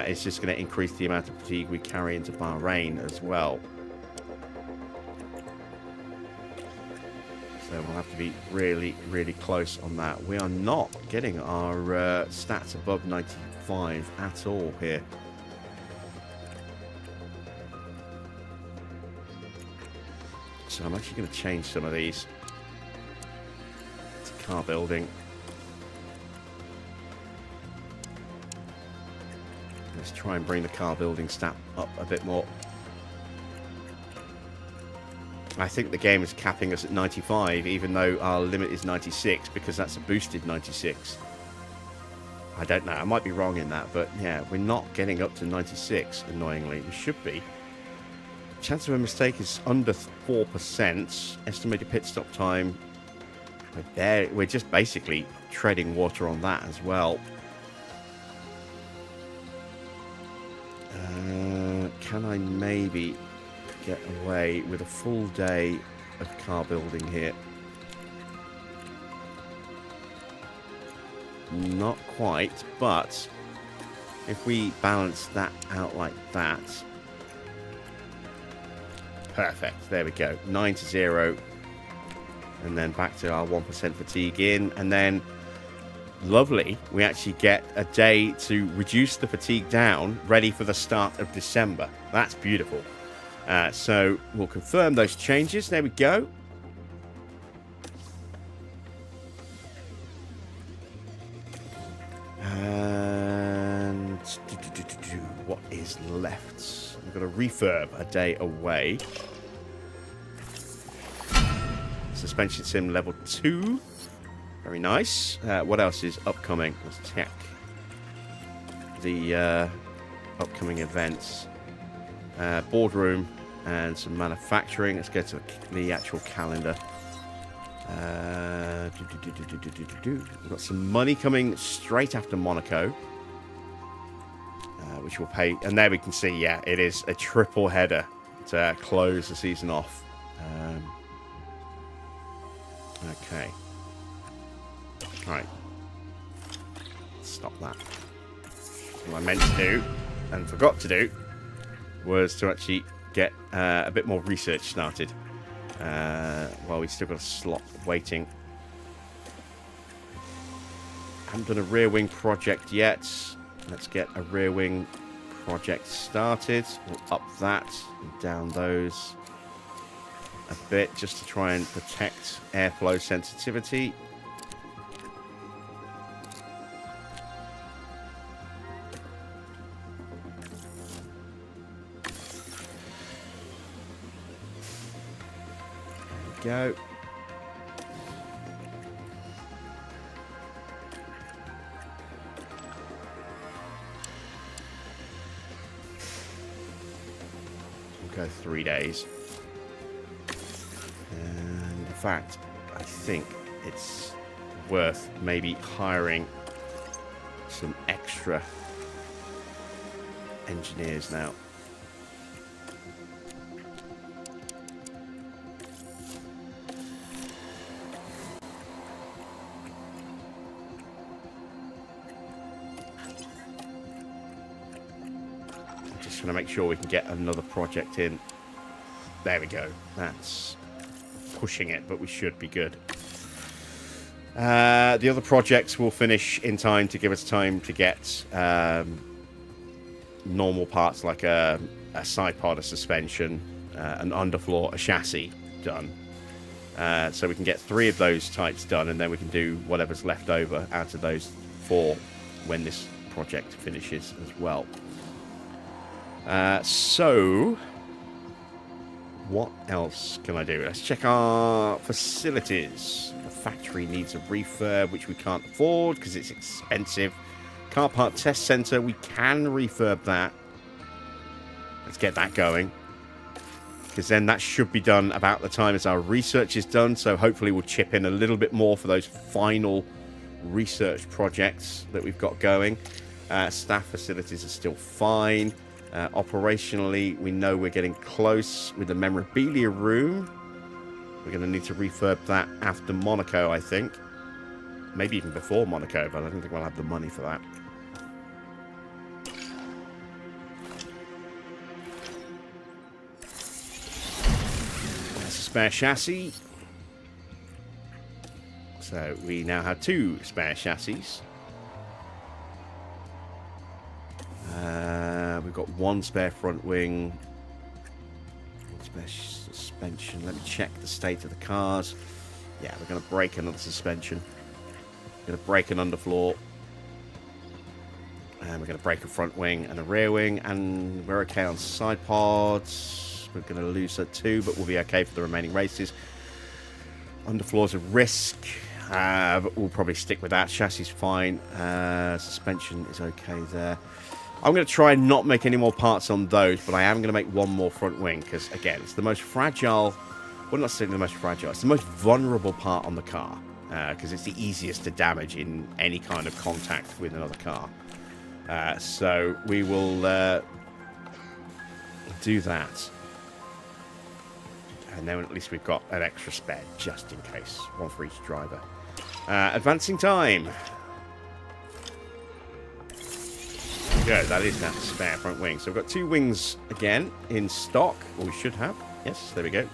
is just going to increase the amount of fatigue we carry into Bahrain as well. So we'll have to be really, really close on that. We are not getting our stats above 95 at all here. So I'm actually going to change some of these to car building. Let's try and bring the car building stat up a bit more. I think the game is capping us at 95, even though our limit is 96, because that's a boosted 96. I don't know. I might be wrong in that, but yeah, we're not getting up to 96, annoyingly. We should be. Chance of a mistake is under 4%. Estimated pit stop time. We're just basically treading water on that as well. Can I maybe get away with a full day of car building here? Not quite, but if we balance that out like that, perfect. There we go. 9-0, and then back to our 1% fatigue in, and then lovely, we actually get a day to reduce the fatigue down, ready for the start of December. That's beautiful. So we'll confirm those changes. There we go. And what is left? We've got a refurb a day away. Suspension sim level 2. Very nice. What else is upcoming? Let's check the upcoming events. Boardroom and some manufacturing. Let's go to the actual calendar. We've got some money coming straight after Monaco, which will pay. And there we can see, yeah, it is a triple header to close the season off. Okay. Right. Stop that. What I meant to do and forgot to do was to actually get a bit more research started while we still got a slot waiting. Haven't done a rear wing project yet. Let's get a rear wing project started. We'll up that and down those a bit just to try and protect airflow sensitivity. Go. We'll go 3 days. And in fact, I think it's worth maybe hiring some extra engineers now. To make sure we can get another project in. There we go. That's pushing it, but we should be good. The other projects will finish in time to give us time to get normal parts like a side pod, a suspension, an underfloor, a chassis done. So we can get 3 of those types done, and then we can do whatever's left over out of those 4 when this project finishes as well. So what else can I do? Let's check our facilities. The factory needs a refurb, which we can't afford because it's expensive. Car part test center, we can refurb that. Let's get that going, because then that should be done about the time as our research is done. So hopefully we'll chip in a little bit more for those final research projects that we've got going. Staff facilities are still fine. Operationally, we know we're getting close with the memorabilia room. We're going to need to refurb that after Monaco, I think. Maybe even before Monaco, but I don't think we'll have the money for that. There's a spare chassis. So we now have 2 spare chassis. We've got 1 spare front wing, 1 spare suspension. Let me check the state of the cars. Yeah, we're going to break another suspension. We're going to break an underfloor. And we're going to break a front wing and a rear wing. And we're okay on side pods. We're going to lose that too, but we'll be okay for the remaining races. Underfloor's a risk. But we'll probably stick with that. Chassis fine. Suspension is okay there. I'm going to try and not make any more parts on those, but I am going to make 1 more front wing, because, again, it's the most fragile... Well, not saying the most fragile. It's the most vulnerable part on the car, because it's the easiest to damage in any kind of contact with another car. So we will do that. And then at least we've got an extra spare, just in case. 1 for each driver. Advancing time. Good, that is that spare front wing. So we've got 2 wings again in stock, or we should have. Yes, there we go.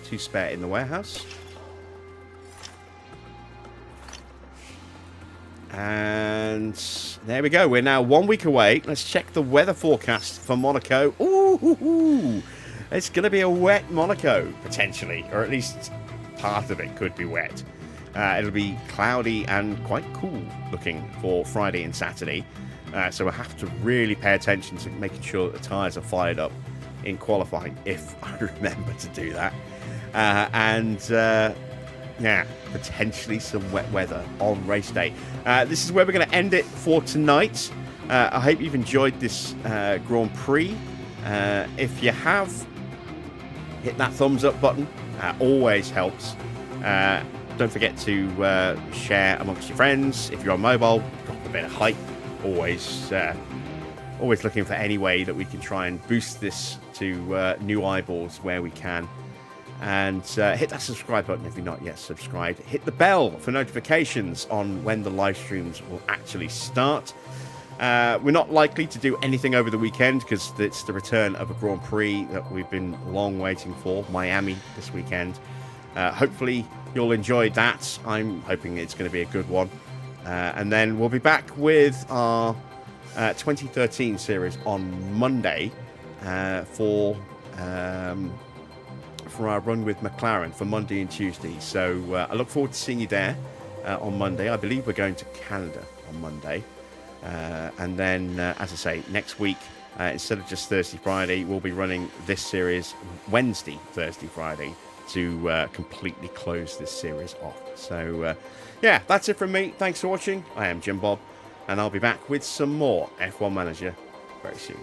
2 spare in the warehouse. And there we go. We're now 1 week away. Let's check the weather forecast for Monaco. Ooh, it's going to be a wet Monaco, potentially, or at least part of it could be wet. It'll be cloudy and quite cool looking for Friday and Saturday. So we'll have to really pay attention to making sure that the tyres are fired up in qualifying, if I remember to do that. Yeah, potentially some wet weather on race day. This is where we're going to end it for tonight. I hope you've enjoyed this Grand Prix. If you have, hit that thumbs up button. Always helps. Don't forget to share amongst your friends. If you're on mobile, drop a bit of hype. Always looking for any way that we can try and boost this to new eyeballs where we can. And hit that subscribe button if you're not yet subscribed. Hit the bell for notifications on when the live streams will actually start. We're not likely to do anything over the weekend because it's the return of a Grand Prix that we've been long waiting for, Miami this weekend. Hopefully you'll enjoy that. I'm hoping it's going to be a good one. And then we'll be back with our 2013 series on Monday for our run with McLaren for Monday and Tuesday. So I look forward to seeing you there on Monday. I believe we're going to Canada on Monday. And then, as I say, next week, instead of just Thursday, Friday, we'll be running this series Wednesday, Thursday, Friday to completely close this series off. So, yeah, that's it from me. Thanks for watching. I am Jim Bob, and I'll be back with some more F1 Manager very soon.